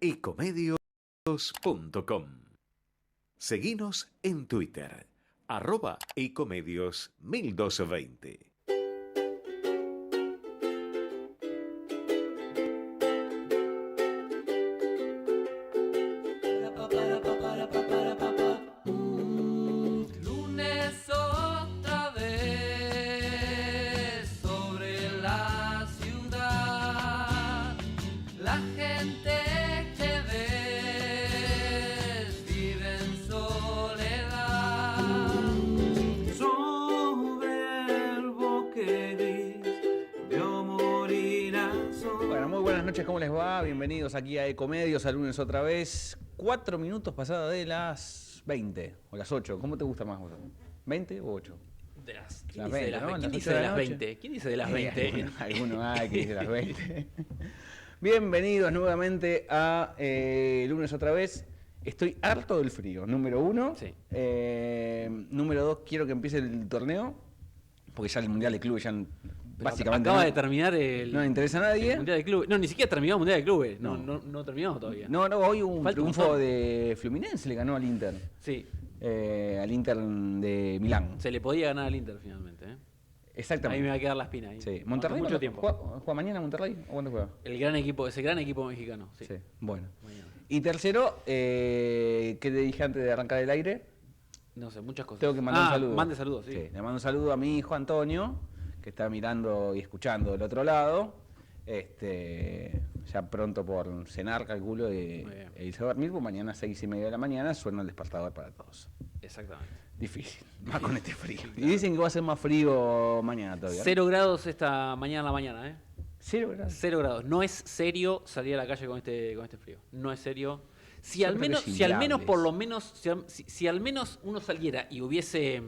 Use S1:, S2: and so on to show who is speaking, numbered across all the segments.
S1: ecomedios.com. Seguinos en Twitter, @ecomedios1220.
S2: Lunes otra vez sobre la ciudad, la gente que ves vive en soledad. Sobre el bosque gris vio morir a sol.
S3: Bueno, muy buenas noches, ¿cómo les va? Bienvenidos aquí a Ecomedios, al lunes otra vez. 4 minutos pasadas de las 20 o las 8. ¿Cómo te gusta más vos? ¿20 o 8?
S2: ¿Quién
S3: Las
S2: dice de
S3: 20,
S2: las,
S3: ¿no?
S2: ¿quién
S3: Las
S2: dice
S3: 8
S2: de
S3: de
S2: las
S3: la noche.
S2: 20? ¿Quién dice de las 20?
S3: Alguno hay que dice las 20. Bienvenidos nuevamente a lunes otra vez. Estoy harto del frío, número 1.
S2: Sí.
S3: Número 2, quiero que empiece el torneo, porque ya el Mundial de Clubes ya
S2: Pero
S3: básicamente
S2: acaba
S3: no,
S2: de terminar el,
S3: no le interesa a nadie.
S2: el Mundial de Clubes. No, ni siquiera terminó el Mundial de Clubes. No,
S3: No.
S2: no terminó todavía.
S3: No, hoy hubo un
S2: Falta un
S3: triunfo
S2: montón.
S3: de Fluminense, le ganó al Inter.
S2: Sí,
S3: Al Inter de Milán.
S2: se le podía ganar al Inter finalmente. Ahí
S3: Exactamente.
S2: me va a quedar la espina. Ahí.
S3: Sí. ¿Monterrey?
S2: Mucho
S3: ¿cuándo
S2: tiempo.
S3: ¿Juega mañana Monterrey? ¿O cuándo juega?
S2: El gran equipo, ese gran equipo mexicano. Sí.
S3: Sí. Bueno.
S2: Mañana.
S3: Y tercero, ¿qué te dije antes de arrancar el aire?
S2: No sé, muchas cosas.
S3: Tengo que mandar un saludo.
S2: Mande saludos, sí.
S3: Le mando un saludo a mi hijo Antonio, que está mirando y escuchando del otro lado. Ya pronto por cenar, calculo,
S2: Muy bien.
S3: e irse a dormir, pues mañana a 6:30 de la mañana suena el despertador para todos.
S2: Exactamente.
S3: Difícil, más con este frío. Y dicen que va a ser más frío mañana todavía.
S2: 0 grados esta mañana a la mañana, ¿eh?
S3: 0 grados.
S2: 0 grados. No es serio salir a la calle con este frío. No es serio. Si
S3: Yo
S2: al
S3: creo que
S2: menos,
S3: es
S2: si al menos
S3: inviable
S2: por
S3: eso.
S2: lo menos, si al menos uno saliera y hubiese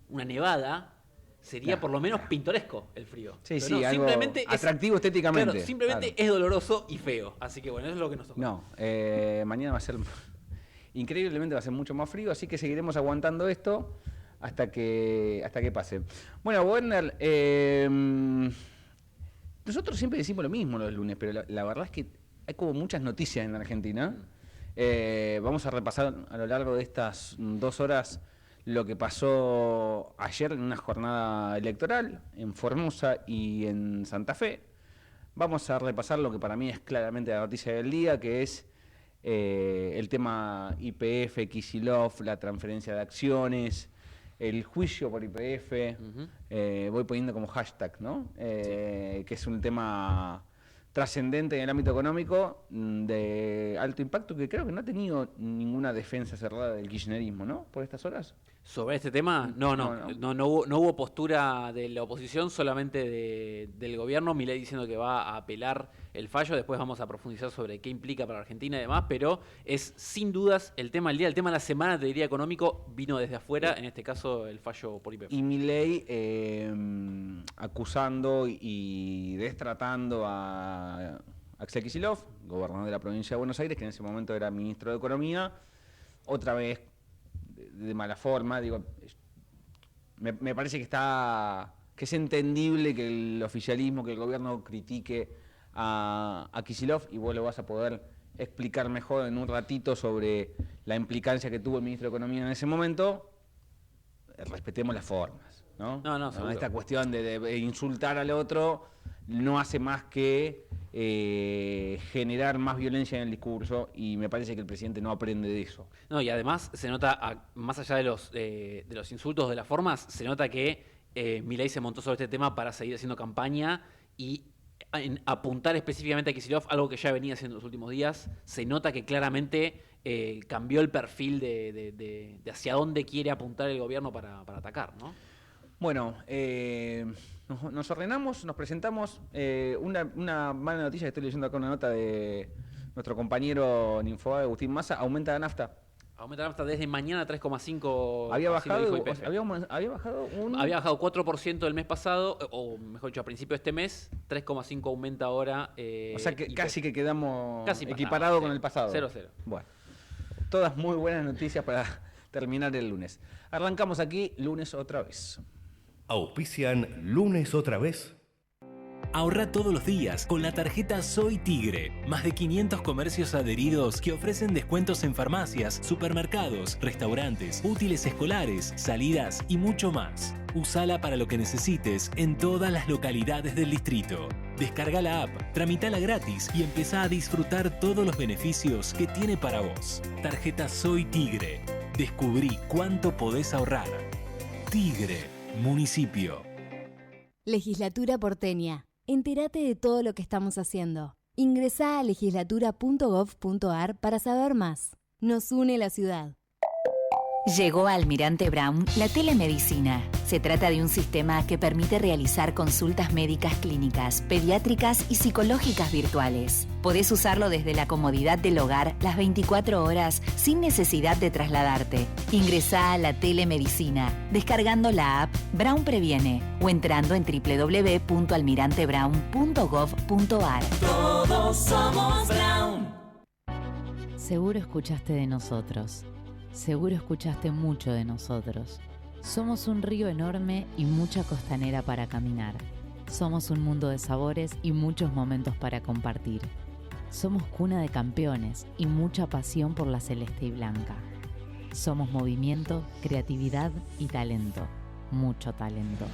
S2: una nevada, sería
S3: Claro,
S2: por lo menos
S3: claro.
S2: pintoresco el frío.
S3: Sí,
S2: Pero
S3: sí,
S2: no,
S3: algo
S2: simplemente es
S3: atractivo estéticamente.
S2: Claro, simplemente
S3: Claro.
S2: es doloroso y feo. Así que bueno, eso es lo que nos toca.
S3: No, mañana va a ser, increíblemente va a ser mucho más frío, así que seguiremos aguantando esto hasta que pase. Bueno, Werner, nosotros siempre decimos lo mismo los lunes, pero la verdad es que hay como muchas noticias en Argentina. Vamos a repasar a lo largo de estas 2 horas lo que pasó ayer en una jornada electoral en Formosa y en Santa Fe. Vamos a repasar lo que para mí es claramente la noticia del día, que es el tema YPF, Kicillof, la transferencia de acciones, el juicio por YPF.
S2: Ujú.
S3: Voy poniendo como hashtag, ¿no? Que es un tema trascendente en el ámbito económico, de alto impacto, que creo que no ha tenido ninguna defensa cerrada del kirchnerismo, ¿no? Por estas horas.
S2: ¿Sobre este tema? No hubo postura de la oposición, solamente del gobierno. Milei diciendo que va a apelar el fallo. Después vamos a profundizar sobre qué implica para Argentina y demás, pero es sin dudas el tema del día, el tema de la semana, te diría, económico, vino desde afuera, en este caso el fallo por YPF.
S3: Y Milei acusando y destratando a Axel Kicillof, gobernador de la provincia de Buenos Aires, que en ese momento era ministro de Economía, otra vez de mala forma. Digo, me parece que es entendible que el oficialismo, que el gobierno critique a Kicillof, y vos lo vas a poder explicar mejor en un ratito sobre la implicancia que tuvo el ministro de Economía en ese momento. Respetemos las formas, ¿no?
S2: No, seguro.
S3: Esta cuestión de insultar al otro no hace más que generar más violencia en el discurso, y me parece que el presidente no aprende de eso.
S2: No, y además se nota, más allá de los insultos, de las formas, se nota que Milei se montó sobre este tema para seguir haciendo campaña y en apuntar específicamente a Kicillof, algo que ya venía haciendo en los últimos días. Se nota que claramente cambió el perfil de hacia dónde quiere apuntar el gobierno para atacar, ¿no?
S3: Bueno, nos ordenamos, nos presentamos. Una mala noticia que estoy leyendo acá, una nota de nuestro compañero en Infobae, Agustín Massa: aumenta la nafta.
S2: Aumenta la nafta desde mañana 3,5%.
S3: Había
S2: así lo dijo
S3: bajado,
S2: YPF.
S3: había bajado
S2: Había bajado 4% el mes pasado, o mejor dicho, a principio de este mes. 3,5% aumenta ahora.
S3: O sea que
S2: YPF.
S3: casi que quedamos
S2: Casi
S3: equiparados con
S2: sí.
S3: el pasado.
S2: 0-0.
S3: Bueno, todas muy buenas noticias para terminar el lunes. Arrancamos aquí, lunes otra vez.
S1: Auspician lunes otra vez.
S4: Ahorra todos los días con la tarjeta Soy Tigre. Más de 500 comercios adheridos que ofrecen descuentos en farmacias, supermercados, restaurantes, útiles escolares, salidas y mucho más. Usala para lo que necesites en todas las localidades del distrito. Descarga la app, tramitala gratis y empezá a disfrutar todos los beneficios que tiene para vos. Tarjeta Soy Tigre. Descubrí cuánto podés ahorrar. Tigre, municipio.
S5: Legislatura porteña. Entérate de todo lo que estamos haciendo. Ingresá a legislatura.gov.ar para saber más. Nos une la ciudad.
S6: Llegó a Almirante Brown la telemedicina. Se trata de un sistema que permite realizar consultas médicas clínicas, pediátricas y psicológicas virtuales. Podés usarlo desde la comodidad del hogar las 24 horas sin necesidad de trasladarte. Ingresá a la telemedicina descargando la app Brown Previene o entrando en www.almirantebrown.gov.ar.
S7: Todos somos Brown.
S8: Seguro escuchaste de nosotros. Seguro escuchaste mucho de nosotros. Somos un río enorme y mucha costanera para caminar. Somos un mundo de sabores y muchos momentos para compartir. Somos cuna de campeones y mucha pasión por la celeste y blanca. Somos movimiento, creatividad y talento. Mucho talento.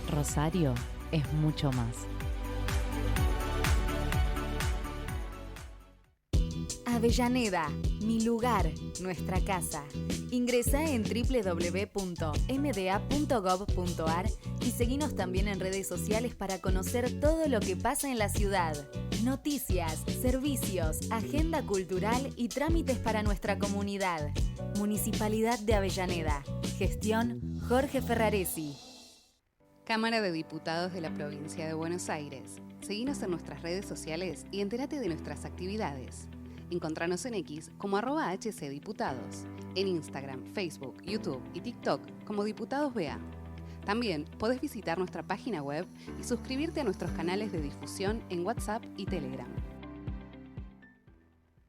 S8: Rosario es mucho más.
S5: Avellaneda, mi lugar, nuestra casa. Ingresá en www.mda.gov.ar y seguinos también en redes sociales para conocer todo lo que pasa en la ciudad. Noticias, servicios, agenda cultural y trámites para nuestra comunidad. Municipalidad de Avellaneda. Gestión Jorge Ferraresi.
S9: Cámara de Diputados de la Provincia de Buenos Aires. Seguinos en nuestras redes sociales y entérate de nuestras actividades. Encontranos en X como @HCDiputados, en Instagram, Facebook, YouTube y TikTok como Diputados BA. También podés visitar nuestra página web y suscribirte a nuestros canales de difusión en WhatsApp y Telegram.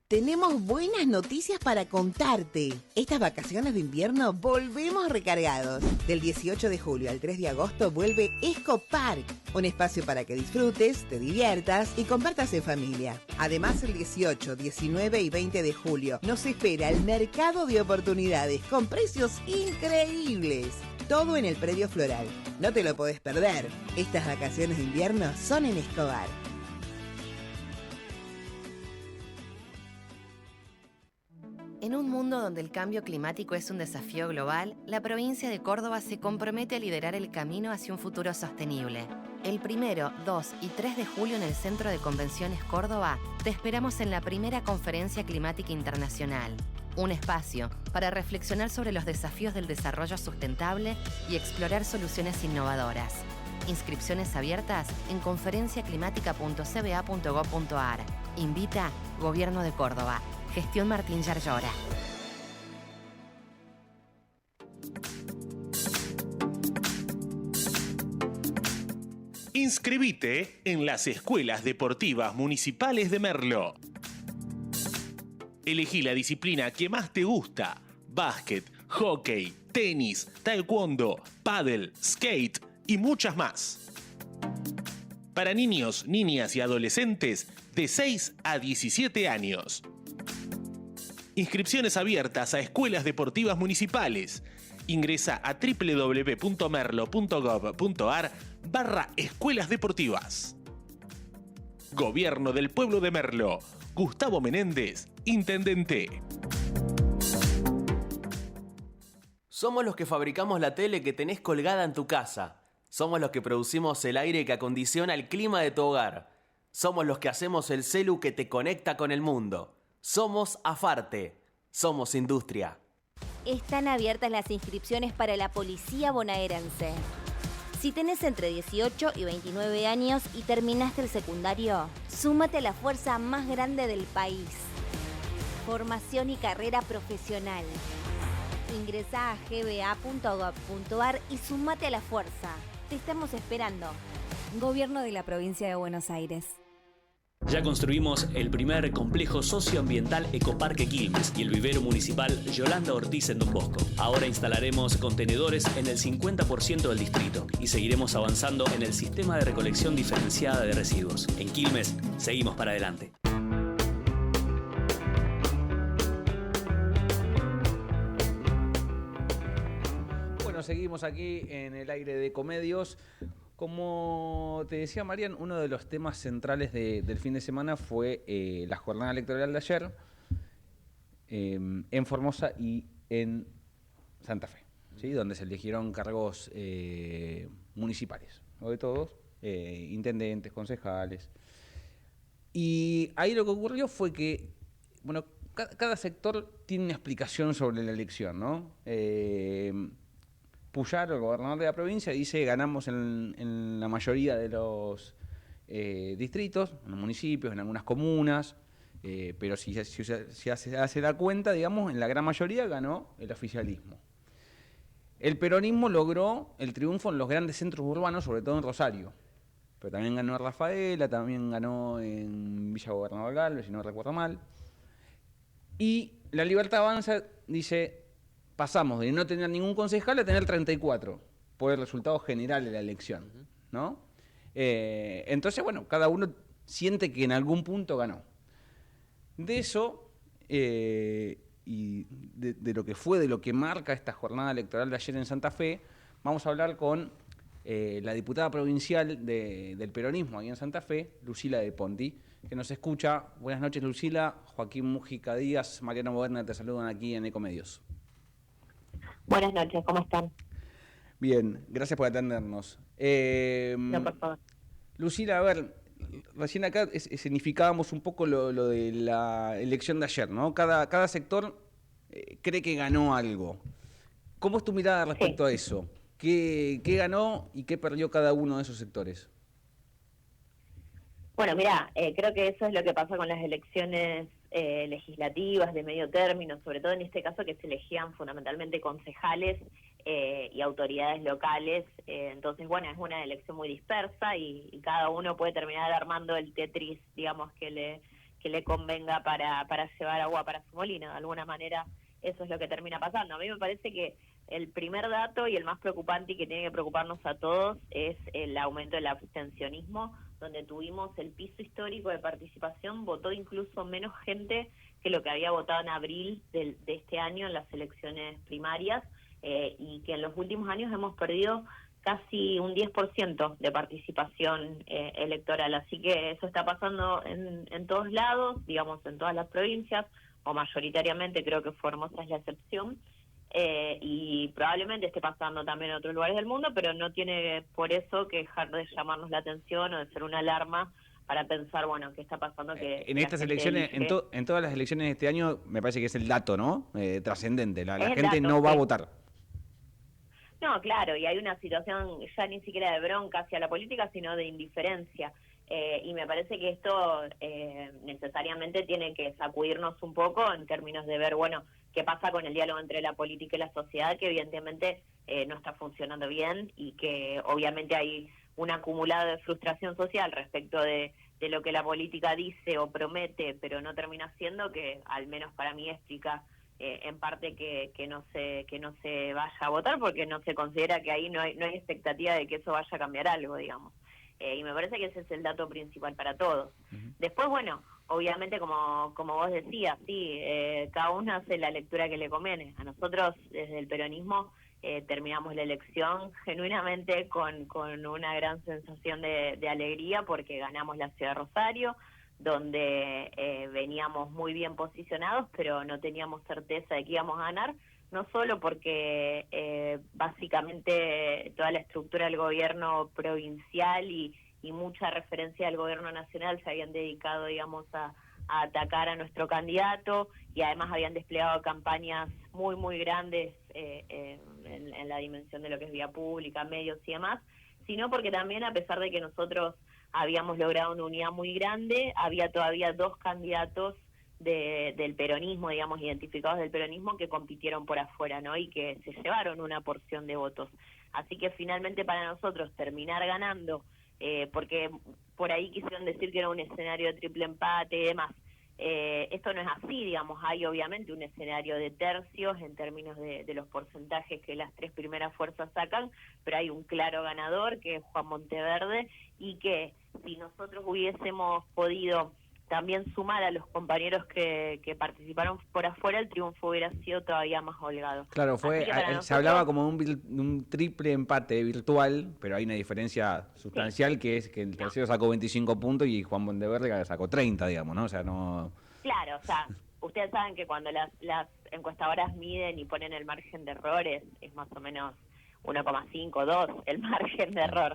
S10: Tenemos buenas noticias para contarte. Estas vacaciones de invierno volvemos recargados. Del 18 de julio al 3 de agosto vuelve Eco Park, un espacio para que disfrutes, te diviertas y compartas en familia. Además, el 18, 19 y 20 de julio nos espera el mercado de oportunidades con precios increíbles. Todo en el predio floral. No te lo podés perder. Estas vacaciones de invierno son en Escobar.
S11: En un mundo donde el cambio climático es un desafío global, la provincia de Córdoba se compromete a liderar el camino hacia un futuro sostenible. El 1, 2 y 3 de julio en el Centro de Convenciones Córdoba te esperamos en la primera Conferencia Climática Internacional. Un espacio para reflexionar sobre los desafíos del desarrollo sustentable y explorar soluciones innovadoras. Inscripciones abiertas en conferenciaclimática.cba.gov.ar. Invita Gobierno de Córdoba. Gestión Martín Yarlora.
S1: Inscribite en las escuelas deportivas municipales de Merlo. Elegí la disciplina que más te gusta: básquet, hockey, tenis, taekwondo, pádel, skate y muchas más. Para niños, niñas y adolescentes de 6 a 17 años. Inscripciones abiertas a escuelas deportivas municipales. Ingresa a www.merlo.gov.ar/escuelas deportivas. Gobierno del Pueblo de Merlo. Gustavo Menéndez, Intendente.
S12: Somos los que fabricamos la tele que tenés colgada en tu casa. Somos los que producimos el aire que acondiciona el clima de tu hogar. Somos los que hacemos el celu que te conecta con el mundo. Somos Afarte. Somos industria.
S13: Están abiertas las inscripciones para la Policía Bonaerense. Si tenés entre 18 y 29 años y terminaste el secundario, súmate a la fuerza más grande del país. Formación y carrera profesional. Ingresá a gba.gov.ar y súmate a la fuerza. Te estamos esperando.
S5: Gobierno de la Provincia de Buenos Aires.
S4: Ya construimos el primer complejo socioambiental Ecoparque Quilmes y el vivero municipal Yolanda Ortiz en Don Bosco. Ahora instalaremos contenedores en el 50% del distrito y seguiremos avanzando en el sistema de recolección diferenciada de residuos. En Quilmes, seguimos para adelante.
S3: Bueno, seguimos aquí en el aire de Ecomedios. Como te decía Marian, uno de los temas centrales del fin de semana fue la jornada electoral de ayer en Formosa y en Santa Fe, ¿sí? Donde se eligieron cargos municipales, ¿no? De todos, intendentes, concejales. Y ahí lo que ocurrió fue que, bueno, cada sector tiene una explicación sobre la elección, ¿no? Puyaro, el gobernador de la provincia, dice ganamos en la mayoría de los distritos, en los municipios, en algunas comunas, pero si hace la cuenta, digamos, en la gran mayoría ganó el oficialismo. El peronismo logró el triunfo en los grandes centros urbanos, sobre todo en Rosario, pero también ganó en Rafaela, también ganó en Villa Gobernador Galvez, si no recuerdo mal. Y la Libertad Avanza dice: pasamos de no tener ningún concejal a tener 34 por el resultado general de la elección, ¿no? Entonces, bueno, cada uno siente que en algún punto ganó. De eso, y de lo que fue, de lo que marca esta jornada electoral de ayer en Santa Fe, vamos a hablar con la diputada provincial del peronismo ahí en Santa Fe, Lucila de Ponti, que nos escucha. Buenas noches, Lucila. Joaquín Mújica Díaz, Mariano Moderna te saludan aquí en Ecomedios.
S14: Buenas noches, ¿cómo están?
S3: Bien, gracias por atendernos.
S14: No, por favor.
S3: Lucila, a ver, recién acá significábamos un poco lo de la elección de ayer, ¿no? Cada sector cree que ganó algo. ¿Cómo es tu mirada respecto a eso? ¿Qué ganó y qué perdió cada uno de esos sectores?
S14: Bueno, mira, creo que eso es lo que pasa con las elecciones legislativas de medio término, sobre todo en este caso que se elegían fundamentalmente concejales y autoridades locales. Entonces, bueno, es una elección muy dispersa y cada uno puede terminar armando el Tetris, digamos, que le convenga para llevar agua para su molino. De alguna manera, eso es lo que termina pasando. A mí me parece que el primer dato y el más preocupante y que tiene que preocuparnos a todos es el aumento del abstencionismo, donde tuvimos el piso histórico de participación. Votó incluso menos gente que lo que había votado en abril de este año en las elecciones primarias, y que en los últimos años hemos perdido casi un 10% de participación electoral. Así que eso está pasando en todos lados, digamos, en todas las provincias, o mayoritariamente. Creo que Formosa es la excepción. Y probablemente esté pasando también en otros lugares del mundo, pero no tiene por eso que dejar de llamarnos la atención o de ser una alarma para pensar, bueno, qué está pasando. Que
S3: en estas elecciones, en todas las elecciones de este año, me parece que es el dato, ¿no? Trascendente. La gente dato, no va a votar.
S14: No, claro, y hay una situación ya ni siquiera de bronca hacia la política, sino de indiferencia. Y me parece que esto necesariamente tiene que sacudirnos un poco en términos de ver, bueno, qué pasa con el diálogo entre la política y la sociedad, que evidentemente no está funcionando bien y que obviamente hay un acumulado de frustración social respecto de lo que la política dice o promete, pero no termina haciendo, que al menos para mí explica en parte que no se vaya a votar, porque no se considera que ahí no hay expectativa de que eso vaya a cambiar algo, digamos. Y me parece que ese es el dato principal para todos. Después, bueno, obviamente, como vos decías, sí, cada uno hace la lectura que le conviene. A nosotros, desde el peronismo, terminamos la elección genuinamente con una gran sensación de alegría, porque ganamos la ciudad de Rosario, donde veníamos muy bien posicionados, pero no teníamos certeza de que íbamos a ganar. No solo porque básicamente toda la estructura del gobierno provincial y mucha referencia del gobierno nacional se habían dedicado, digamos, a atacar a nuestro candidato, y además habían desplegado campañas muy, muy grandes en la dimensión de lo que es vía pública, medios y demás, sino porque también, a pesar de que nosotros habíamos logrado una unidad muy grande, había todavía dos candidatos del peronismo, digamos, identificados del peronismo, que compitieron por afuera, ¿no? Y que se llevaron una porción de votos. Así que finalmente para nosotros terminar ganando porque por ahí quisieron decir que era un escenario de triple empate y demás. Esto no es así, digamos, hay obviamente un escenario de tercios en términos de los porcentajes que las tres primeras fuerzas sacan, pero hay un claro ganador que es Juan Monteverde, y que si nosotros hubiésemos podido también sumar a los compañeros que participaron por afuera, el triunfo hubiera sido todavía más holgado.
S3: Claro, se hablaba como de un triple empate virtual, pero hay una diferencia sustancial, que es que el tercero sacó 25 puntos y Juan Monteverde sacó 30, digamos, ¿no? O sea, no...
S14: Claro, o sea, ustedes saben que cuando las encuestadoras miden y ponen el margen de errores, es más o menos 1,5, 2 el margen de error.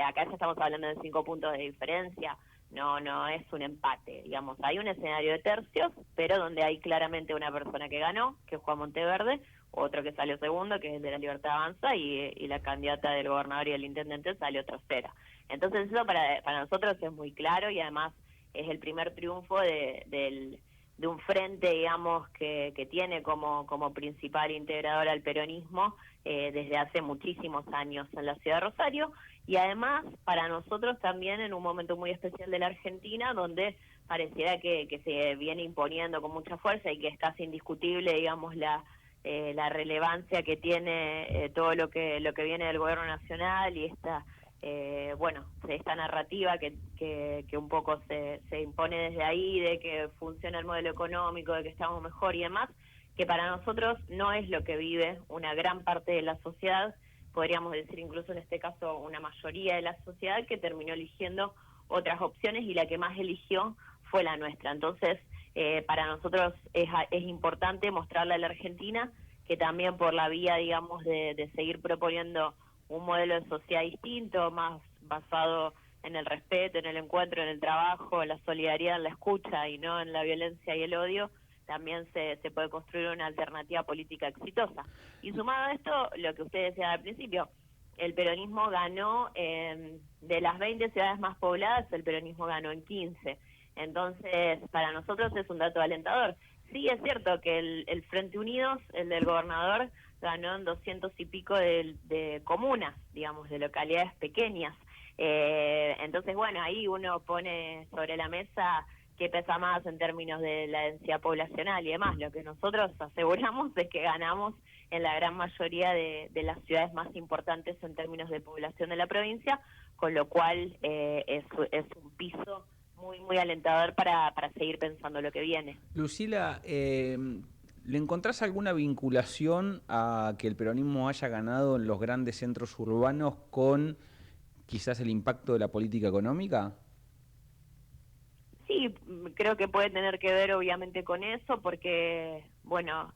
S14: Acá ya estamos hablando de 5 puntos de diferencia. No es un empate, digamos. Hay un escenario de tercios, pero donde hay claramente una persona que ganó, que es Juan Monteverde, otro que salió segundo, que es el de La Libertad Avanza, y la candidata del gobernador y el intendente salió tercera. Entonces eso para nosotros es muy claro, y además es el primer triunfo de un frente, digamos, que tiene como principal integrador al peronismo desde hace muchísimos años en la ciudad de Rosario, y además para nosotros también en un momento muy especial de la Argentina, donde pareciera que se viene imponiendo con mucha fuerza y que es casi indiscutible, digamos, la relevancia que tiene todo lo que viene del gobierno nacional, y esta narrativa que un poco se impone desde ahí, de que funciona el modelo económico, de que estamos mejor y demás, que para nosotros no es lo que vive una gran parte de la sociedad, podríamos decir incluso en este caso una mayoría de la sociedad, que terminó eligiendo otras opciones, y la que más eligió fue la nuestra. Entonces, para nosotros es importante mostrarle a la Argentina que también por la vía, digamos, de seguir proponiendo un modelo de sociedad distinto, más basado en el respeto, en el encuentro, en el trabajo, en la solidaridad, en la escucha y no en la violencia y el odio, también se puede construir una alternativa política exitosa. Y sumado a esto, lo que usted decía al principio, el peronismo ganó, de las 20 ciudades más pobladas, el peronismo ganó en 15. Entonces, para nosotros es un dato alentador. Sí, es cierto que el Frente Unidos, el del gobernador, ganó en 200 y pico de comunas, digamos, de localidades pequeñas. Entonces, bueno, ahí uno pone sobre la mesa qué pesa más en términos de la densidad poblacional y demás. Lo que nosotros aseguramos es que ganamos en la gran mayoría de las ciudades más importantes en términos de población de la provincia, con lo cual es un piso muy, muy alentador para seguir pensando lo que viene.
S3: Lucila, ¿le encontrás alguna vinculación a que el peronismo haya ganado en los grandes centros urbanos con quizás el impacto de la política económica?
S14: Sí, creo que puede tener que ver obviamente con eso, porque, bueno,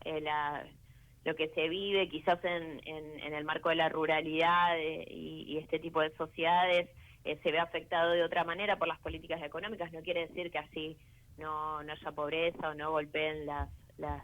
S14: lo que se vive quizás en el marco de la ruralidad y este tipo de sociedades se ve afectado de otra manera por las políticas económicas. No quiere decir que así no haya pobreza o no golpeen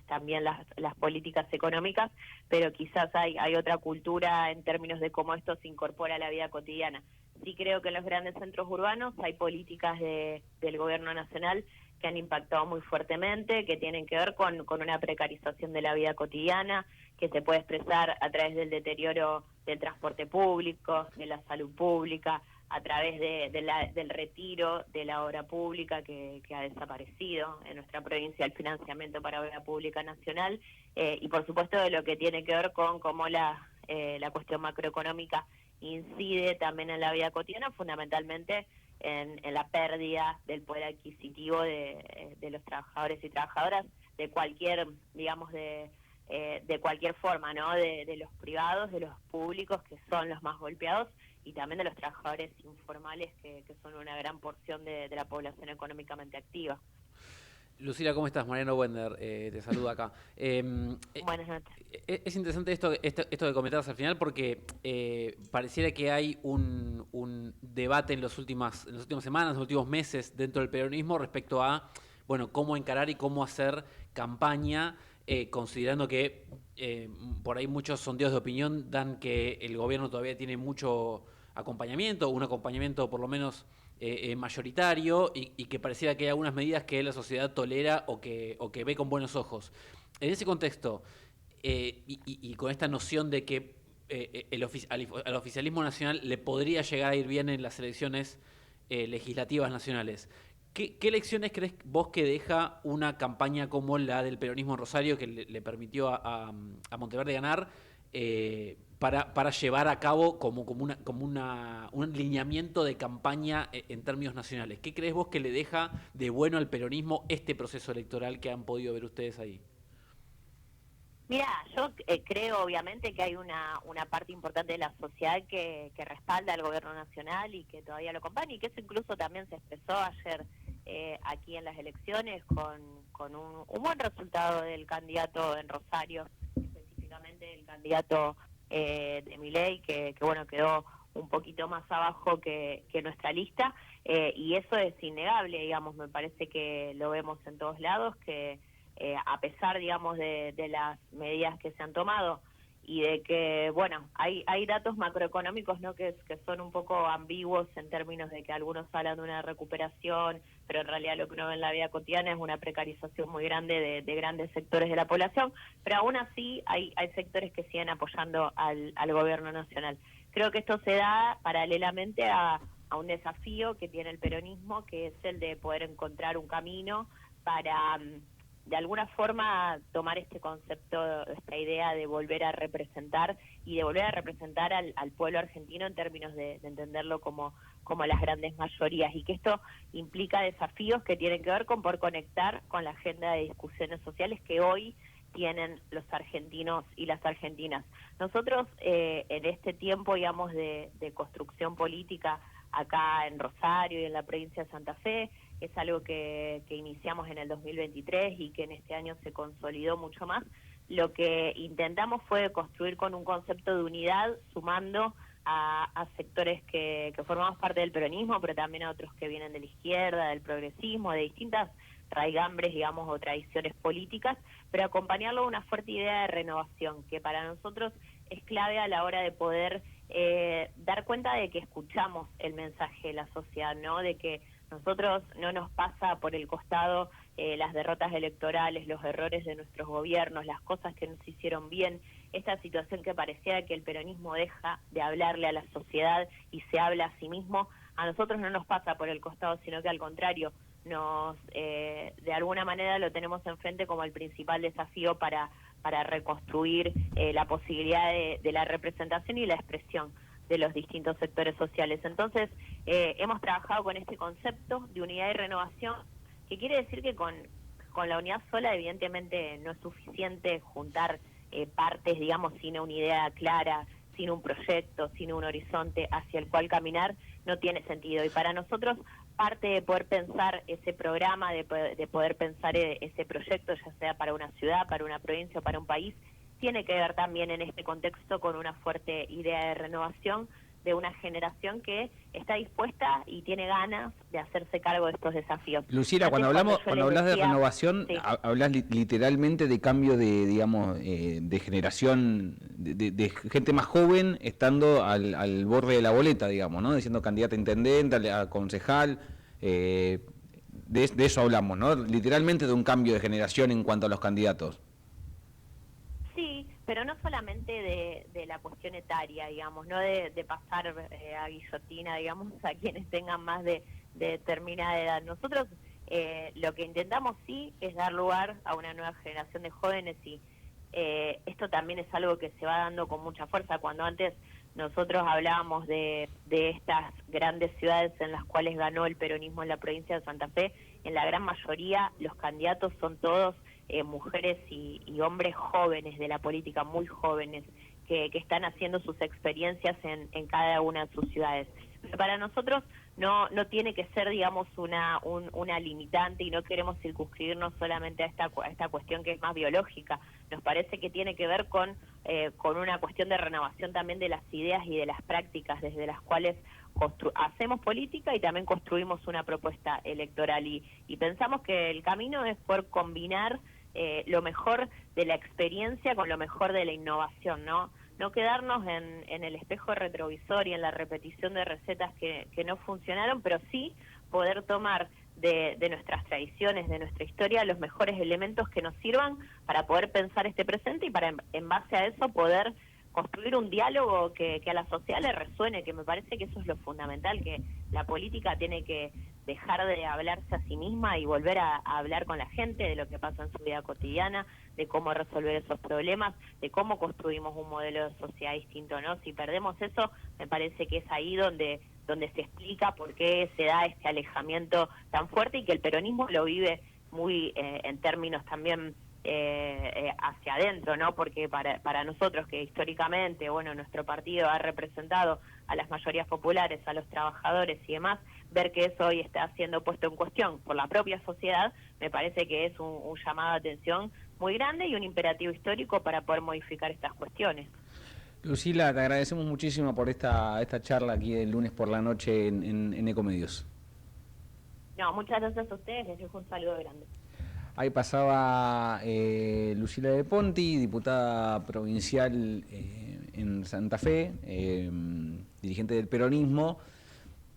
S14: también las políticas económicas, pero quizás hay otra cultura en términos de cómo esto se incorpora a la vida cotidiana. Sí creo que en los grandes centros urbanos hay políticas del gobierno nacional que han impactado muy fuertemente, que tienen que ver con una precarización de la vida cotidiana, que se puede expresar a través del deterioro del transporte público, de la salud pública, a través del retiro de la obra pública que ha desaparecido en nuestra provincia, el financiamiento para obra pública nacional, y por supuesto de lo que tiene que ver con cómo la cuestión macroeconómica incide también en la vida cotidiana, fundamentalmente en la pérdida del poder adquisitivo de los trabajadores y trabajadoras de cualquier, digamos, de cualquier forma, ¿no? De los privados, de los públicos, que son los más golpeados, y también de los trabajadores informales, que son una gran porción de la población económicamente activa.
S2: Lucila, ¿cómo estás? Mariano Wender te saluda acá.
S14: Buenas noches.
S2: Es interesante esto que comentabas al final, porque pareciera que hay un debate en las últimas semanas, en los últimos meses dentro del peronismo respecto a, bueno, cómo encarar y cómo hacer campaña, considerando que por ahí muchos sondeos de opinión dan que el gobierno todavía tiene mucho acompañamiento, un acompañamiento por lo menos mayoritario, y que pareciera que hay algunas medidas que la sociedad tolera o que ve con buenos ojos. En ese contexto, y con esta noción de que al oficialismo nacional le podría llegar a ir bien en las elecciones legislativas nacionales. ¿Qué lecciones crees vos que deja una campaña como la del peronismo en Rosario, que le permitió a Monteverde ganar, para llevar a cabo como un lineamiento de campaña en términos nacionales? ¿Qué crees vos que le deja de bueno al peronismo este proceso electoral que han podido ver ustedes ahí?
S14: Mira, yo creo obviamente que hay una parte importante de la sociedad que respalda al gobierno nacional y que todavía lo acompaña, y que eso incluso también se expresó ayer aquí en las elecciones con un buen resultado del candidato en Rosario, específicamente el candidato de Milei, que bueno, quedó un poquito más abajo que nuestra lista, y eso es innegable, digamos. Me parece que lo vemos en todos lados, que a pesar, digamos, de las medidas que se han tomado y de que, bueno, hay datos macroeconómicos, ¿no?, que son un poco ambiguos en términos de que algunos hablan de una recuperación, pero en realidad lo que uno ve en la vida cotidiana es una precarización muy grande de grandes sectores de la población, pero aún así hay sectores que siguen apoyando al gobierno nacional. Creo que esto se da paralelamente a un desafío que tiene el peronismo, que es el de poder encontrar un camino para de alguna forma tomar este concepto, esta idea de volver a representar y de volver a representar al pueblo argentino en términos de entenderlo como las grandes mayorías, y que esto implica desafíos que tienen que ver con poder conectar con la agenda de discusiones sociales que hoy tienen los argentinos y las argentinas. Nosotros en este tiempo, digamos, de construcción política acá en Rosario y en la provincia de Santa Fe, es algo que iniciamos en el 2023 y que en este año se consolidó mucho más. Lo que intentamos fue construir con un concepto de unidad, sumando a sectores que formamos parte del peronismo, pero también a otros que vienen de la izquierda, del progresismo, de distintas raigambres, digamos, o tradiciones políticas, pero acompañarlo de una fuerte idea de renovación, que para nosotros es clave a la hora de poder dar cuenta de que escuchamos el mensaje de la sociedad, ¿no?, de que nosotros no nos pasa por el costado las derrotas electorales, los errores de nuestros gobiernos, las cosas que nos hicieron bien, esta situación que parecía que el peronismo deja de hablarle a la sociedad y se habla a sí mismo. A nosotros no nos pasa por el costado, sino que al contrario, nos de alguna manera lo tenemos enfrente como el principal desafío para reconstruir la posibilidad de la representación y la expresión de los distintos sectores sociales. Entonces, hemos trabajado con este concepto de unidad y renovación, que quiere decir que con la unidad sola evidentemente no es suficiente juntar partes, digamos, sin una idea clara, sin un proyecto, sin un horizonte hacia el cual caminar, no tiene sentido. Y para nosotros, parte de poder pensar ese programa, de poder pensar ese proyecto, ya sea para una ciudad, para una provincia o para un país, tiene que ver también en este contexto con una fuerte idea de renovación de una generación que está dispuesta y tiene ganas de hacerse cargo de estos desafíos.
S3: Lucila, cuando hablas de renovación, sí, hablas literalmente de cambio de, digamos, de generación, de gente más joven estando al borde de la boleta, digamos, ¿no? Siendo candidata a intendente, a concejal, de eso hablamos, ¿no? Literalmente de un cambio de generación en cuanto a los candidatos.
S14: Sí, pero no solamente de la cuestión etaria, digamos, no de pasar a guillotina, digamos, a quienes tengan más de determinada edad. Nosotros lo que intentamos sí es dar lugar a una nueva generación de jóvenes, y esto también es algo que se va dando con mucha fuerza. Cuando antes nosotros hablábamos de estas grandes ciudades en las cuales ganó el peronismo en la provincia de Santa Fe, en la gran mayoría los candidatos son todos mujeres y hombres jóvenes de la política, muy jóvenes, que están haciendo sus experiencias en cada una de sus ciudades. Pero para nosotros no tiene que ser, digamos, una limitante, y no queremos circunscribirnos solamente a esta cuestión que es más biológica. Nos parece que tiene que ver con una cuestión de renovación también de las ideas y de las prácticas desde las cuales hacemos política y también construimos una propuesta electoral, y pensamos que el camino es poder combinar lo mejor de la experiencia con lo mejor de la innovación, no quedarnos en el espejo retrovisor y en la repetición de recetas que no funcionaron, pero sí poder tomar de nuestras tradiciones, de nuestra historia, los mejores elementos que nos sirvan para poder pensar este presente y para en base a eso poder construir un diálogo que a la sociedad le resuene, que me parece que eso es lo fundamental, que la política tiene que dejar de hablarse a sí misma y volver a hablar con la gente de lo que pasa en su vida cotidiana, de cómo resolver esos problemas, de cómo construimos un modelo de sociedad distinto, ¿no? Si perdemos eso, me parece que es ahí donde se explica por qué se da este alejamiento tan fuerte y que el peronismo lo vive muy en términos también hacia adentro, ¿no? Porque para nosotros que históricamente, bueno, nuestro partido ha representado a las mayorías populares, a los trabajadores y demás, ver que eso hoy está siendo puesto en cuestión por la propia sociedad, me parece que es un llamado de atención muy grande y un imperativo histórico para poder modificar estas cuestiones.
S3: Lucila, te agradecemos muchísimo por esta charla aquí el lunes por la noche en Ecomedios.
S14: No, muchas gracias a ustedes, les dejo un saludo grande.
S3: Ahí pasaba Lucila De Ponti, diputada provincial en Santa Fe, dirigente del peronismo,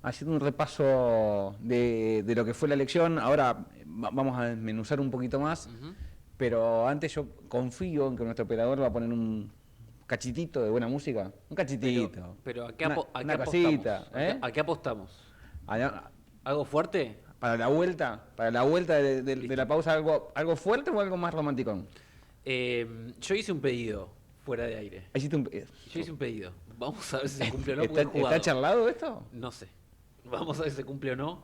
S3: haciendo un repaso de lo que fue la elección. Ahora vamos a desmenuzar un poquito más, pero antes yo confío en que nuestro operador va a poner un cachitito de buena música. Un cachitito.
S2: Pero ¿a qué
S3: una
S2: apostamos?
S3: cosita,
S2: ¿A qué apostamos?
S3: Allá,
S2: ¿Algo fuerte?
S3: Para la vuelta de la pausa, ¿algo fuerte o algo más romántico?
S2: Yo hice un pedido fuera de aire. Yo hice un pedido. Vamos a ver si se cumple o no.
S3: ¿Está charlado esto?
S2: No sé. Vamos a ver si se cumple o no.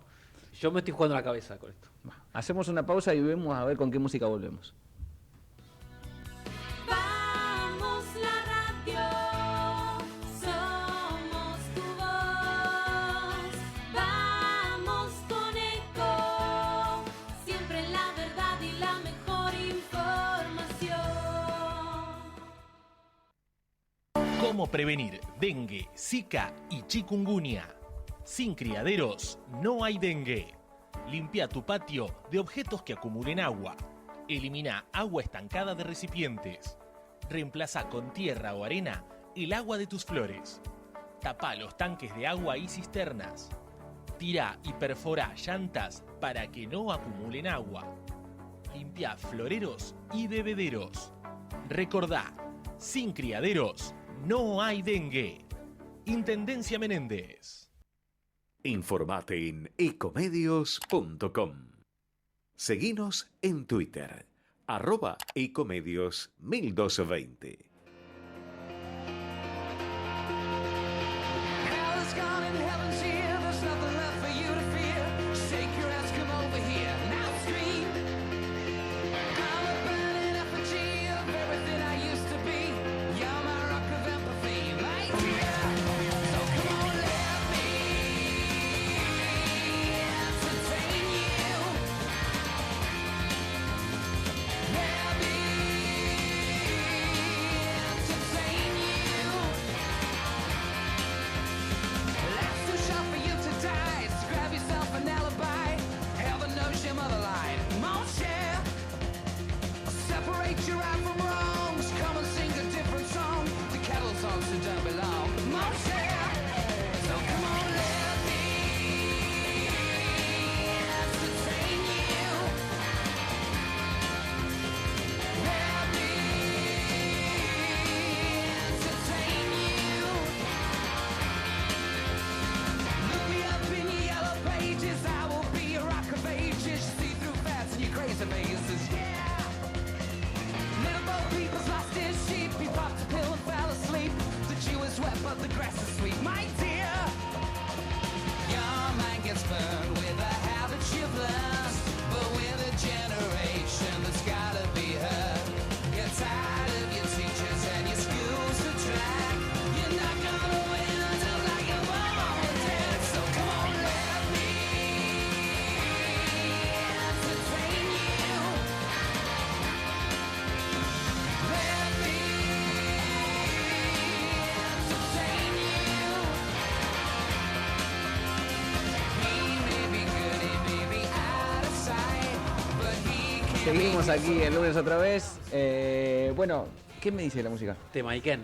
S2: Yo me estoy jugando la cabeza con esto.
S3: Hacemos una pausa y vemos a ver con qué música volvemos.
S7: Vamos la radio, somos tu voz. Vamos con Eco, siempre la verdad y la mejor información.
S1: ¿Cómo prevenir dengue, zika y chikungunya? Sin criaderos no hay dengue. Limpia tu patio de objetos que acumulen agua. Elimina agua estancada de recipientes. Reemplaza con tierra o arena el agua de tus flores. Tapa los tanques de agua y cisternas. Tira y perfora llantas para que no acumulen agua. Limpia floreros y bebederos. Recordá, sin criaderos no hay dengue. Intendencia Menéndez.
S15: Informate en ecomedios.com. Seguinos en Twitter, @ecomedios1220.
S3: Seguimos aquí el lunes otra vez. Bueno, ¿qué me dice la música?
S2: Tema Iken.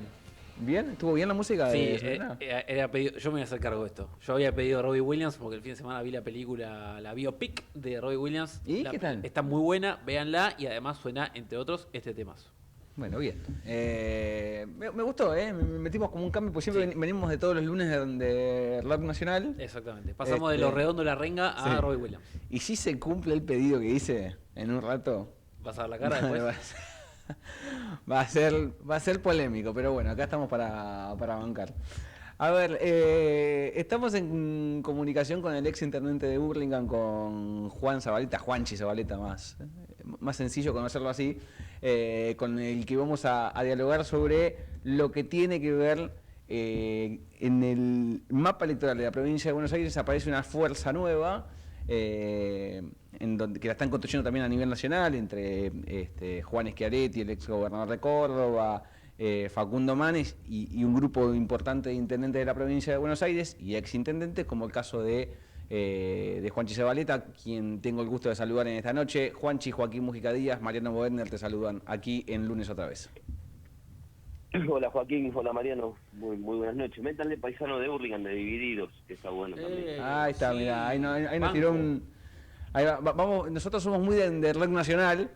S3: ¿Bien? ¿Estuvo bien la música?
S2: Sí, era pedido, yo me voy a hacer cargo de esto. Yo había pedido a Robbie Williams porque el fin de semana vi la película, la biopic de Robbie Williams.
S3: ¿Y qué tal?
S2: Está muy buena, véanla y además suena, entre otros, este temazo.
S3: Bueno, bien. Me gustó, ¿eh? Metimos como un cambio, porque siempre venimos de todos los lunes de rock nacional.
S2: Exactamente. Pasamos de lo redondo de la renga a
S3: sí.
S2: Robbie Williams.
S3: Y si se cumple el pedido que hice en un rato.
S2: ¿Vas a dar la cara después?
S3: Va a ser polémico, pero bueno, acá estamos para bancar. A ver, estamos en comunicación con el ex intendente de Hurlingham, con Juanchi Zabaleta, más sencillo conocerlo así, con el que vamos a dialogar sobre lo que tiene que ver en el mapa electoral de la provincia de Buenos Aires. Aparece una fuerza nueva, en donde, que la están construyendo también a nivel nacional, entre Juan Schiaretti, el ex gobernador de Córdoba, Facundo Manes y un grupo importante de intendentes de la provincia de Buenos Aires y ex intendentes, como el caso de Juanchi Zabaleta, quien tengo el gusto de saludar en esta noche. Juanchi, Joaquín Mújica Díaz, Mariano Boedner te saludan aquí en Lunes otra vez.
S16: Hola Joaquín, hola Mariano, muy buenas noches. Métanle paisano de Hurlingham, de Divididos, que está bueno también.
S3: Ahí está, mirá, ahí nos tiró un... Ahí va, vamos, nosotros somos muy de rock nacional.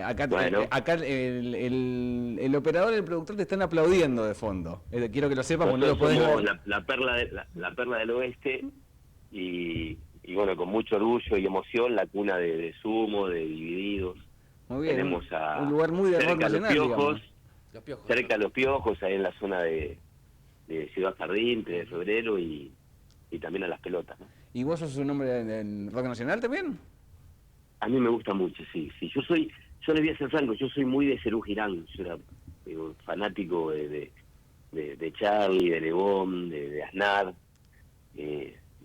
S3: Acá,
S16: bueno.
S3: Acá el operador y el productor te están aplaudiendo de fondo. Quiero que lo sepas, porque no lo podés
S16: somos
S3: ver.
S16: la perla del oeste y bueno, con mucho orgullo y emoción, la cuna de Sumo, de Divididos.
S3: Muy bien,
S16: tenemos
S3: un lugar muy de rock nacional,
S16: Los Piojos, cerca de Los Piojos, ahí en la zona de Ciudad Jardín, 3 de febrero y también a Las Pelotas, ¿no?
S3: ¿Y vos sos un hombre en rock nacional también?
S16: A mí me gusta mucho, sí. Yo les voy a ser franco, yo soy muy de Serú Girán, yo era fanático de Charlie, de Lebón, de Aznar,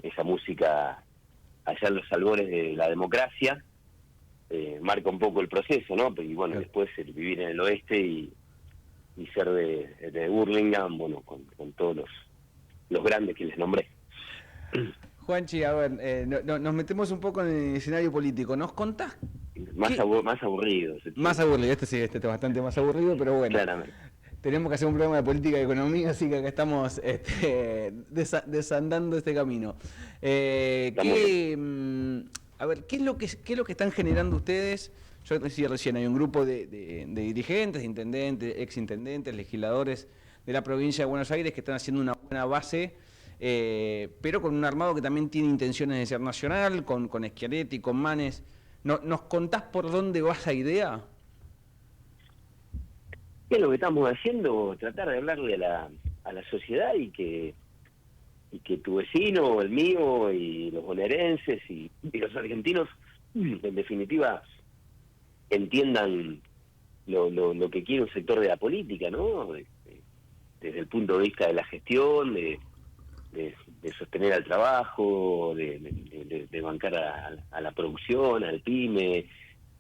S16: esa música allá en los albores de la democracia, marca un poco el proceso, ¿no? Y bueno, después el vivir en el oeste y ser de Hurlingham, bueno, con todos los grandes que les nombré.
S3: Juanchi, a ver, nos metemos un poco en el escenario político. ¿Nos contás?
S16: Más aburrido.
S3: Más aburrido, este es bastante más aburrido, pero bueno.
S16: Claramente.
S3: Tenemos que hacer un programa de política y economía, así que acá estamos desandando este camino. A ver, ¿qué es lo que están generando ustedes? Yo decía recién, hay un grupo de dirigentes, de intendentes, exintendentes, legisladores de la provincia de Buenos Aires que están haciendo una buena base, pero con un armado que también tiene intenciones de ser nacional, con Schiaretti, con Manes. ¿Nos contás por dónde va esa idea?
S16: ¿Qué es lo que estamos haciendo? Tratar de hablarle a la sociedad y que tu vecino, el mío, y los bonaerenses y los argentinos, en definitiva, entiendan lo que quiere un sector de la política, ¿no? Desde el punto de vista de la gestión, de sostener al trabajo, de bancar a la producción, al pyme,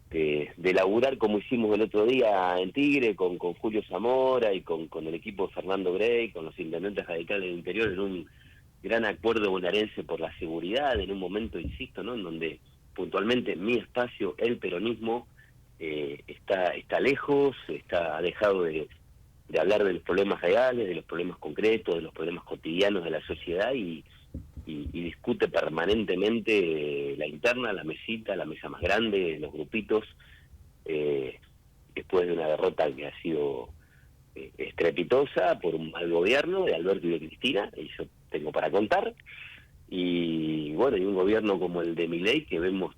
S16: de laburar como hicimos el otro día en Tigre con Julio Zamora y con el equipo de Fernando Grey, con los intendentes radicales del interior, en un gran acuerdo bonaerense por la seguridad, en un momento, insisto, ¿no?, en donde puntualmente mi espacio, el peronismo, está lejos, ha dejado de hablar de los problemas reales, de los problemas concretos, de los problemas cotidianos de la sociedad y discute permanentemente la interna, la mesita, la mesa más grande, los grupitos, después de una derrota que ha sido estrepitosa por un mal gobierno de Alberto y de Cristina, y yo tengo para contar, y bueno, y un gobierno como el de Milei que vemos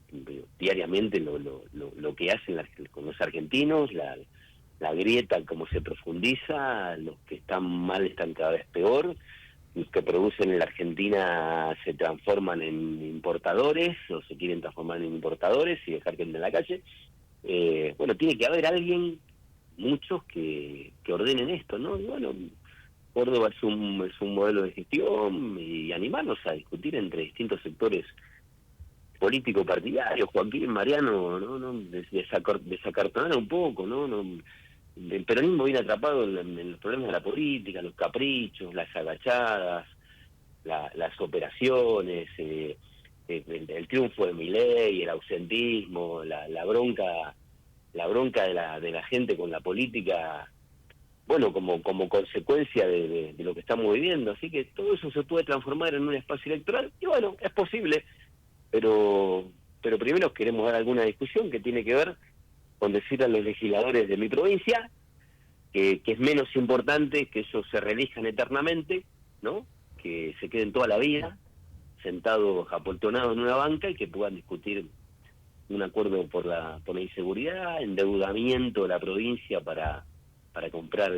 S16: diariamente lo que hacen con los argentinos, la grieta como se profundiza, los que están mal están cada vez peor, los que producen en la Argentina se transforman en importadores o se quieren transformar en importadores y dejar gente en la calle. Bueno, tiene que haber alguien, muchos que ordenen esto, ¿no? Y bueno, Córdoba es un modelo de gestión y animarnos a discutir entre distintos sectores políticos partidarios. Joaquín, Mariano, ¿no? Desacartonar un poco, ¿no? El peronismo viene atrapado en los problemas de la política, los caprichos, las agachadas, las operaciones, el triunfo de Milei, el ausentismo, la bronca de la gente con la política, bueno, como consecuencia de lo que estamos viviendo. Así que todo eso se puede transformar en un espacio electoral y bueno, es posible, pero primero queremos dar alguna discusión que tiene que ver con decir a los legisladores de mi provincia que es menos importante que ellos se reelijan eternamente, ¿no? Que se queden toda la vida sentados apolitonados en una banca y que puedan discutir un acuerdo por la inseguridad, endeudamiento de la provincia para comprar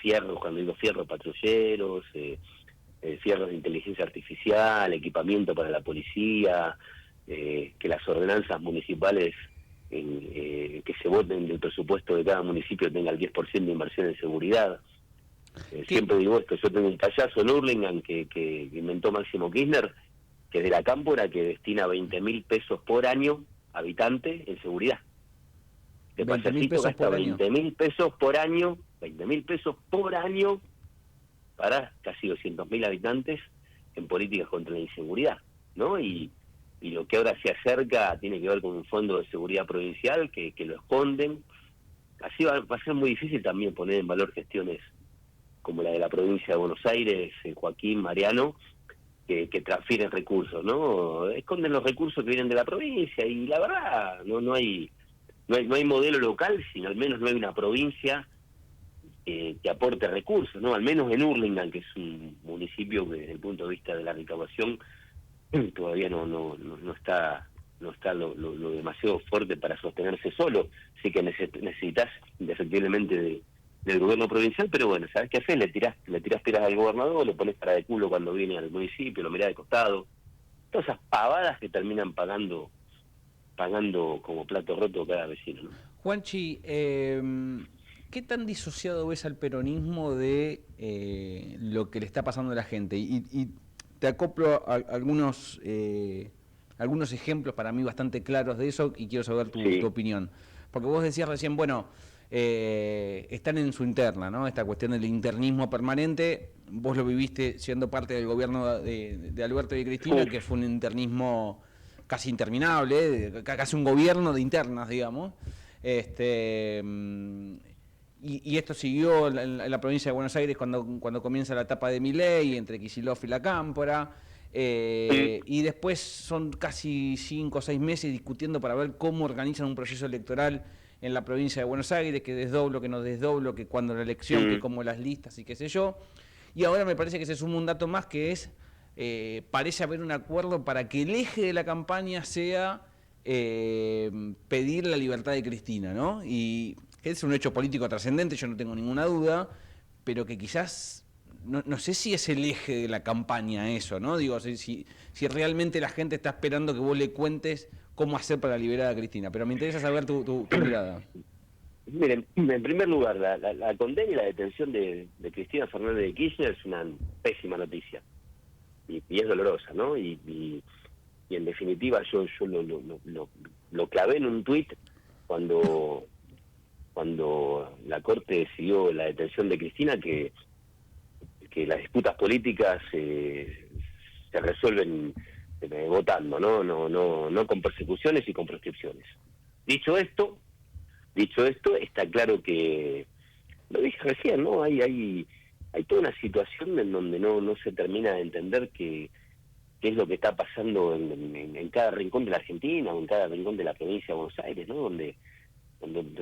S16: fierros, cuando digo fierros, patrulleros, fierros de inteligencia artificial, equipamiento para la policía, que las ordenanzas municipales que se voten del presupuesto de cada municipio tenga el 10% de inversión en seguridad. Siempre digo esto, yo tengo un payaso en Hurlingham que inventó Máximo Kirchner, que es de la Cámpora, que destina 20.000 pesos por año habitante en seguridad. El
S3: 20.000
S16: payasito
S3: pesos
S16: gasta
S3: por año.
S16: 20.000 pesos por año, 20.000 pesos por año para casi 200.000 habitantes en políticas contra la inseguridad, ¿no? Y lo que ahora se acerca tiene que ver con un fondo de seguridad provincial que lo esconden. Así va a ser muy difícil también poner en valor gestiones como la de la provincia de Buenos Aires, Joaquín, Mariano, que transfieren recursos, ¿no? Esconden los recursos que vienen de la provincia y la verdad no hay modelo local, sino al menos no hay una provincia que aporte recursos, ¿no? Al menos en Hurlingham, que es un municipio que desde el punto de vista de la recaudación todavía no está lo demasiado fuerte para sostenerse solo. Así que necesitas indefectiblemente del gobierno provincial, pero bueno, ¿sabes qué haces? Le tirás piedras al gobernador, lo pones cara de culo cuando viene al municipio, lo mirás de costado. Todas esas pavadas que terminan pagando como plato roto cada vecino, ¿no?
S3: Juanchi, ¿qué tan disociado ves al peronismo de lo que le está pasando a la gente? Y te acoplo a algunos ejemplos para mí bastante claros de eso y quiero saber tu opinión. Porque vos decías recién, bueno, están en su interna, ¿no? Esta cuestión del internismo permanente, vos lo viviste siendo parte del gobierno de Alberto y de Cristina, que fue un internismo casi interminable, casi un gobierno de internas, digamos. Y esto siguió en la provincia de Buenos Aires cuando comienza la etapa de Milei, entre Kicillof y la Cámpora. Y después son casi 5 o 6 meses discutiendo para ver cómo organizan un proceso electoral en la provincia de Buenos Aires, que desdoblo, que no desdoblo, que cuando la elección, que como las listas y qué sé yo. Y ahora me parece que se suma un dato más que es, parece haber un acuerdo para que el eje de la campaña sea pedir la libertad de Cristina, ¿no? Y es un hecho político trascendente, yo no tengo ninguna duda, pero que quizás, no sé si es el eje de la campaña eso, ¿no? Digo, si realmente la gente está esperando que vos le cuentes cómo hacer para liberar a Cristina, pero me interesa saber tu mirada.
S16: Miren, en primer lugar, la condena y la detención de Cristina Fernández de Kirchner es una pésima noticia, y es dolorosa, ¿no? Y en definitiva yo lo clavé en un tuit cuando la Corte decidió la detención de Cristina, que las disputas políticas se resuelven votando, no con persecuciones y con proscripciones. Dicho esto, está claro que, lo dije recién, ¿no? Hay toda una situación en donde no se termina de entender qué es lo que está pasando en cada rincón de la Argentina o en cada rincón de la provincia de Buenos Aires, ¿no? Donde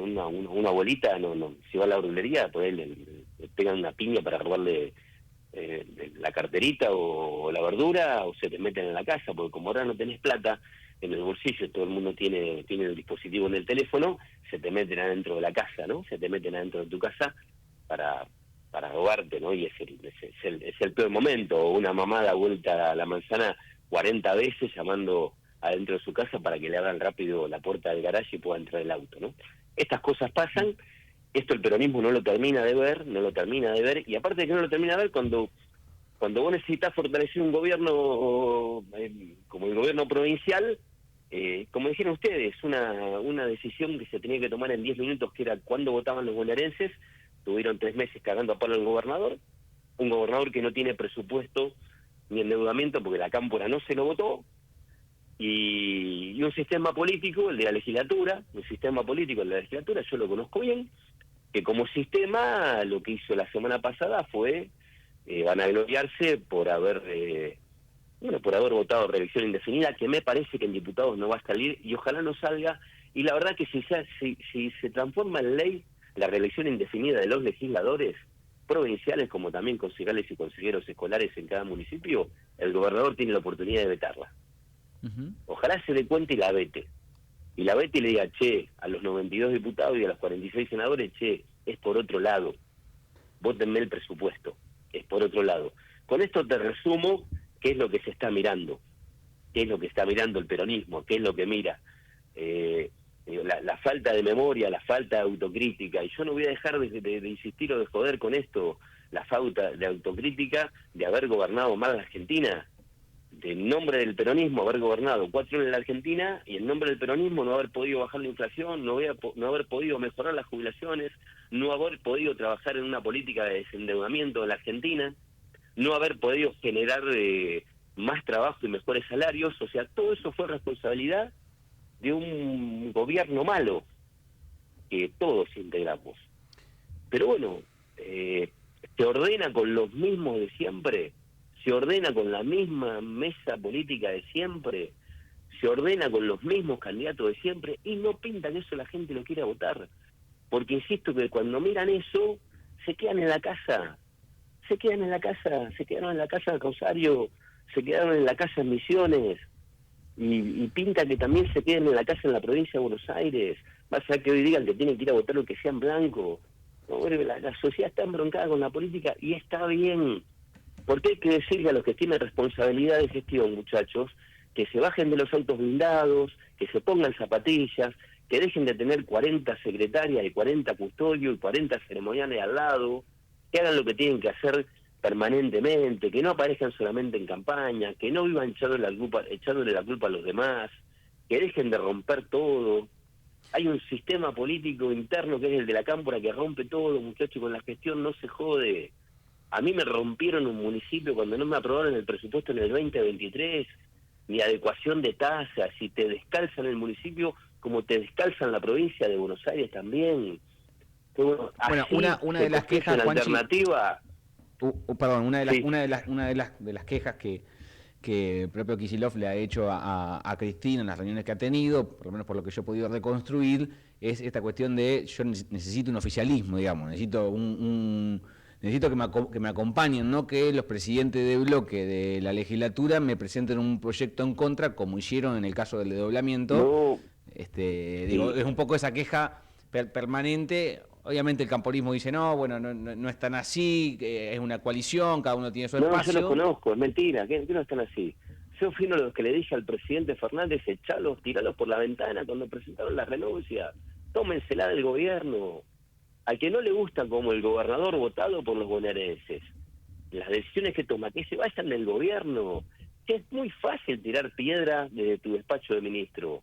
S16: una abuelita si va a la verdulería, pues le pegan una piña para robarle la carterita o la verdura, o se te meten en la casa, porque como ahora no tenés plata en el bolsillo, todo el mundo tiene el dispositivo en el teléfono, se te meten adentro de la casa, ¿no? Se te meten adentro de tu casa para robarte, ¿no? Y es el peor momento. O una mamá da vuelta a la manzana 40 veces llamando adentro de su casa para que le abran rápido la puerta del garaje y pueda entrar el auto, ¿no? Estas cosas pasan. Esto el peronismo no lo termina de ver, y aparte de que no lo termina de ver, cuando vos necesitas fortalecer un gobierno como el gobierno provincial, como dijeron ustedes, una decisión que se tenía que tomar en 10 minutos, que era cuándo votaban los bonaerenses. Tuvieron 3 meses cagando a palo al gobernador, un gobernador que no tiene presupuesto ni endeudamiento porque la Cámpora no se lo votó, y un sistema político, el de la legislatura, yo lo conozco bien, que como sistema lo que hizo la semana pasada fue vanagloriarse por haber votado reelección indefinida, que me parece que en diputados no va a salir y ojalá no salga. Y la verdad que si se transforma en ley la reelección indefinida de los legisladores provinciales, como también concejales y consejeros escolares en cada municipio, el gobernador tiene la oportunidad de vetarla. Ojalá se dé cuenta y la vete. Y la vete y le diga, che, a los 92 diputados y a los 46 senadores, che, es por otro lado. Vótenme el presupuesto, es por otro lado. Con esto te resumo qué es lo que se está mirando, qué es lo que está mirando el peronismo, qué es lo que mira. La falta de memoria, la falta de autocrítica, y yo no voy a dejar de insistir o de joder con esto, la falta de autocrítica de haber gobernado mal la Argentina, en nombre del peronismo haber gobernado 4 años en la Argentina, y en nombre del peronismo no haber podido bajar la inflación, no haber podido mejorar las jubilaciones, no haber podido trabajar en una política de desendeudamiento en la Argentina, no haber podido generar más trabajo y mejores salarios. O sea, todo eso fue responsabilidad de un gobierno malo que todos integramos. Pero bueno, se ordena con los mismos de siempre, se ordena con la misma mesa política de siempre, se ordena con los mismos candidatos de siempre, y no pinta que eso la gente lo quiera votar. Porque insisto que cuando miran eso, se quedan en la casa, se quedaron en la casa de Rosario, se quedaron en la casa en Misiones, y pinta que también se queden en la casa en la provincia de Buenos Aires. Va a ser que hoy digan que tienen que ir a votar lo que sea en blanco. No, la sociedad está embroncada con la política y está bien. Porque hay que decirle a los que tienen responsabilidad de gestión, muchachos, que se bajen de los autos blindados, que se pongan zapatillas, que dejen de tener 40 secretarias y 40 custodios y 40 ceremoniales al lado, que hagan lo que tienen que hacer permanentemente, que no aparezcan solamente en campaña, que no vivan echándole la culpa a los demás, que dejen de romper todo. Hay un sistema político interno que es el de la Cámpora que rompe todo, muchachos, con la gestión no se jode. A mí me rompieron un municipio cuando no me aprobaron el presupuesto en el 2023, ni adecuación de tasas, y te descalzan el municipio como te descalzan la provincia de Buenos Aires también. Bueno,
S3: una de las quejas, Juanchi,
S16: alternativa.
S3: Una de las quejas que el propio Kicillof le ha hecho a Cristina en las reuniones que ha tenido, por lo menos por lo que yo he podido reconstruir, es esta cuestión de yo necesito un oficialismo, digamos, necesito necesito que me acompañen, no que los presidentes de bloque de la legislatura me presenten un proyecto en contra, como hicieron en el caso del desdoblamiento. Es un poco esa queja permanente. Obviamente el camporismo dice, no es tan así, es una coalición, cada uno tiene su espacio.
S16: Yo los conozco, es mentira, que no están así. Yo fui uno de los que le dije al presidente Fernández, echalos, tiralos por la ventana cuando presentaron la renuncia, tómensela del gobierno. Al que no le gusta como el gobernador votado por los bonaerenses, las decisiones que toma, que se vayan del gobierno. Que es muy fácil tirar piedra desde tu despacho de ministro.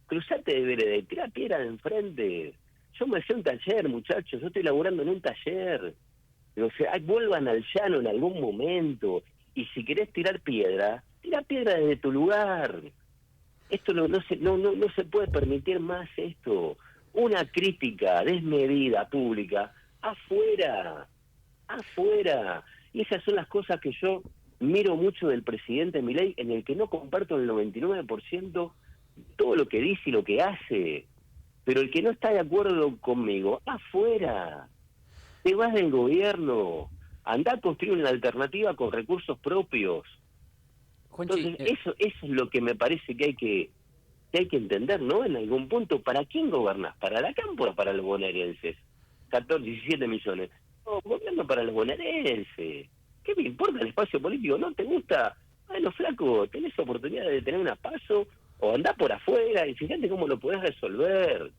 S16: Cruzate de vereda, tirar piedra de enfrente. Yo me hacía un taller, muchachos, yo estoy laburando en un taller. O sea, vuelvan al llano en algún momento. Y si querés tirar piedra, tira piedra desde tu lugar. Esto no se puede permitir más esto. Una crítica desmedida pública, afuera. Y esas son las cosas que yo miro mucho del presidente Milei, en el que no comparto el 99% todo lo que dice y lo que hace. Pero el que no está de acuerdo conmigo, afuera. Te vas del gobierno. Andá a construir una alternativa con recursos propios.
S2: Juanchi,
S16: entonces, eso es lo que me parece que hay que entender, ¿no? En algún punto, ¿para quién gobernás? ¿Para la Cámpora o para los bonaerenses? 17 millones. No, gobierno para los bonaerenses. ¿Qué me importa el espacio político? ¿No te gusta? Bueno, flaco, tenés oportunidad de tener una paso o andá por afuera y fíjate cómo lo podés resolver.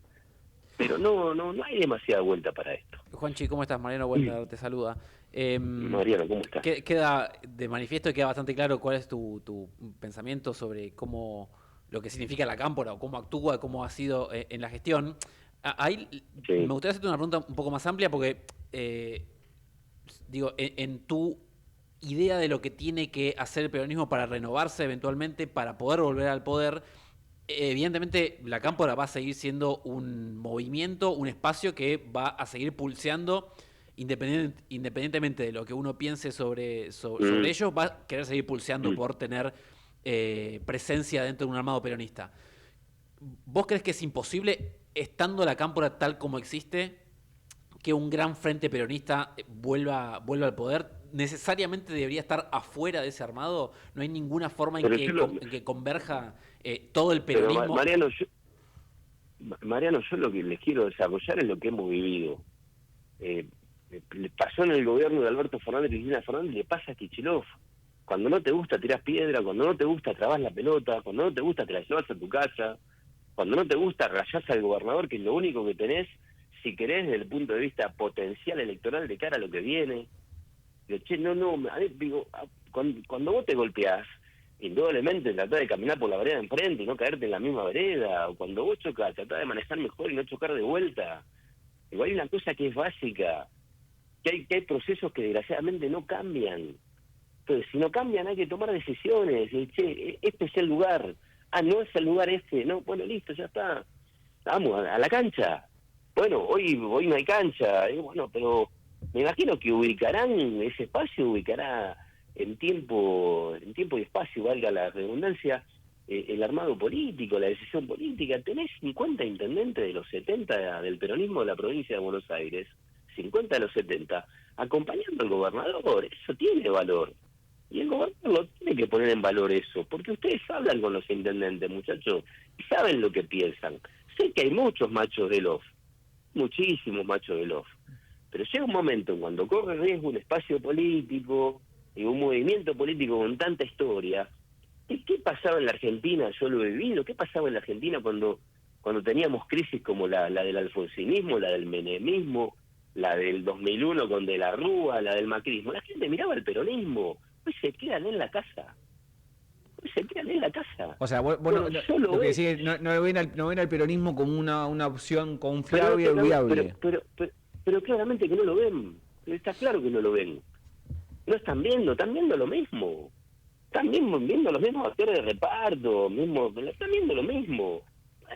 S16: Pero no hay demasiada vuelta para esto.
S2: Juanchi, ¿cómo estás? Mariano Huerta te saluda.
S16: Mariano, ¿cómo estás?
S2: Queda de manifiesto y queda bastante claro cuál es tu pensamiento sobre cómo lo que significa la Cámpora o cómo actúa, cómo ha sido en la gestión. Ahí me gustaría hacerte una pregunta un poco más amplia porque, en tu idea de lo que tiene que hacer el peronismo para renovarse eventualmente, para poder volver al poder, evidentemente la Cámpora va a seguir siendo un movimiento, un espacio que va a seguir pulseando, independientemente de lo que uno piense sobre ellos, va a querer seguir pulseando por tener presencia dentro de un armado peronista. ¿Vos crees que es imposible, estando la Cámpora tal como existe, que un gran frente peronista vuelva al poder, necesariamente debería estar afuera de ese armado. No hay ninguna forma en que converja todo el
S16: Pero
S2: peronismo.
S16: Mariano, yo lo que les quiero desarrollar es lo que hemos vivido. Le pasó en el gobierno de Alberto Fernández y Cristina Fernández, le pasa a Kicillof. Cuando no te gusta tirás piedra, cuando no te gusta trabas la pelota, cuando no te gusta te la llevas a tu casa, cuando no te gusta rayás al gobernador, que es lo único que tenés, si querés, desde el punto de vista potencial electoral de cara a lo que viene. Digo, che, a ver, digo, cuando vos te golpeás, indudablemente tratá de caminar por la vereda de enfrente y no caerte en la misma vereda, o cuando vos chocás, tratá de manejar mejor y no chocar de vuelta. Digo, hay una cosa que es básica, que hay procesos que desgraciadamente no cambian. Entonces, si no cambian, hay que tomar decisiones. Y, che, este es el lugar. No es el lugar este. No, bueno, listo, ya está. Vamos, a la cancha. Bueno, hoy no hay cancha. Bueno, pero me imagino que ese espacio ubicará en tiempo y espacio, valga la redundancia, el armado político, la decisión política. Tenés 50 intendentes de los 70 del peronismo de la provincia de Buenos Aires, 50 de los 70, acompañando al gobernador. Eso tiene valor. Y el gobernador lo tiene que poner en valor eso, porque ustedes hablan con los intendentes, muchachos, y saben lo que piensan. Sé que hay muchos machos de lof, muchísimos machos de lof, pero llega un momento cuando corre riesgo un espacio político y un movimiento político con tanta historia. ¿Qué pasaba en la Argentina? Yo lo he vivido. ¿Qué pasaba en la Argentina cuando teníamos crisis como la del alfonsinismo, la del menemismo, la del 2001 con De la Rúa, la del macrismo? La gente miraba el peronismo. Hoy se quedan en la casa.
S3: O sea, vos lo que decís es, no ven al peronismo como una opción confiable y viable.
S16: Pero claramente que no lo ven. Está claro que no lo ven. No están viendo lo mismo. Están viendo los mismos actores de reparto, están viendo lo mismo.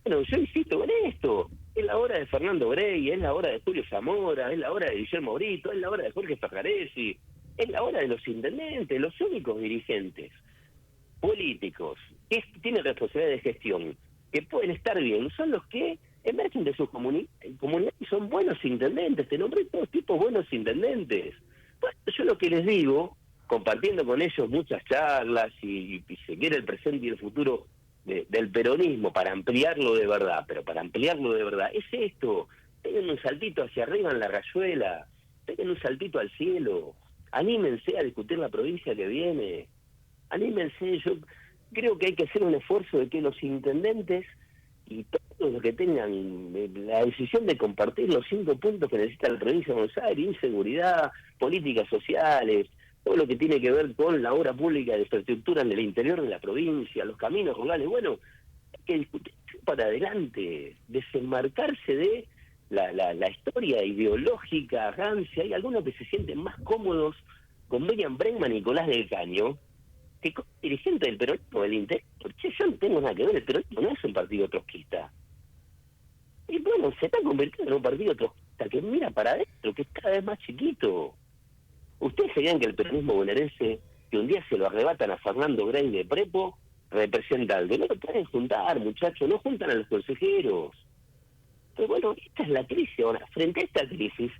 S16: Bueno, yo insisto con esto. Es la hora de Fernando Grey, es la hora de Julio Zamora, es la hora de Guillermo Brito, es la hora de Jorge Fajaresi, es la hora de los intendentes, los únicos dirigentes políticos que tienen responsabilidad de gestión, que pueden estar bien, son los que emergen de sus comunidades y son buenos intendentes. Te nombré todos tipos buenos intendentes. Bueno, yo lo que les digo, compartiendo con ellos muchas charlas y se quiere el presente y el futuro del peronismo para ampliarlo de verdad, es esto: peguen un saltito hacia arriba en la rayuela, peguen un saltito al cielo, anímense a discutir la provincia que viene, anímense. Yo creo que hay que hacer un esfuerzo de que los intendentes y todos los que tengan la decisión de compartir los 5 puntos que necesita la provincia de Buenos Aires: inseguridad, políticas sociales, todo lo que tiene que ver con la obra pública de infraestructura en el interior de la provincia, los caminos rurales. Bueno, hay que discutir para adelante, desenmarcarse de la historia ideológica rancia. Hay algunos que se sienten más cómodos con Miriam Bregman y Nicolás del Caño que con dirigente del peronismo del interior. Che, yo no tengo nada que ver, el peronismo no es un partido trotskista. Y bueno, se está convirtiendo en un partido trotskista que mira para adentro, que es cada vez más chiquito. ¿Ustedes sabían que el peronismo bonaerense, que un día se lo arrebatan a Fernando Grey de Prepo, representa algo? No lo pueden juntar, muchachos, no juntan a los consejeros. Pero bueno, esta es la crisis ahora. Frente a esta crisis,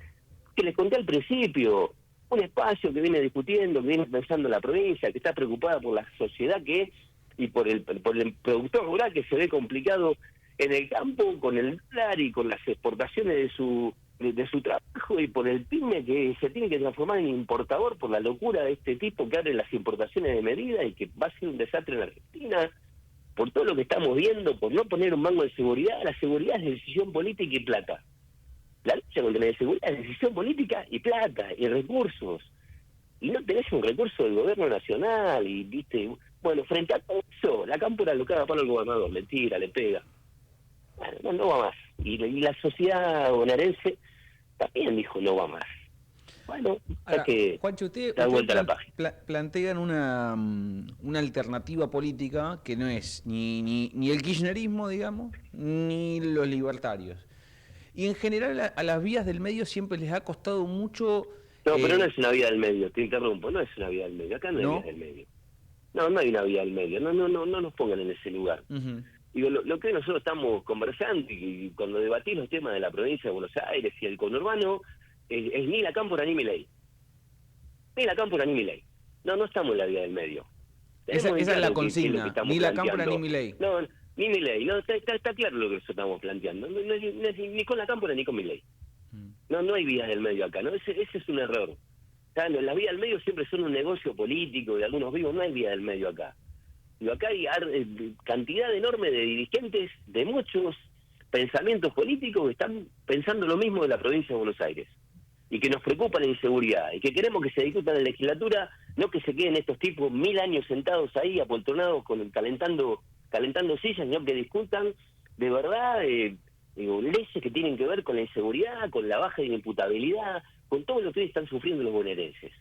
S16: que les conté al principio, un espacio que viene discutiendo, que viene pensando la provincia, que está preocupada por la sociedad y por el productor rural que se ve complicado en el campo con el dólar y con las exportaciones de su trabajo, y por el pyme que se tiene que transformar en importador por la locura de este tipo que abre las importaciones de medida y que va a ser un desastre en la Argentina, por todo lo que estamos viendo, por no poner un mango de seguridad. La seguridad es decisión política y plata. La lucha contra la inseguridad es decisión política y plata y recursos. Y no tenés un recurso del gobierno nacional y, viste, bueno, frente a todo eso, la cámpora lo caga palo al gobernador, le tira, le pega. Bueno, no va más. Y la sociedad bonaerense también dijo no va más. Bueno,
S3: ahora,
S16: hay que
S3: Juancho,
S16: dar vuelta a la página.
S3: Plantean una alternativa política que no es ni el kirchnerismo, digamos, ni los libertarios. Y en general a las vías del medio siempre les ha costado mucho...
S16: No, pero no es una vía del medio, te interrumpo, no es una vía del medio, acá no hay vías del medio. No hay una vía del medio, no nos pongan en ese lugar.
S3: Uh-huh.
S16: Digo, lo que nosotros estamos conversando y cuando debatimos los temas de la provincia de Buenos Aires y el conurbano, es ni la cámpora ni Milei. Ni la cámpora ni Milei. No estamos en la vía del medio.
S3: Esa es la consigna,
S16: ni
S3: la cámpora ni Milei.
S16: No, ni Milei. No, está claro lo que nosotros estamos planteando. No, ni con la cámpora ni con Milei. No hay vías del medio acá. No, ese es un error. O sea, las vías del medio siempre son un negocio político de algunos vivos. No hay vía del medio acá. Y acá hay cantidad enorme de dirigentes de muchos pensamientos políticos que están pensando lo mismo de la provincia de Buenos Aires y que nos preocupa la inseguridad y que queremos que se discuta en la legislatura, no que se queden estos tipos 1000 años sentados ahí apoltronados calentando sillas, sino que discutan de verdad leyes que tienen que ver con la inseguridad, con la baja de imputabilidad, con todo lo que hoy están sufriendo los bonaerenses,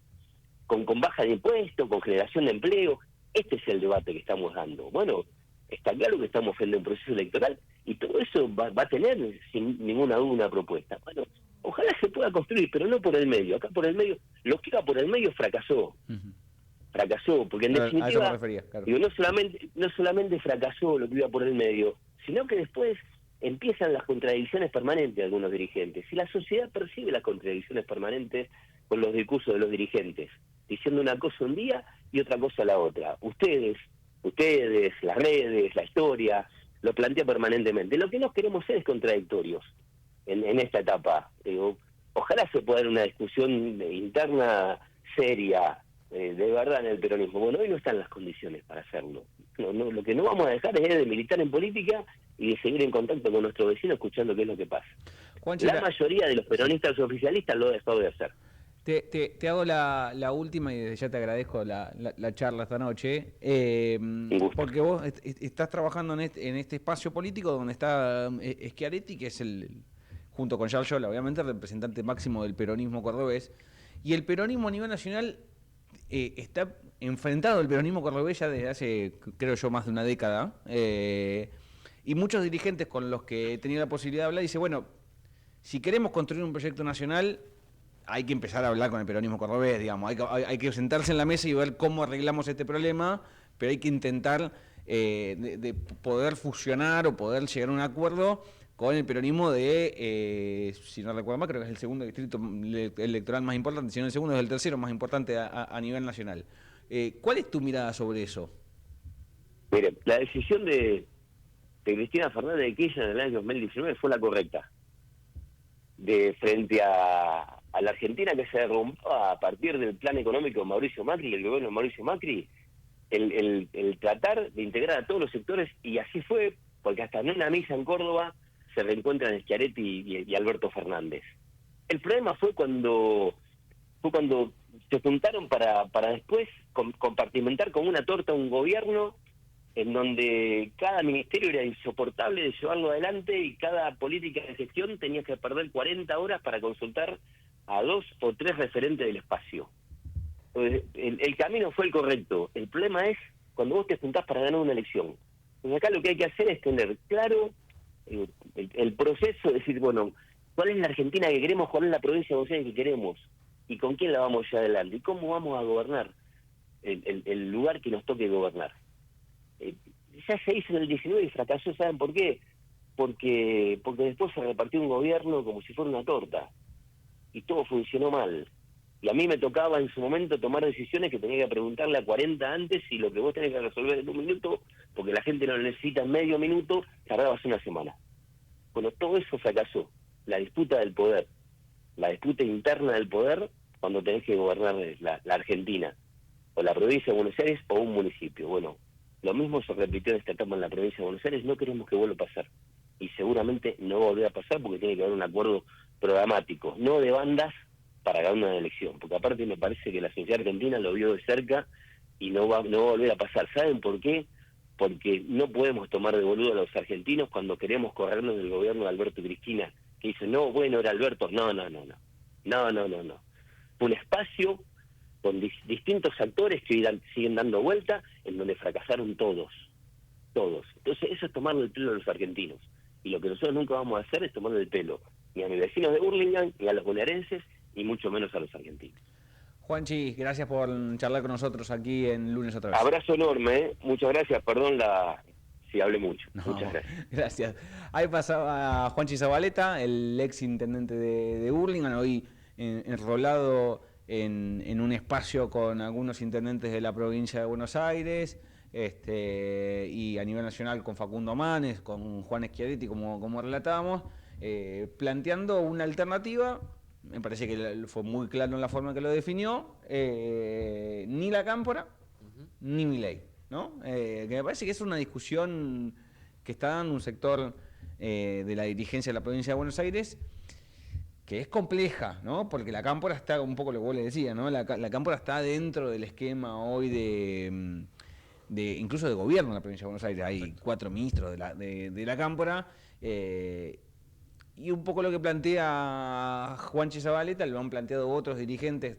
S16: con baja de impuestos, con generación de empleo. Este es el debate que estamos dando. Bueno, está claro que estamos frente a un proceso electoral y todo eso va a tener sin ninguna duda una propuesta. Bueno, ojalá se pueda construir, pero no por el medio. Acá por el medio, lo que iba por el medio fracasó. Fracasó, porque en definitiva,
S3: a eso me refería, claro.
S16: Digo, no solamente fracasó lo que iba por el medio, sino que después empiezan las contradicciones permanentes de algunos dirigentes. Y la sociedad percibe las contradicciones permanentes con los discursos de los dirigentes, diciendo una cosa un día y otra cosa la otra. Ustedes, las redes, la historia, lo plantea permanentemente. Lo que no queremos ser es contradictorios en esta etapa. Digo, ojalá se pueda dar una discusión interna seria, de verdad, en el peronismo. Bueno, hoy no están las condiciones para hacerlo. No, lo que no vamos a dejar es de militar en política y de seguir en contacto con nuestros vecinos escuchando qué es lo que pasa.
S3: Juanchi,
S16: la mayoría de los peronistas oficialistas lo ha dejado de hacer.
S3: Te hago la última y desde ya te agradezco la charla esta noche, porque vos estás trabajando en este espacio político donde está Schiaretti, que es junto con Charles Yola, obviamente el representante máximo del peronismo cordobés, y el peronismo a nivel nacional está enfrentado al peronismo cordobés ya desde hace, creo yo, más de una década, y muchos dirigentes con los que he tenido la posibilidad de hablar dicen, bueno, si queremos construir un proyecto nacional, hay que empezar a hablar con el peronismo cordobés, digamos, hay que sentarse en la mesa y ver cómo arreglamos este problema, pero hay que intentar de poder fusionar o poder llegar a un acuerdo con el peronismo si no recuerdo mal, creo que es el segundo distrito electoral más importante, si no el segundo es el tercero más importante a nivel nacional. ¿Cuál es tu mirada sobre eso?
S16: Mire, la decisión de Cristina Fernández de Kirchner en el año 2019 fue la correcta. Frente a la Argentina que se derrumbó a partir del plan económico de Mauricio Macri y el gobierno de Mauricio Macri, el tratar de integrar a todos los sectores, y así fue, porque hasta en una misa en Córdoba se reencuentran Schiaretti y Alberto Fernández. El problema fue cuando se juntaron para después compartimentar como una torta un gobierno en donde cada ministerio era insoportable de llevarlo adelante y cada política de gestión tenía que perder 40 horas para consultar a 2 o 3 referentes del espacio. Entonces, el camino fue el correcto. El problema es cuando vos te juntás para ganar una elección. Entonces acá lo que hay que hacer es tener claro el proceso, decir, bueno, ¿cuál es la Argentina que queremos? ¿Cuál es la provincia de Buenos Aires que queremos? ¿Y con quién la vamos a llevar adelante? ¿Y cómo vamos a gobernar el lugar que nos toque gobernar? Ya se hizo en el 19 y fracasó, ¿saben por qué? Porque después se repartió un gobierno como si fuera una torta y todo funcionó mal. Y a mí me tocaba en su momento tomar decisiones que tenía que preguntarle a 40 antes y lo que vos tenés que resolver en 1 minuto, porque la gente lo necesita en medio minuto, tardabas una semana. Bueno, todo eso fracasó. La disputa del poder, la disputa interna del poder cuando tenés que gobernar la Argentina, o la provincia de Buenos Aires o un municipio. Bueno, lo mismo se repitió en esta etapa en la provincia de Buenos Aires, no queremos que vuelva a pasar. Y seguramente no va a volver a pasar porque tiene que haber un acuerdo programático, no de bandas para ganar una elección. Porque aparte me parece que la sociedad argentina lo vio de cerca y no va a volver a pasar. ¿Saben por qué? Porque no podemos tomar de boludo a los argentinos cuando queremos corrernos del gobierno de Alberto y Cristina, que dicen, no, bueno, era Alberto. No. Fue un espacio con distintos actores que siguen dando vuelta, en donde fracasaron todos. Entonces eso es tomarle el pelo a los argentinos. Y lo que nosotros nunca vamos a hacer es tomarle el pelo ni a mis vecinos de Burlingame, ni a los bonaerenses, y mucho menos a los argentinos.
S3: Juanchi, gracias por charlar con nosotros aquí en Lunes otra vez.
S16: Abrazo enorme, muchas gracias, perdón Sí, hablé mucho.
S3: No,
S16: Muchas gracias.
S3: Gracias. Ahí pasaba Juanchi Zabaleta, el ex intendente de Hurlingham, hoy enrolado en un espacio con algunos intendentes de la provincia de Buenos Aires, y a nivel nacional con Facundo Manes, con Juan Schiaretti, como relatábamos, planteando una alternativa. Me parece que fue muy claro en la forma que lo definió, ni la Cámpora, ni Milei, ¿no? Que me parece que es una discusión que está dando un sector de la dirigencia de la provincia de Buenos Aires, que es compleja, ¿no? Porque la Cámpora está, un poco lo que vos le decías, ¿no? La Cámpora está dentro del esquema hoy de incluso de gobierno en la provincia de Buenos Aires. Hay 4 ministros de la Cámpora, y un poco lo que plantea Juanchi Zabaleta lo han planteado otros dirigentes,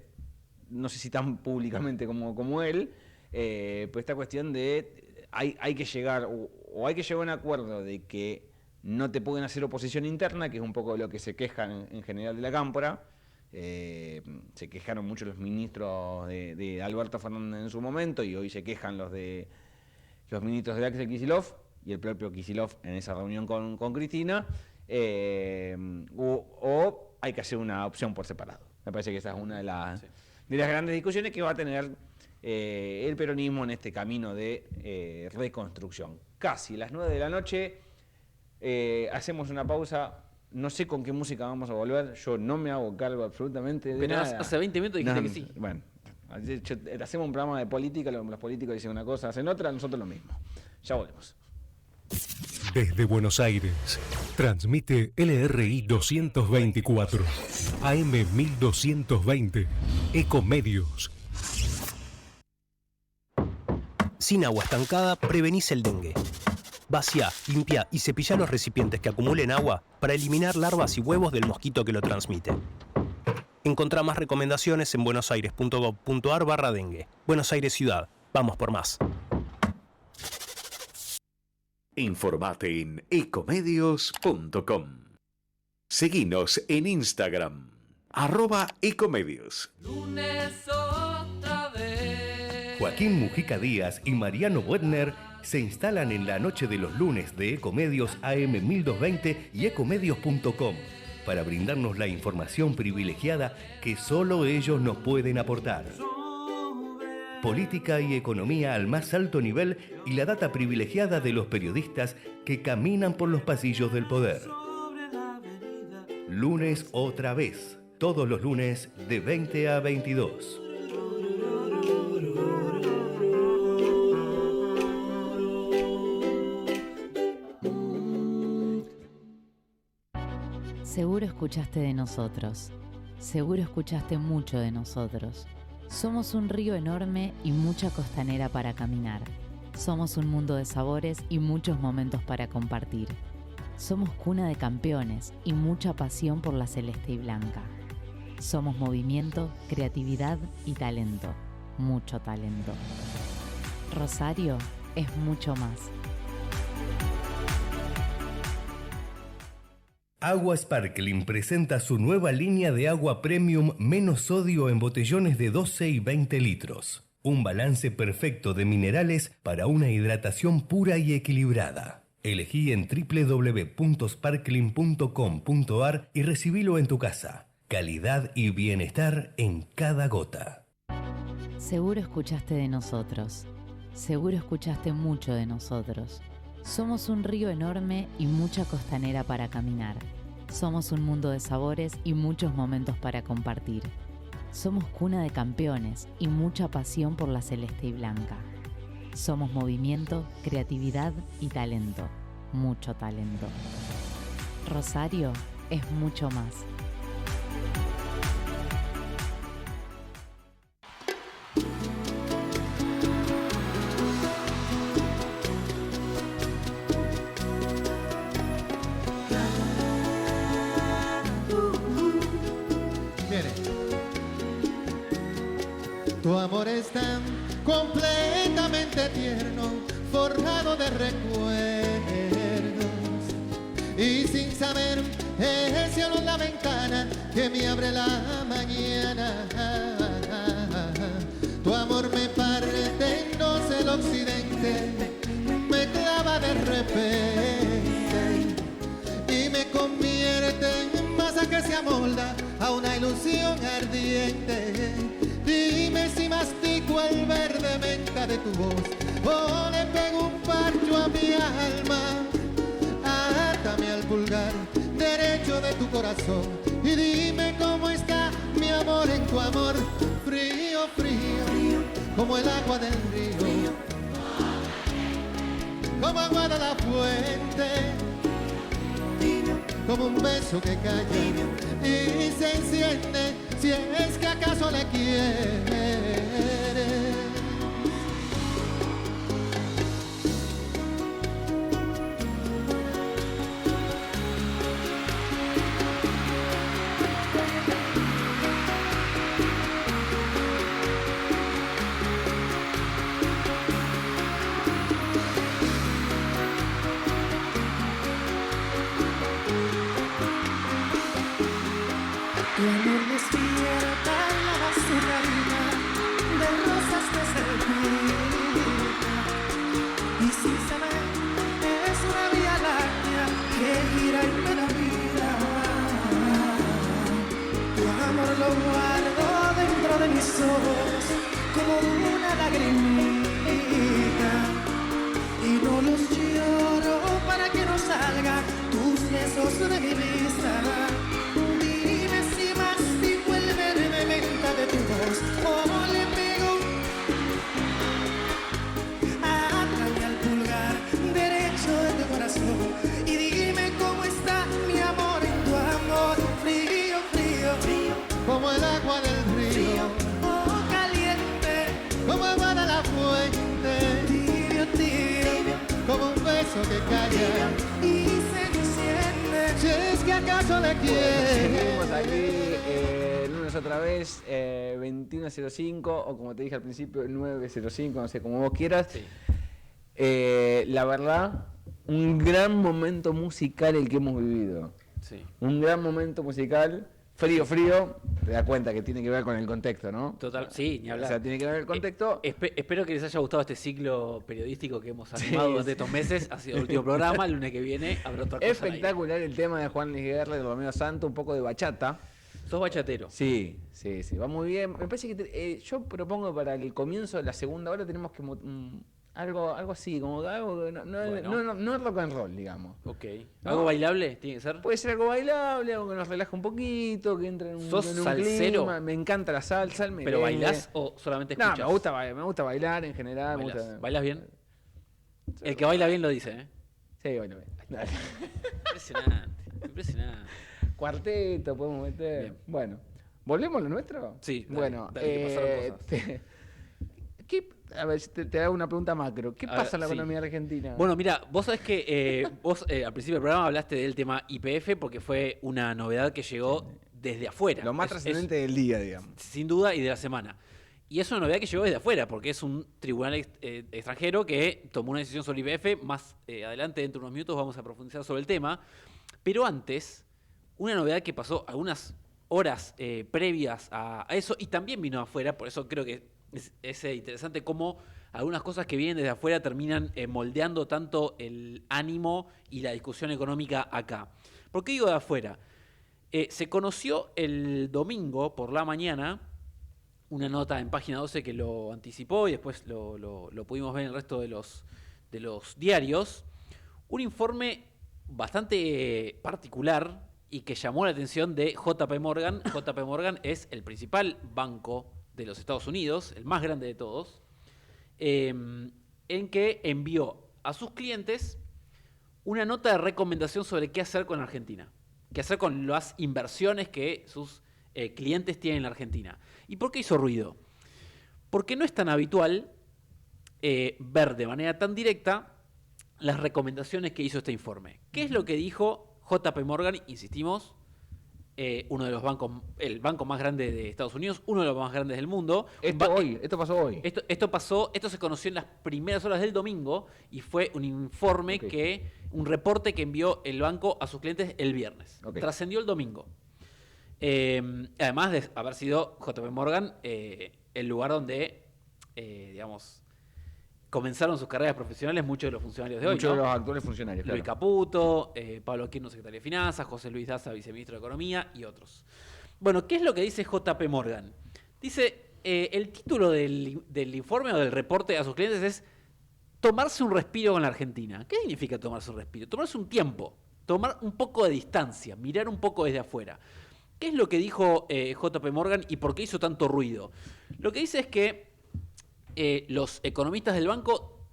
S3: no sé si tan públicamente como él, pues esta cuestión de hay que llegar o hay que llegar a un acuerdo de que no te pueden hacer oposición interna, que es un poco de lo que se quejan en general de la Cámpora. Se quejaron mucho los ministros de Alberto Fernández en su momento, y hoy se quejan los ministros de Axel Kicillof y el propio Kicillof en esa reunión con Cristina, o hay que hacer una opción por separado. Me parece que esa es una de las grandes discusiones que va a tener el peronismo en este camino de reconstrucción. Casi las 9 de la noche, hacemos una pausa. No sé con qué música vamos a volver, yo no me hago cargo absolutamente de nada.
S2: Pero hace 20 minutos dijiste que sí.
S3: Bueno, hacemos un programa de política, los políticos dicen una cosa, hacen otra, nosotros lo mismo. Ya volvemos.
S17: Desde Buenos Aires, transmite LRI 224, AM 1220, Ecomedios.
S18: Sin agua estancada, prevenís el dengue. Vacía, limpia y cepilla los recipientes que acumulen agua para eliminar larvas y huevos del mosquito que lo transmite. Encontrá más recomendaciones en buenosaires.gov.ar/dengue. Buenos Aires Ciudad. Vamos por más.
S15: Informate en ecomedios.com. Seguinos en Instagram, @ecomedios.
S7: Lunes otra vez.
S19: Joaquín Mujica Díaz y Mariano Wedner se instalan en la noche de los lunes de Ecomedios AM 1220 y ecomedios.com para brindarnos la información privilegiada que solo ellos nos pueden aportar. Política y economía al más alto nivel y la data privilegiada de los periodistas que caminan por los pasillos del poder. Lunes otra vez, todos los lunes de 20 a 22.
S8: Seguro escuchaste de nosotros. Seguro escuchaste mucho de nosotros. Somos un río enorme y mucha costanera para caminar. Somos un mundo de sabores y muchos momentos para compartir. Somos cuna de campeones y mucha pasión por la celeste y blanca. Somos movimiento, creatividad y talento. Mucho talento. Rosario es mucho más.
S19: Agua Sparkling presenta su nueva línea de agua premium menos sodio en botellones de 12 y 20 litros. Un balance perfecto de minerales para una hidratación pura y equilibrada. Elegí en www.sparkling.com.ar y recibilo en tu casa. Calidad y bienestar en cada gota.
S8: Seguro escuchaste de nosotros. Seguro escuchaste mucho de nosotros. Somos un río enorme y mucha costanera para caminar. Somos un mundo de sabores y muchos momentos para compartir. Somos cuna de campeones y mucha pasión por la celeste y blanca. Somos movimiento, creatividad y talento. Mucho talento. Rosario es mucho más.
S20: Tu amor es tan completamente tierno, forjado de recuerdos, y sin saber el cielo es la ventana que me abre la mañana. Tu amor me parte en dos el occidente, me clava de amolda a una ilusión ardiente. Dime si mastico el verde menta de tu voz o le pego un parcho a mi alma. Átame al pulgar derecho de tu corazón y dime cómo está mi amor en tu amor. Frío, frío, como el agua del río, como agua de la fuente, como un beso que calla y se enciende si es que acaso le quieres.
S21: Tu amor despierta la basura de rosas desservidas y sin saber es una vía láctea que gira y me da vida. Tu amor lo guardo dentro de mis ojos como una lagrimita y no los lloro para que no salgan tus besos de mi vista. De tu voz, como le pego, átame al pulgar derecho de tu corazón y dime cómo está mi amor en tu amor. Frío, frío, frío,
S20: como el agua del río,
S21: oh caliente,
S20: como agua de la fuente,
S21: tibio, tibio,
S20: como un beso que calla
S21: y se enciende
S20: si es que acaso le quieres.
S3: Seguimos aquí. Lunes otra vez, 21:05 o como te dije al principio, 9:05, no sé, como vos quieras.
S2: Sí.
S3: La verdad, un gran momento musical el que hemos vivido.
S2: Sí.
S3: Un gran momento musical. Frío, frío, te das cuenta que tiene que ver con el contexto, ¿no?
S2: Total, sí, ni hablar.
S3: O sea, tiene que ver con el contexto.
S2: Espero que les haya gustado este ciclo periodístico que hemos animado durante estos meses. Ha sido el último programa, el lunes que viene habrá otra cosa.
S3: Espectacular el tema de Juan Luis Guerra, de Romeo Santos, un poco de bachata.
S2: ¿Sos bachatero?
S3: Sí, va muy bien. Me parece que yo propongo para el comienzo de la segunda hora tenemos que algo así, como algo no rock and roll, digamos.
S2: Ok.
S3: ¿No?
S2: ¿Algo bailable tiene que ser?
S3: Puede ser algo bailable, algo que nos relaje un poquito, que entre en un,
S2: ¿Sos
S3: en un
S2: salsero?
S3: clima. Me encanta la salsa, el merengue.
S2: ¿Pero bailás o solamente escuchás?
S3: No, me gusta bailar en general.
S2: ¿Bailás bien? El que baila bien lo dice, ¿eh?
S3: Sí, bailo bien.
S2: Impresionante.
S3: Cuarteto podemos meter. Bien. Bueno, ¿volvemos a lo nuestro?
S2: Sí.
S3: Bueno,
S2: que pasaron cosas.
S3: A ver, te hago una pregunta macro. ¿Qué pasa en la economía argentina?
S2: Bueno, mira, vos sabés que vos al principio del programa hablaste del tema YPF porque fue una novedad que llegó desde afuera.
S3: Lo más trascendente del día, digamos.
S2: Sin duda, y de la semana. Y es una novedad que llegó desde afuera, porque es un tribunal extranjero que tomó una decisión sobre YPF. Más adelante, dentro de unos minutos, vamos a profundizar sobre el tema. Pero antes, una novedad que pasó algunas horas previas a eso, y también vino afuera, por eso creo que es interesante cómo algunas cosas que vienen desde afuera terminan moldeando tanto el ánimo y la discusión económica acá. ¿Por qué digo de afuera? Se conoció el domingo por la mañana una nota en Página 12 que lo anticipó y después lo pudimos ver en el resto de los diarios. Un informe bastante particular y que llamó la atención de JP Morgan. JP Morgan es el principal banco de los Estados Unidos, el más grande de todos, en que envió a sus clientes una nota de recomendación sobre qué hacer con Argentina, qué hacer con las inversiones que sus clientes tienen en la Argentina. ¿Y por qué hizo ruido? Porque no es tan habitual ver de manera tan directa las recomendaciones que hizo este informe. ¿Qué es lo que dijo JP Morgan? Insistimos, uno de los bancos, el banco más grande de Estados Unidos, uno de los más grandes del mundo.
S3: Esto pasó hoy.
S2: Esto se conoció en las primeras horas del domingo y fue un informe un reporte que envió el banco a sus clientes el viernes. Trascendió el domingo. Además de haber sido JP Morgan el lugar donde, comenzaron sus carreras profesionales muchos de los funcionarios de hoy.
S3: Muchos
S2: ¿no?
S3: de los actuales funcionarios.
S2: Luis
S3: claro.
S2: Caputo, Pablo Quirno, secretario de Finanzas, José Luis Daza, viceministro de Economía y otros. Bueno, ¿qué es lo que dice JP Morgan? Dice, el título del informe o del reporte a sus clientes es tomarse un respiro con la Argentina. ¿Qué significa tomarse un respiro? Tomarse un tiempo, tomar un poco de distancia, mirar un poco desde afuera. ¿Qué es lo que dijo JP Morgan y por qué hizo tanto ruido? Lo que dice es que los economistas del banco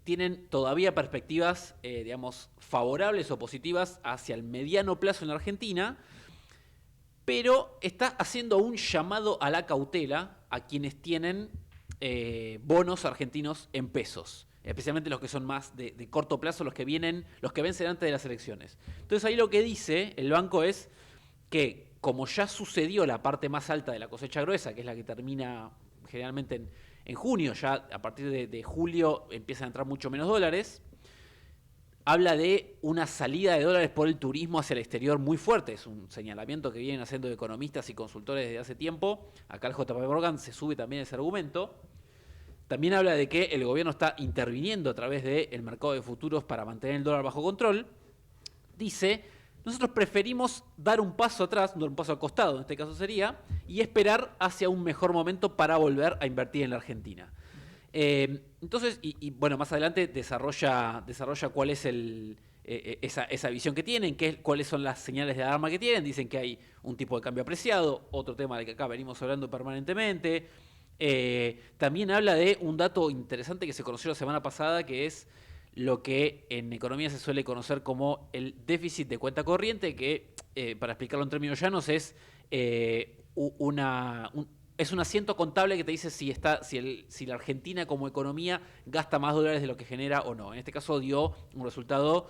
S2: tienen todavía perspectivas, digamos, favorables o positivas hacia el mediano plazo en la Argentina, pero está haciendo un llamado a la cautela a quienes tienen bonos argentinos en pesos, especialmente los que son más de corto plazo, los que vencen antes de las elecciones. Entonces ahí lo que dice el banco es que como ya sucedió la parte más alta de la cosecha gruesa, que es la que termina generalmente en junio, ya a partir de julio empiezan a entrar mucho menos dólares, habla de una salida de dólares por el turismo hacia el exterior muy fuerte. Es un señalamiento que vienen haciendo economistas y consultores desde hace tiempo. Acá el JP Morgan se sube también ese argumento. También habla de que el gobierno está interviniendo a través del mercado de futuros para mantener el dólar bajo control. Dice, nosotros preferimos dar un paso atrás, dar un paso al costado en este caso sería, y esperar hacia un mejor momento para volver a invertir en la Argentina. Entonces, bueno, más adelante desarrolla cuál es esa visión que tienen, cuáles son las señales de alarma que tienen. Dicen que hay un tipo de cambio apreciado, otro tema del que acá venimos hablando permanentemente. También habla de un dato interesante que se conoció la semana pasada, que es lo que en economía se suele conocer como el déficit de cuenta corriente, que para explicarlo en términos llanos es es un asiento contable que te dice si la Argentina como economía gasta más dólares de lo que genera o no. En este caso dio un resultado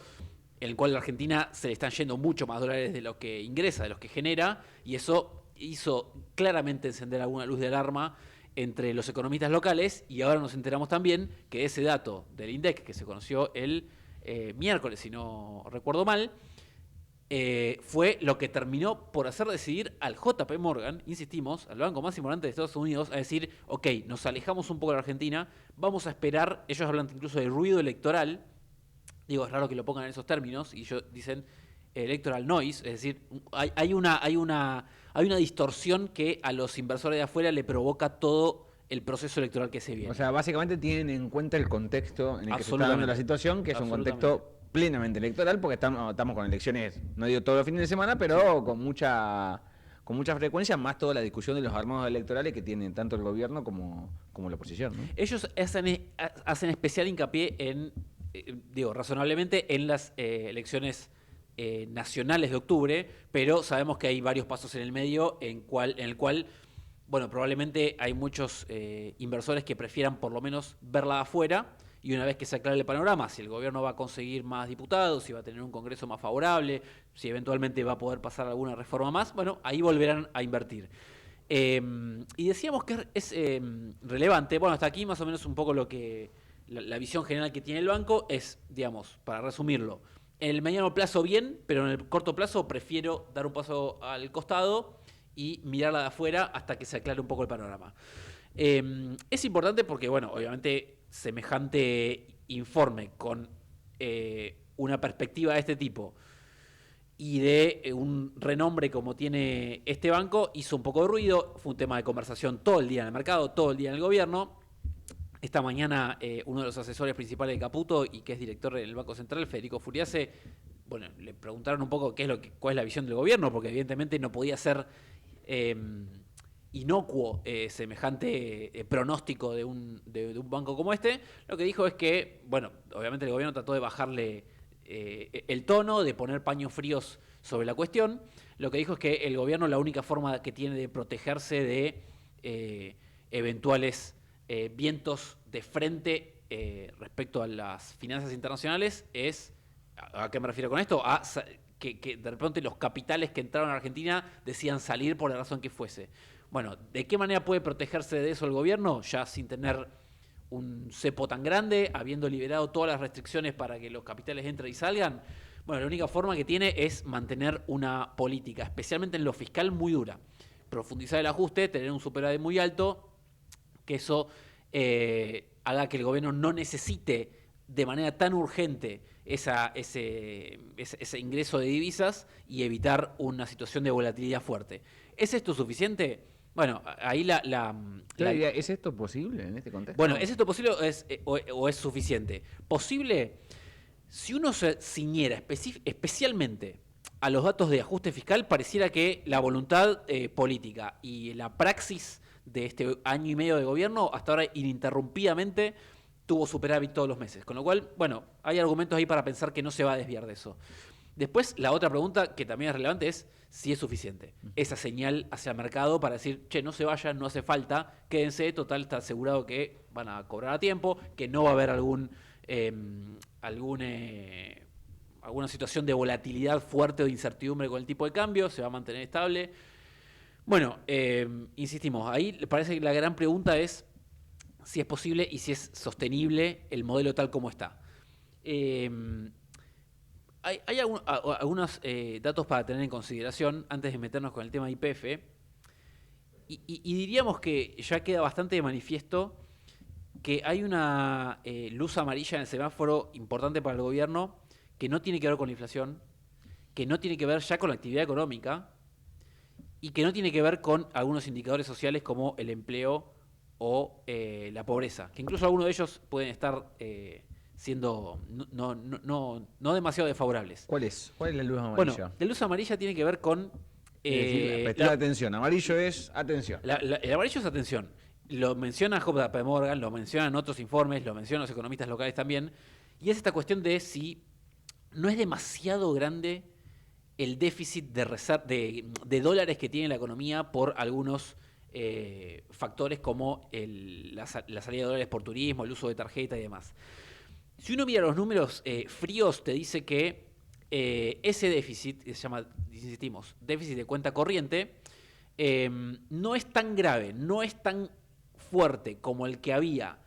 S2: en el cual a la Argentina se le están yendo mucho más dólares de lo que ingresa, de los que genera, y eso hizo claramente encender alguna luz de alarma entre los economistas locales, y ahora nos enteramos también que ese dato del INDEC, que se conoció el miércoles, si no recuerdo mal, fue lo que terminó por hacer decidir al JP Morgan, insistimos, al banco más importante de Estados Unidos, a decir, ok, nos alejamos un poco de la Argentina, vamos a esperar, ellos hablan incluso de ruido electoral, digo, es raro que lo pongan en esos términos, y ellos dicen electoral noise, es decir, hay una distorsión que a los inversores de afuera le provoca todo el proceso electoral que se viene.
S3: O sea, básicamente tienen en cuenta el contexto en el que se está dando la situación, que es un contexto plenamente electoral, porque estamos con elecciones, no digo todos los fines de semana, pero con mucha frecuencia, más toda la discusión de los armados electorales que tienen tanto el gobierno como la oposición, ¿no?
S2: Ellos hacen especial hincapié en, razonablemente en las elecciones nacionales de octubre, pero sabemos que hay varios pasos en el medio en el cual, bueno, probablemente hay muchos inversores que prefieran por lo menos verla afuera, y una vez que se aclare el panorama, si el gobierno va a conseguir más diputados, si va a tener un Congreso más favorable, si eventualmente va a poder pasar alguna reforma más, bueno, ahí volverán a invertir. Y decíamos que es relevante, bueno, hasta aquí más o menos un poco lo que la visión general que tiene el banco es, digamos, para resumirlo, en el mediano plazo bien, pero en el corto plazo prefiero dar un paso al costado y mirarla de afuera hasta que se aclare un poco el panorama. Es importante porque, bueno, obviamente semejante informe con una perspectiva de este tipo y de un renombre como tiene este banco hizo un poco de ruido, fue un tema de conversación todo el día en el mercado, todo el día en el gobierno. Esta mañana uno de los asesores principales de Caputo y que es director del Banco Central, Federico Furiase, bueno, le preguntaron un poco cuál es la visión del gobierno, porque evidentemente no podía ser inocuo semejante pronóstico de un banco como este. Lo que dijo es que, bueno, obviamente el gobierno trató de bajarle el tono, de poner paños fríos sobre la cuestión. Lo que dijo es que el gobierno la única forma que tiene de protegerse de eventuales vientos de frente respecto a las finanzas internacionales es, ¿a qué me refiero con esto? A que de repente los capitales que entraron a Argentina decían salir por la razón que fuese. Bueno, ¿de qué manera puede protegerse de eso el gobierno? Ya sin tener un cepo tan grande, habiendo liberado todas las restricciones para que los capitales entren y salgan. Bueno, la única forma que tiene es mantener una política, especialmente en lo fiscal, muy dura. Profundizar el ajuste, tener un superávit muy alto, que eso haga que el gobierno no necesite de manera tan urgente ese ingreso de divisas y evitar una situación de volatilidad fuerte. ¿Es esto suficiente? Bueno, ahí
S3: ¿Es esto posible en este contexto?
S2: Bueno, ¿es esto posible o es suficiente? Posible, si uno se ciñera especialmente a los datos de ajuste fiscal, pareciera que la voluntad política y la praxis de este año y medio de gobierno hasta ahora ininterrumpidamente tuvo superávit todos los meses. Con lo cual, bueno, hay argumentos ahí para pensar que no se va a desviar de eso. Después, la otra pregunta que también es relevante es si es suficiente. Esa señal hacia el mercado para decir, che, no se vayan, no hace falta, quédense, total, está asegurado que van a cobrar a tiempo, que no va a haber alguna situación de volatilidad fuerte o de incertidumbre con el tipo de cambio, se va a mantener estable. Bueno, insistimos, ahí parece que la gran pregunta es si es posible y si es sostenible el modelo tal como está. Hay algunos datos para tener en consideración antes de meternos con el tema de YPF. Y diríamos que ya queda bastante de manifiesto que hay una luz amarilla en el semáforo importante para el gobierno que no tiene que ver con la inflación, que no tiene que ver ya con la actividad económica y que no tiene que ver con algunos indicadores sociales como el empleo o la pobreza, que incluso algunos de ellos pueden estar siendo no demasiado desfavorables.
S3: ¿Cuál es la luz amarilla?
S2: Bueno, la luz amarilla tiene que ver con...
S3: prestar atención, amarillo es atención.
S2: El amarillo es atención. Lo menciona JP Morgan, lo mencionan otros informes, lo mencionan los economistas locales también, y es esta cuestión de si no es demasiado grande el déficit de dólares que tiene la economía por algunos factores como la salida de dólares por turismo, el uso de tarjeta y demás. Si uno mira los números fríos, te dice que ese déficit, se llama, insistimos, déficit de cuenta corriente, no es tan grave, no es tan fuerte como el que había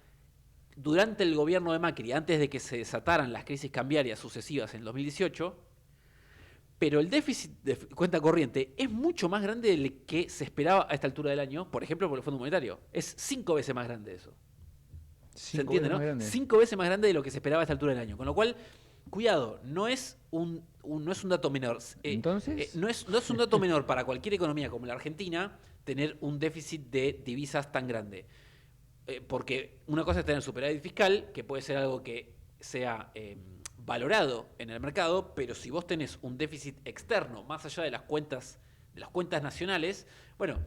S2: durante el gobierno de Macri, antes de que se desataran las crisis cambiarias sucesivas en 2018, pero el déficit de cuenta corriente es mucho más grande del que se esperaba a esta altura del año, por ejemplo, por el Fondo Monetario. Es 5 veces más grande eso. ¿Se entiende, no? 5 veces más grande de lo que se esperaba a esta altura del año. Con lo cual, cuidado, no es un dato menor.
S3: Entonces,
S2: no es un dato menor para cualquier economía como la Argentina tener un déficit de divisas tan grande. Porque una cosa es tener superávit fiscal, que puede ser algo que sea valorado en el mercado, pero si vos tenés un déficit externo más allá de las cuentas nacionales, bueno,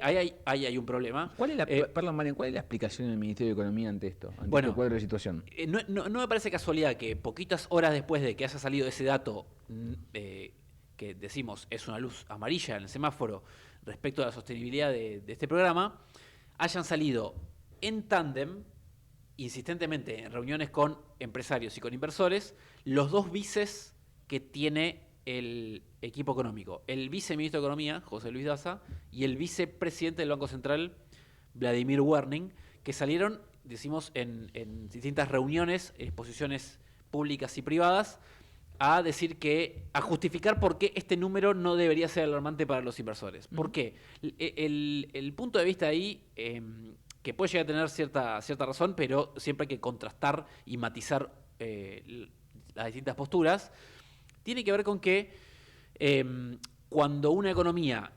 S2: ahí hay un problema.
S3: Perdón, Marian, ¿cuál es la explicación del Ministerio de Economía ante esto? Ante
S2: Bueno,
S3: este cuadro de situación.
S2: No me parece casualidad que poquitas horas después de que haya salido ese dato, que decimos es una luz amarilla en el semáforo respecto a la sostenibilidad de este programa, hayan salido en tándem, insistentemente en reuniones con empresarios y con inversores, los dos vices que tiene el equipo económico. El viceministro de Economía, José Luis Daza, y el vicepresidente del Banco Central, Vladimir Werning, que salieron, decimos, en distintas reuniones, exposiciones públicas y privadas, a justificar por qué este número no debería ser alarmante para los inversores. ¿Por qué? El punto de vista ahí, que puede llegar a tener cierta razón, pero siempre hay que contrastar y matizar las distintas posturas, tiene que ver con que cuando una economía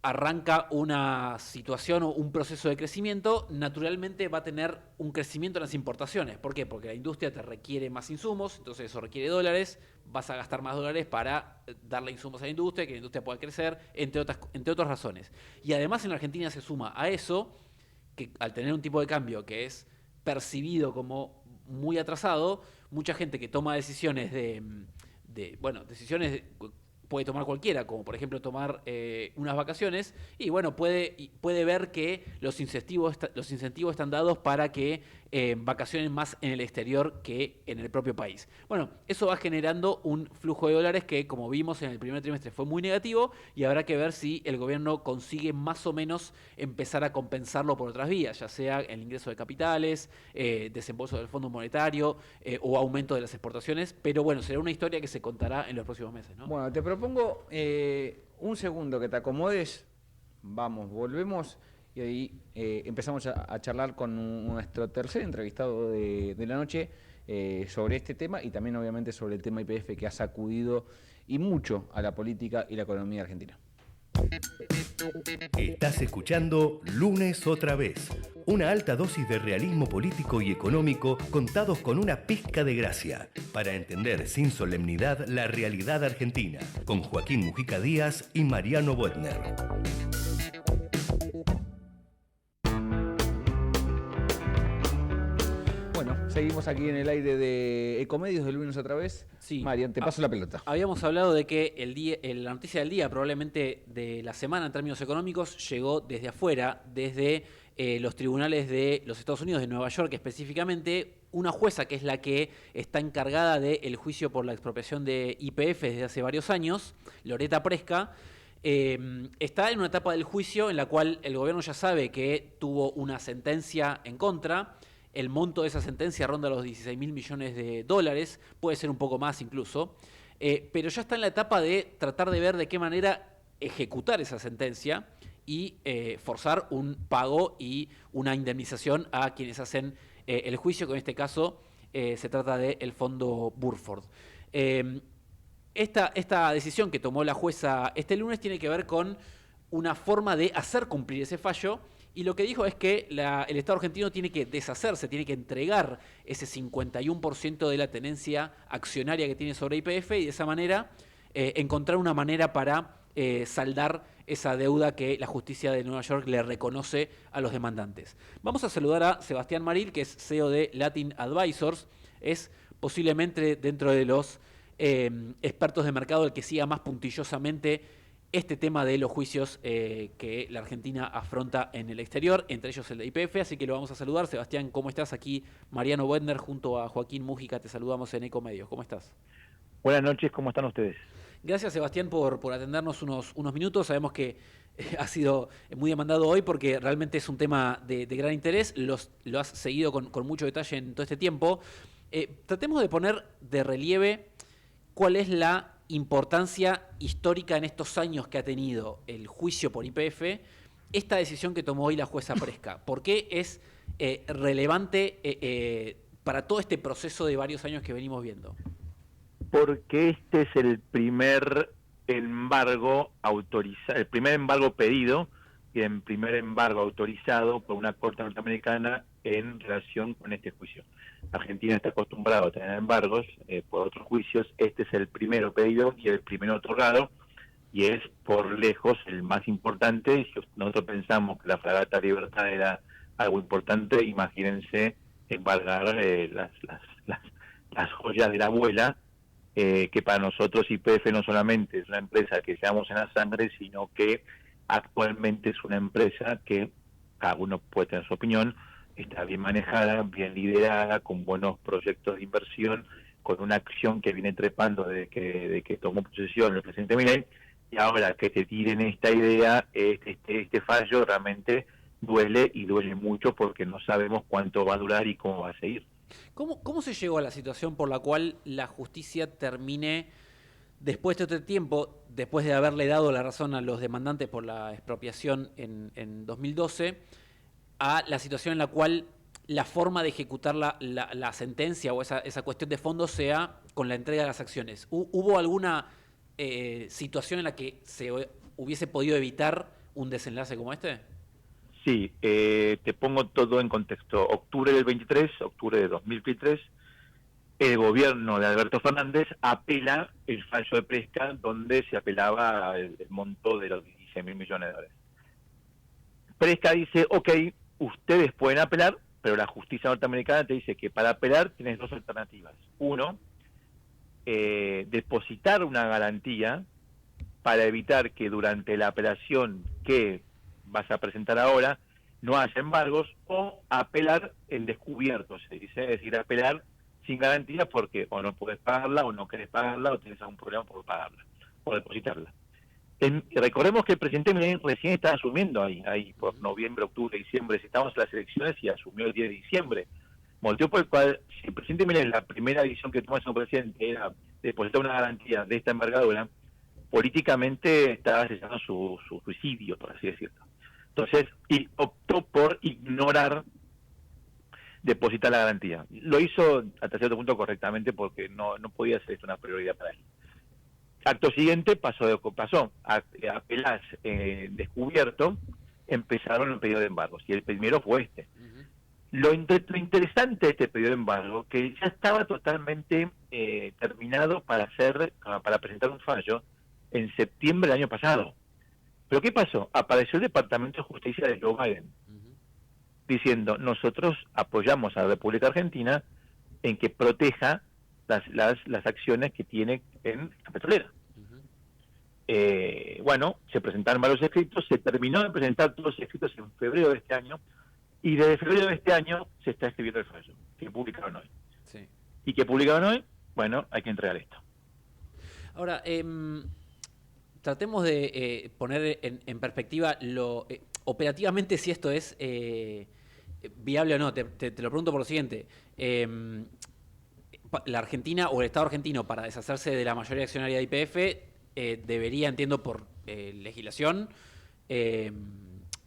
S2: arranca una situación o un proceso de crecimiento, naturalmente va a tener un crecimiento en las importaciones. ¿Por qué? Porque la industria te requiere más insumos, entonces eso requiere dólares, vas a gastar más dólares para darle insumos a la industria, que la industria pueda crecer, entre otras razones. Y además en Argentina se suma a eso, que al tener un tipo de cambio que es percibido como muy atrasado, mucha gente que toma decisiones decisiones puede tomar cualquiera, como por ejemplo tomar unas vacaciones, y bueno, puede ver que los incentivos están dados para que vacacionen más en el exterior que en el propio país. Bueno, eso va generando un flujo de dólares que, como vimos en el primer trimestre, fue muy negativo, y habrá que ver si el gobierno consigue más o menos empezar a compensarlo por otras vías, ya sea el ingreso de capitales, desembolso del Fondo Monetario o aumento de las exportaciones, pero bueno, será una historia que se contará en los próximos meses, ¿no?
S3: Bueno, te propongo un segundo que te acomodes. Vamos, volvemos y ahí empezamos a charlar con nuestro tercer entrevistado de la noche sobre este tema y también obviamente sobre el tema YPF que ha sacudido y mucho a la política y la economía argentina.
S19: Estás escuchando Lunes otra vez, una alta dosis de realismo político y económico contados con una pizca de gracia, para entender sin solemnidad la realidad argentina, con Joaquín Mujica Díaz y Mariano Bodner.
S3: Bueno, seguimos aquí en el aire de Ecomedios de Lunes otra vez.
S2: Sí.
S3: Marian, te paso la pelota.
S2: Habíamos hablado de que la noticia del día, probablemente de la semana en términos económicos, llegó desde afuera, desde los tribunales de los Estados Unidos, de Nueva York específicamente, una jueza que es la que está encargada del juicio por la expropiación de YPF desde hace varios años, Loretta Preska, está en una etapa del juicio en la cual el gobierno ya sabe que tuvo una sentencia en contra. El monto de esa sentencia ronda los $16.000 millones, puede ser un poco más incluso, pero ya está en la etapa de tratar de ver de qué manera ejecutar esa sentencia y forzar un pago y una indemnización a quienes hacen el juicio, que en este caso se trata del fondo Burford. Esta decisión que tomó la jueza este lunes tiene que ver con una forma de hacer cumplir ese fallo. Y lo que dijo es que el Estado argentino tiene que deshacerse, tiene que entregar ese 51% de la tenencia accionaria que tiene sobre YPF y de esa manera encontrar una manera para saldar esa deuda que la justicia de Nueva York le reconoce a los demandantes. Vamos a saludar a Sebastián Maril, que es CEO de Latin Advisors. Es posiblemente dentro de los expertos de mercado el que siga más puntillosamente este tema de los juicios que la Argentina afronta en el exterior, entre ellos el de YPF, así que lo vamos a saludar. Sebastián, ¿cómo estás? Aquí Mariano Bodner junto a Joaquín Mujica, te saludamos en Ecomedios. ¿Cómo estás?
S6: Buenas noches, ¿cómo están ustedes?
S2: Gracias, Sebastián, por atendernos unos minutos. Sabemos que ha sido muy demandado hoy porque realmente es un tema de gran interés. Lo has seguido con mucho detalle en todo este tiempo. Tratemos de poner de relieve cuál es la importancia histórica en estos años que ha tenido el juicio por YPF, esta decisión que tomó hoy la jueza Preska. ¿Por qué es relevante para todo este proceso de varios años que venimos viendo?
S6: Porque este es el primer embargo autorizado, el primer embargo pedido y el primer embargo autorizado por una corte norteamericana en relación con este juicio. Argentina está acostumbrado a tener embargos por otros juicios. Este es el primero pedido y el primero otorgado, y es por lejos el más importante. Si nosotros pensamos que la fragata Libertad era algo importante, imagínense embargar las joyas de la abuela, que para nosotros YPF no solamente es una empresa que llevamos en la sangre, sino que actualmente es una empresa que cada uno puede tener su opinión, está bien manejada, bien liderada, con buenos proyectos de inversión, con una acción que viene trepando desde que tomó posesión el presidente Milei, y ahora que te tiren esta idea, este fallo realmente duele, y duele mucho porque no sabemos cuánto va a durar y cómo va a seguir.
S2: ¿Cómo se llegó a la situación por la cual la justicia termine, después de otro tiempo, después de haberle dado la razón a los demandantes por la expropiación en 2012, a la situación en la cual la forma de ejecutar la sentencia o esa cuestión de fondo sea con la entrega de las acciones? ¿Hubo alguna situación en la que se hubiese podido evitar un desenlace como este?
S6: Sí, te pongo todo en contexto. Octubre del 23, octubre de 2023, el gobierno de Alberto Fernández apela el fallo de Preska, donde se apelaba el monto de los $16.000 millones. Preska dice, ok, ustedes pueden apelar, pero la justicia norteamericana te dice que para apelar tienes dos alternativas. Uno, depositar una garantía para evitar que durante la apelación que vas a presentar ahora no haya embargos, o apelar en descubierto, se dice, es decir, apelar sin garantía porque o no puedes pagarla, o no querés pagarla, o tienes algún problema por pagarla, por depositarla. Recordemos que el presidente Milei recién está asumiendo ahí por noviembre, octubre, diciembre, si estamos en las elecciones, y asumió el 10 de diciembre. Motivo por el cual, si el presidente Milei, la primera decisión que tomó como presidente era depositar una garantía de esta envergadura, políticamente estaba cesando su suicidio, por así decirlo. Entonces, y optó por ignorar depositar la garantía. Lo hizo hasta cierto punto correctamente porque no podía ser esto una prioridad para él. Acto siguiente pasó a Peláez descubierto, empezaron el pedido de embargos y el primero fue este. Lo interesante de este pedido de embargo, que ya estaba totalmente terminado para presentar un fallo en septiembre del año pasado. ¿Pero qué pasó? Apareció el Departamento de Justicia de Joe Biden diciendo: nosotros apoyamos a la República Argentina en que proteja las acciones que tiene en la petrolera. Bueno, se presentaron varios escritos, se terminó de presentar todos los escritos en febrero de este año, y desde febrero de este año se está escribiendo el fallo, que publicaron hoy.
S2: Sí.
S6: ¿Y que publicaron hoy? Bueno, hay que entregar esto.
S2: Ahora, tratemos de poner en perspectiva operativamente si esto es viable o no. Te lo pregunto por lo siguiente. La Argentina o el Estado argentino, para deshacerse de la mayoría accionaria de YPF, debería, entiendo por legislación,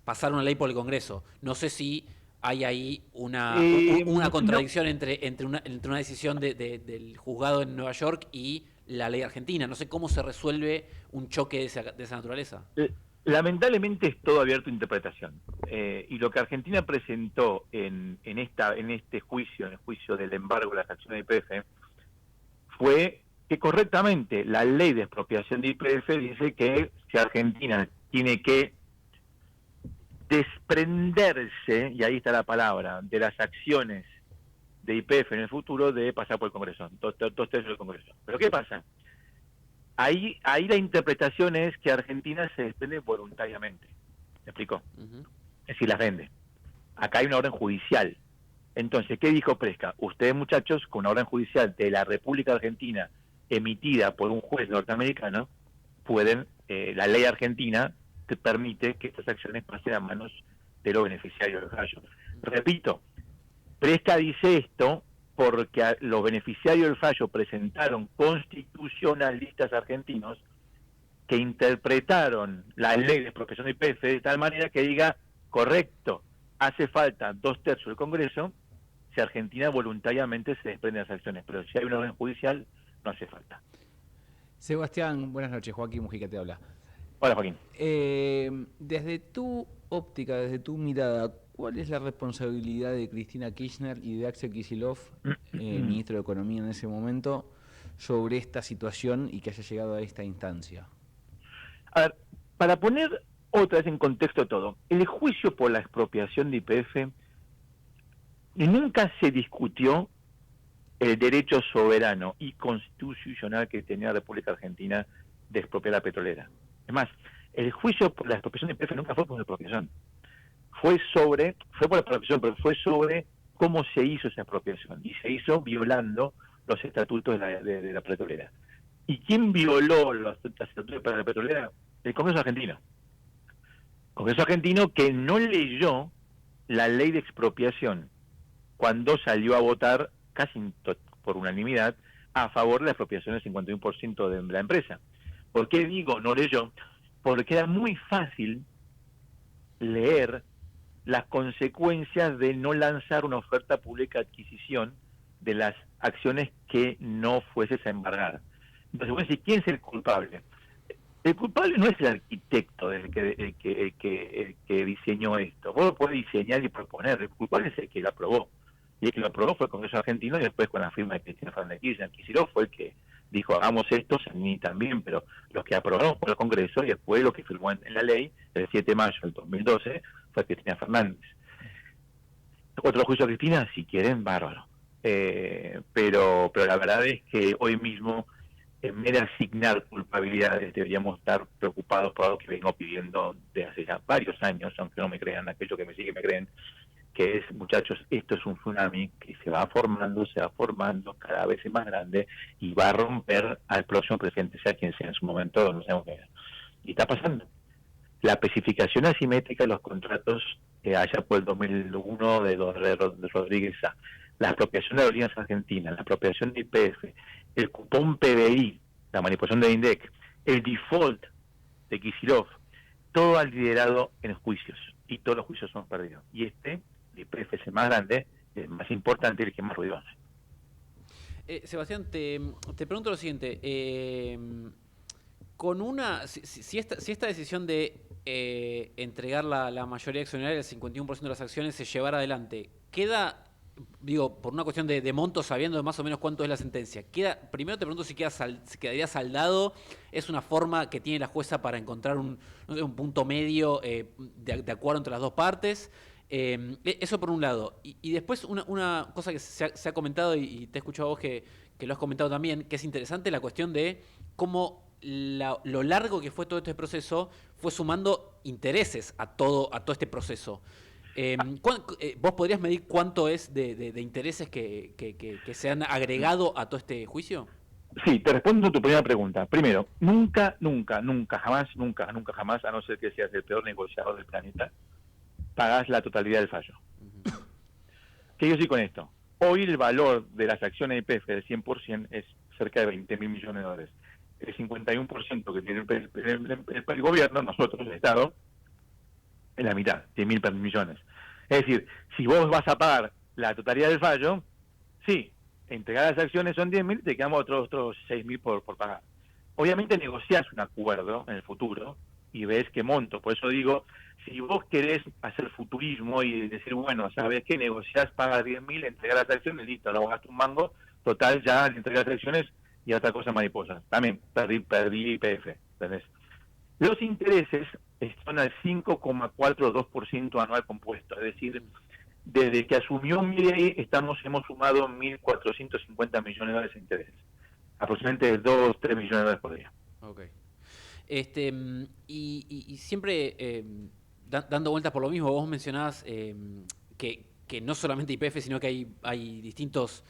S2: pasar una ley por el Congreso. No sé si hay ahí una contradicción entre una decisión del juzgado en Nueva York y la ley argentina. No sé cómo se resuelve un choque de esa naturaleza.
S6: Lamentablemente es todo abierto a interpretación. Y lo que Argentina presentó en este juicio, en el juicio del embargo de las acciones de YPF, fue que correctamente la ley de expropiación de YPF dice que si Argentina tiene que desprenderse, y ahí está la palabra, de las acciones de YPF en el futuro, debe pasar por el Congreso, dos tercios del Congreso. Pero ¿qué pasa? Ahí la interpretación es que Argentina se desprende voluntariamente. ¿Me explico? Es decir, las vende. Acá hay una orden judicial. Entonces, ¿qué dijo Presca? Ustedes, muchachos, con una orden judicial de la República Argentina emitida por un juez norteamericano, pueden, la ley argentina te permite que estas acciones pasen a manos de los beneficiarios del fallo. Repito, Presca dice esto porque los beneficiarios del fallo presentaron constitucionalistas argentinos que interpretaron la ley de expropiación de YPF de tal manera que diga: correcto, hace falta 2/3 del Congreso si Argentina voluntariamente se desprende de las acciones, pero si hay una orden judicial no hace falta.
S3: Sebastián, buenas noches. Joaquín Mujica te habla.
S6: Hola, Joaquín.
S3: Desde tu óptica, desde tu mirada, ¿cuál es la responsabilidad de Cristina Kirchner y de Axel Kicillof, ministro de Economía en ese momento, sobre esta situación y que haya llegado a esta instancia?
S6: A ver, para poner otra vez en contexto todo, el juicio por la expropiación de YPF nunca se discutió el derecho soberano y constitucional que tenía la República Argentina de expropiar la petrolera. Es más, el juicio por la expropiación de YPF nunca fue por la expropiación. Fue por la expropiación, pero fue sobre cómo se hizo esa expropiación. Y se hizo violando los estatutos de la petrolera. ¿Y quién violó los estatutos de la petrolera? El Congreso argentino. El Congreso argentino que no leyó la ley de expropiación cuando salió a votar casi por unanimidad a favor de la expropiación del 51% de la empresa. ¿Por qué digo no leyó? Porque era muy fácil leer las consecuencias de no lanzar una oferta pública de adquisición de las acciones que no fueses a embargar. Entonces, bueno, ¿quién es el culpable? El culpable no es el arquitecto el que diseñó esto. Vos lo podés diseñar y proponer. El culpable es el que lo aprobó. Y el que lo aprobó fue el Congreso argentino, y después con la firma de Cristina Fernández de Kirchner. Kicillof fue el que dijo: hagamos esto, Zanini también, pero los que aprobaron por el Congreso, y después lo que firmó en la ley, el 7 de mayo del 2012, fue Cristina Fernández. Otro juicio a Cristina, si quieren, bárbaro. Pero la verdad es que hoy mismo, en vez de asignar culpabilidades, deberíamos estar preocupados por algo que vengo pidiendo desde hace ya varios años, aunque no me crean, aquellos que me siguen me creen, que es: muchachos, esto es un tsunami que se va formando cada vez es más grande y va a romper al próximo presidente, sea quien sea en su momento, no sabemos qué es. Y está pasando. La especificación asimétrica de los contratos allá por el 2001 de Rodríguez A, la expropiación de Aerolíneas Argentinas, la expropiación de YPF, el cupón PBI, la manipulación de INDEC, el default de Kicillof, todo ha liderado en juicios. y todos los juicios son perdidos. Y el IPF es el más grande, el más importante y el que más ruido hace.
S2: Sebastián, te pregunto lo siguiente. Si esta decisión de entregar la mayoría accionaria, el 51% de las acciones, se llevara adelante, queda, digo, por una cuestión de monto, sabiendo más o menos cuánto es la sentencia, primero te pregunto si quedaría saldado. ¿Es una forma que tiene la jueza para encontrar un punto medio de acuerdo entre las dos partes? Eso por un lado. Y después una cosa que se ha comentado, y te he escuchado a vos que lo has comentado también, que es interesante, la cuestión de cómo lo largo que fue todo este proceso fue sumando intereses a todo este proceso. ¿Vos podrías medir cuánto es de intereses que se han agregado a todo este juicio?
S6: Sí, te respondo a tu primera pregunta. Primero, nunca, jamás, a no ser que seas el peor negociador del planeta, pagás la totalidad del fallo. ¿Qué quiero decir con esto? Hoy el valor de las acciones de IPF del 100% es cerca de $20.000 millones. El 51% que tiene el gobierno, nosotros, el Estado, es la mitad, 10.000 millones. Es decir, si vos vas a pagar la totalidad del fallo, sí, entregar las acciones son 10.000, te quedamos otros 6.000 por pagar. Obviamente negociás un acuerdo en el futuro y ves qué monto. Por eso digo, si vos querés hacer futurismo y decir, bueno, ¿sabes qué? Negociás, pagas 10.000, entregar las acciones, listo, no gastas un mango, total, ya entregar las acciones y otra cosa mariposa. También perdí IPF, ¿entendés? Los intereses son al 5,42% anual compuesto, es decir, desde que asumió Milei hemos sumado $1.450 millones de intereses, aproximadamente 2-3 millones por día.
S2: Ok. Y siempre dando vueltas por lo mismo, vos mencionabas que no solamente IPF, sino que hay distintos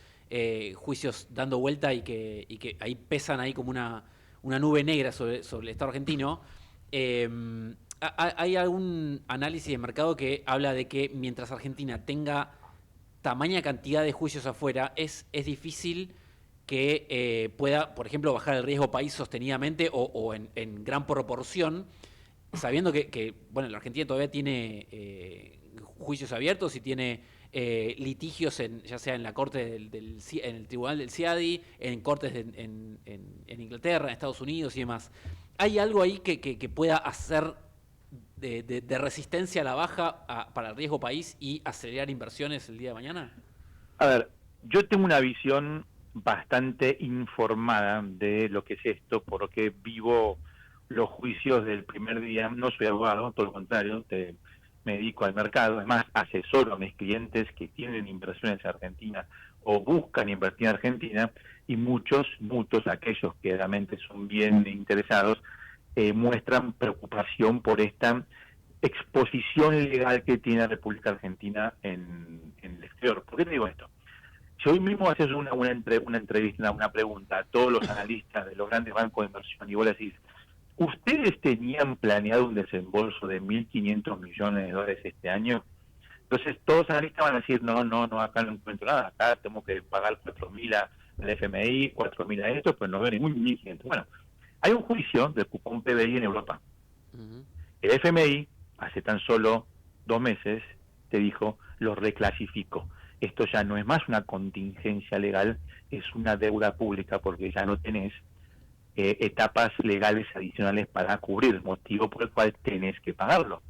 S2: juicios dando vuelta y que ahí pesan ahí como una nube negra sobre el Estado argentino. ¿Hay algún análisis de mercado que habla de que mientras Argentina tenga tamaña cantidad de juicios afuera, es difícil que pueda, por ejemplo, bajar el riesgo país sostenidamente o en gran proporción, sabiendo que bueno, la Argentina todavía tiene juicios abiertos y tiene litigios ya sea en la corte en el tribunal del CIADI, en cortes en Inglaterra, en Estados Unidos y demás? ¿Hay algo ahí que pueda hacer de resistencia a la baja para el riesgo país y acelerar inversiones el día de mañana?
S6: A ver, yo tengo una visión bastante informada de lo que es esto, porque vivo los juicios del primer día. No soy abogado, todo lo contrario, me dedico al mercado. Además, asesoro a mis clientes que tienen inversiones en Argentina o buscan invertir en Argentina, y muchos, aquellos que realmente son bien interesados, muestran preocupación por esta exposición legal que tiene la República Argentina en el exterior. ¿Por qué te digo esto? Si hoy mismo haces una entrevista, una pregunta a todos los analistas de los grandes bancos de inversión y vos le decís, ¿ustedes tenían planeado un desembolso de $1.500 millones este año? Entonces todos los analistas van a decir, no, acá no encuentro nada, acá tenemos que pagar 4.000 al FMI, 4.000 a esto, pues no veo ningún 1.500. Bueno, hay un juicio del cupón PBI en Europa. El FMI, hace tan solo 2 meses, te dijo, lo reclasificó. Esto ya no es más una contingencia legal, es una deuda pública, porque ya no tenés etapas legales adicionales para cubrir, motivo por el cual tenés que pagarlo.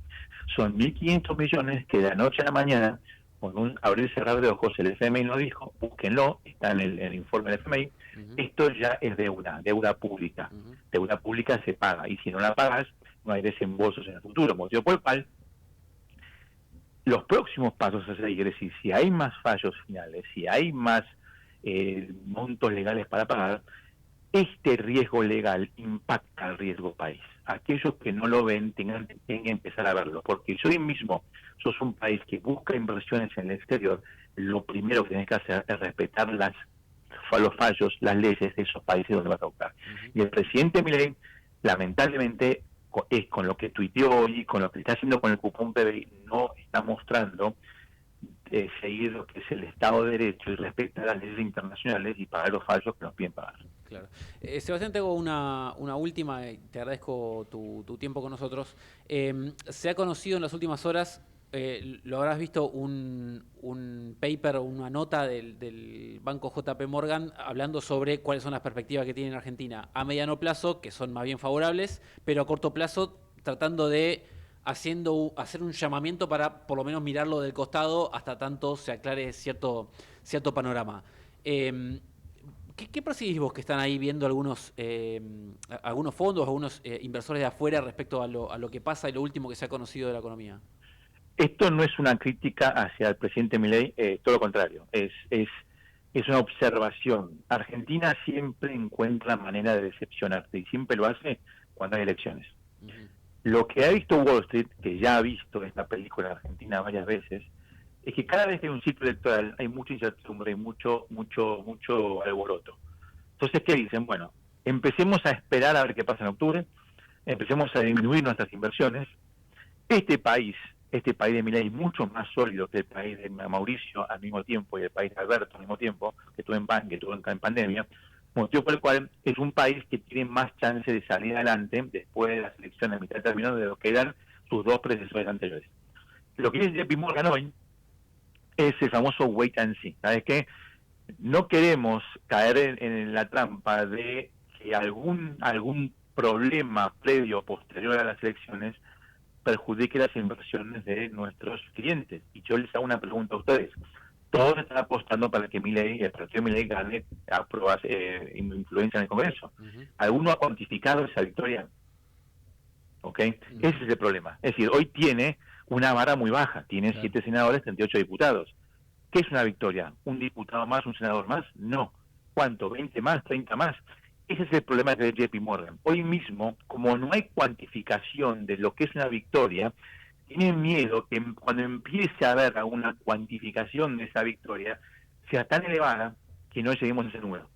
S6: Son 1.500 millones que de la noche a la mañana, con un abrir y cerrar de ojos, el FMI lo dijo, búsquenlo, está en el informe del FMI, esto ya es deuda pública. Deuda pública se paga, y si no la pagas, no hay desembolsos en el futuro, motivo por el cual los próximos pasos a seguir, es decir, si hay más fallos finales, si hay más montos legales para pagar, este riesgo legal impacta al riesgo país. Aquellos que no lo ven tengan que empezar a verlo, porque si hoy mismo sos un país que busca inversiones en el exterior, lo primero que tenés que hacer es respetar los fallos, las leyes de esos países donde vas a buscar. Y el presidente Milei, lamentablemente, con lo que tuiteó hoy, con lo que está haciendo con el cupón PBI, no está mostrando seguir lo que es el Estado de Derecho y respetar las leyes internacionales y pagar los fallos que nos piden pagar.
S2: Claro. Sebastián, te hago una última, te agradezco tu tiempo con nosotros. Se ha conocido en las últimas horas, lo habrás visto, un paper, una nota del banco JP Morgan hablando sobre cuáles son las perspectivas que tiene en Argentina a mediano plazo, que son más bien favorables, pero a corto plazo tratando de hacer un llamamiento para por lo menos mirarlo del costado hasta tanto se aclare cierto panorama. ¿Qué percibís vos que están ahí viendo algunos fondos, algunos inversores de afuera respecto a lo que pasa y lo último que se ha conocido de la economía?
S6: Esto no es una crítica hacia el presidente Milei, todo lo contrario, es una observación. Argentina siempre encuentra manera de decepcionarte y siempre lo hace cuando hay elecciones. Lo que ha visto Wall Street, que ya ha visto esta película en Argentina varias veces, es que cada vez que hay un ciclo electoral hay mucha incertidumbre y mucho alboroto. Entonces, ¿qué dicen? Bueno, empecemos a esperar a ver qué pasa en octubre, empecemos a disminuir nuestras inversiones. Este país de Milei es mucho más sólido que el país de Mauricio al mismo tiempo y el país de Alberto al mismo tiempo, que estuvo en pandemia, motivo por el cual es un país que tiene más chance de salir adelante después de las elecciones a mitad de término de lo que eran sus dos predecesores anteriores. Lo que dice JP Morgan hoy es el famoso wait and see. ¿Sabes qué? No queremos caer en la trampa de que algún problema previo o posterior a las elecciones perjudique las inversiones de nuestros clientes. Y yo les hago una pregunta a ustedes. Todos están apostando para que el partido Milei gane influencia en el Congreso. ¿Alguno ha cuantificado esa victoria? ¿Ok? Ese es el problema. Es decir, hoy tiene una vara muy baja. Tiene 7 senadores, 38 diputados. ¿Qué es una victoria? ¿Un diputado más, un senador más? No. ¿Cuánto? ¿20 más? ¿30 más? Ese es el problema de JP Morgan. Hoy mismo, como no hay cuantificación de lo que es una victoria, tienen miedo que cuando empiece a haber una cuantificación de esa victoria sea tan elevada que no lleguemos a ese número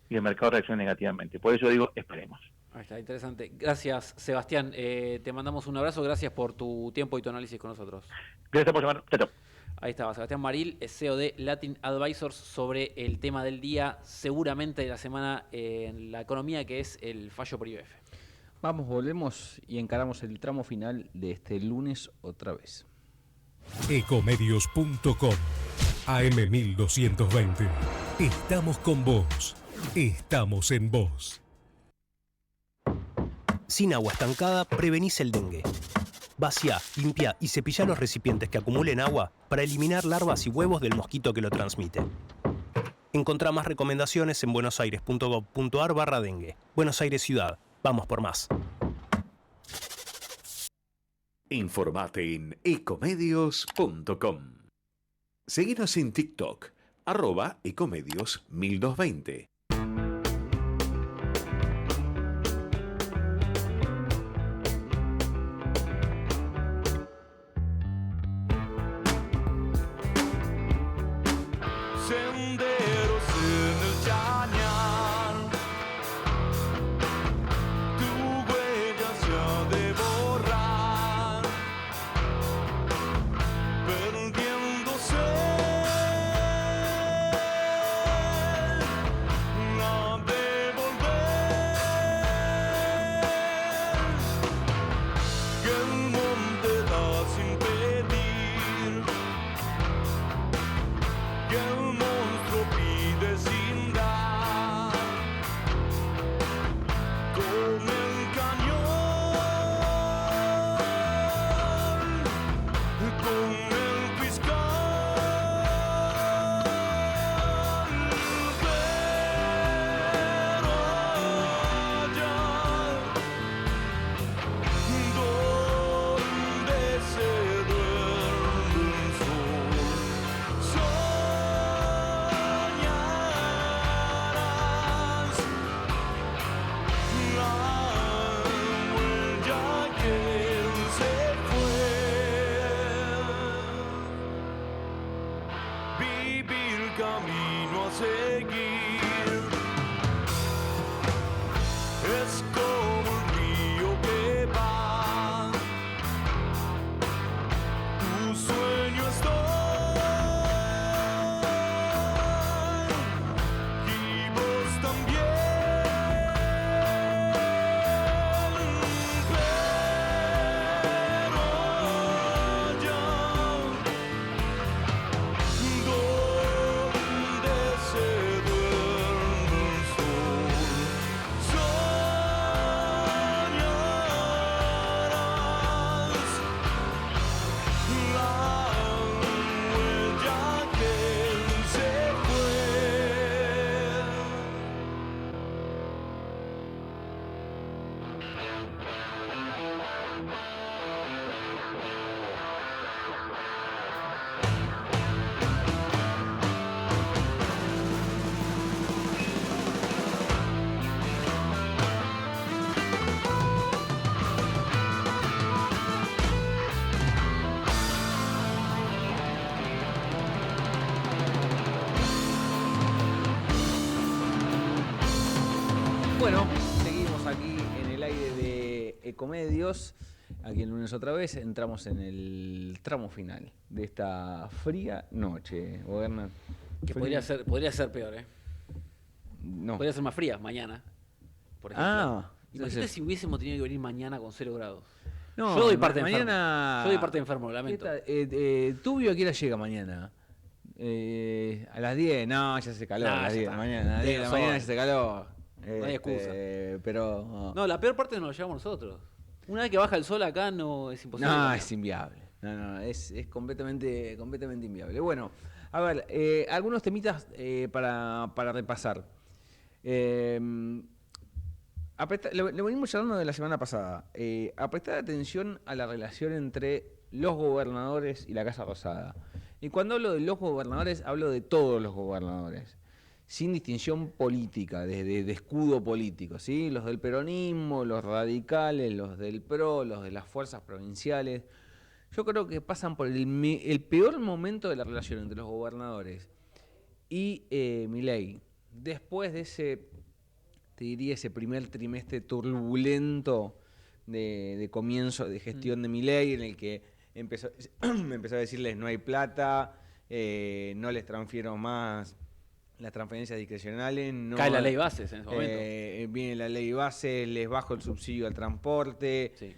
S6: y el mercado reaccione negativamente. Por eso digo, esperemos.
S2: Ahí está, interesante. Gracias, Sebastián. Te mandamos un abrazo. Gracias por tu tiempo y tu análisis con nosotros.
S6: Gracias por llamar. Chao.
S2: Ahí estaba Sebastián Maril, CEO de Latin Advisors, sobre el tema del día, seguramente de la semana en la economía, que es el fallo por YPF.
S3: Vamos, volvemos y encaramos el tramo final de este lunes otra vez.
S17: Ecomedios.com AM1220. Estamos con vos. Estamos en vos.
S18: Sin agua estancada, prevenís el dengue. Vacía, limpia y cepilla los recipientes que acumulen agua para eliminar larvas y huevos del mosquito que lo transmite. Encontrá más recomendaciones en buenosaires.gov.ar/dengue. Buenos Aires Ciudad. Vamos por más.
S15: Informate en ecomedios.com. Seguinos en TikTok, @ecomedios1220.
S9: También
S3: Ecomedios. Aquí el lunes otra vez entramos en el tramo final de esta fría noche, Bernard.
S2: Que podría ser peor, ¿eh?
S3: No.
S2: Podría ser más fría mañana, por ejemplo. Imagínate si hubiésemos tenido que venir mañana con 0 grados.
S3: No,
S2: yo doy parte
S3: mañana...
S2: Yo doy parte enfermo, lo lamento.
S3: ¿Tubio a qué hora llega mañana? A las 10, no, ya hace calor, a las 10 de la mañana. A las 10 de la mañana ya hace calor.
S2: No hay excusa.
S3: Pero...
S2: No, la peor parte nos la llevamos nosotros. Una vez que baja el sol acá no es imposible.
S3: No, es inviable. No, es completamente inviable. Bueno, a ver, algunos temitas para repasar. Lo venimos hablando de la semana pasada. A prestar atención a la relación entre los gobernadores y la Casa Rosada. Y cuando hablo de los gobernadores, hablo de todos los gobernadores, sin distinción política, de escudo político, ¿sí? Los del peronismo, los radicales, los del PRO, los de las fuerzas provinciales. Yo creo que pasan por el peor momento de la relación entre los gobernadores y Milei. Después de ese primer trimestre turbulento de comienzo de gestión de Milei, en el que empezó a decirles no hay plata, no les transfiero más las transferencias discrecionales. No,
S2: cae la ley bases en ese momento.
S3: Viene la ley bases, les bajo el subsidio al transporte. Sí.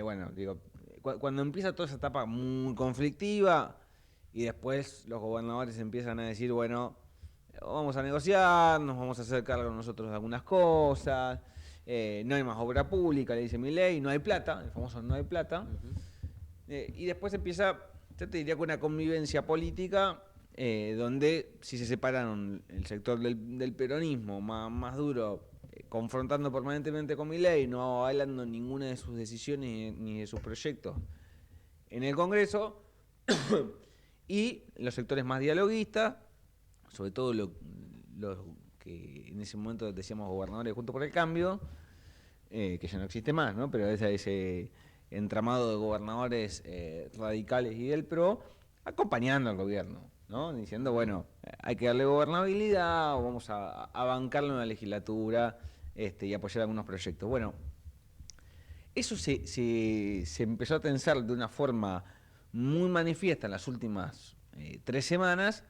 S3: Bueno, digo, cuando empieza toda esa etapa muy conflictiva y después los gobernadores empiezan a decir, bueno, vamos a negociar, nos vamos a hacer cargo nosotros de algunas cosas, no hay más obra pública, le dice Milei, no hay plata, el famoso no hay plata. Y después empieza, yo te diría que una convivencia política donde si se separan el sector del peronismo más duro, confrontando permanentemente con Milei, no avalando ninguna de sus decisiones ni de sus proyectos en el Congreso, y los sectores más dialoguistas, sobre todo los que en ese momento decíamos gobernadores Juntos por el Cambio, que ya no existe más, ¿no? Pero ese entramado de gobernadores radicales y del PRO, acompañando al gobierno, ¿no? Diciendo, bueno, hay que darle gobernabilidad, o vamos a bancarlo en la legislatura y apoyar algunos proyectos. Bueno, eso se empezó a tensar de una forma muy manifiesta en las últimas 3 semanas,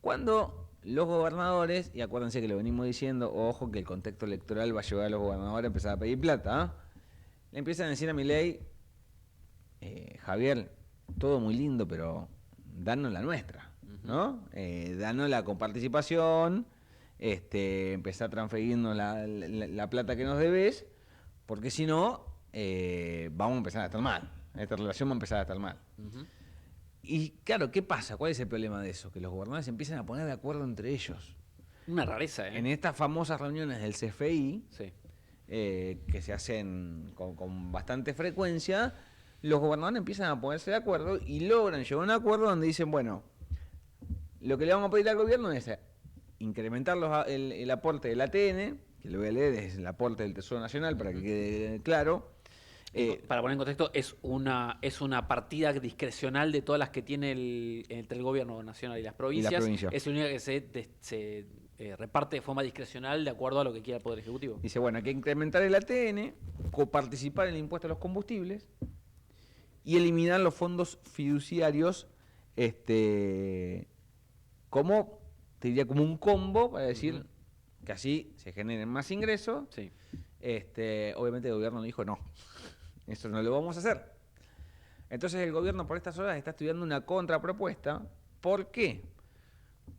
S3: cuando los gobernadores, y acuérdense que lo venimos diciendo, ojo que el contexto electoral va a llevar a los gobernadores a empezar a pedir plata, le empiezan a decir a Milei, Javier, todo muy lindo, pero danos la nuestra, ¿no? Danos la coparticipación, empezar a transferirnos la plata que nos debes, porque si no, vamos a empezar a estar mal. Esta relación va a empezar a estar mal. Y claro, ¿qué pasa? ¿Cuál es el problema de eso? Que los gobernadores empiezan a poner de acuerdo entre ellos.
S2: Una rareza, ¿eh?
S3: En estas famosas reuniones del CFI,
S2: sí.
S3: Que se hacen con bastante frecuencia, los gobernadores empiezan a ponerse de acuerdo y logran llegar a un acuerdo donde dicen, bueno, lo que le vamos a pedir al gobierno es incrementar el aporte del ATN, que lo voy a leer, es el aporte del Tesoro Nacional para que quede claro.
S2: Para poner en contexto, es una partida discrecional de todas las que tiene entre el gobierno nacional y las provincias. Es la única que se reparte de forma discrecional de acuerdo a lo que quiera el Poder Ejecutivo.
S3: Dice, bueno, hay que incrementar el ATN, coparticipar en el impuesto a los combustibles y eliminar los fondos fiduciarios, como, te diría, como un combo para decir que así se generen más ingresos.
S2: Sí.
S3: Obviamente el gobierno dijo no. Eso no lo vamos a hacer. Entonces el gobierno por estas horas está estudiando una contrapropuesta. ¿Por qué?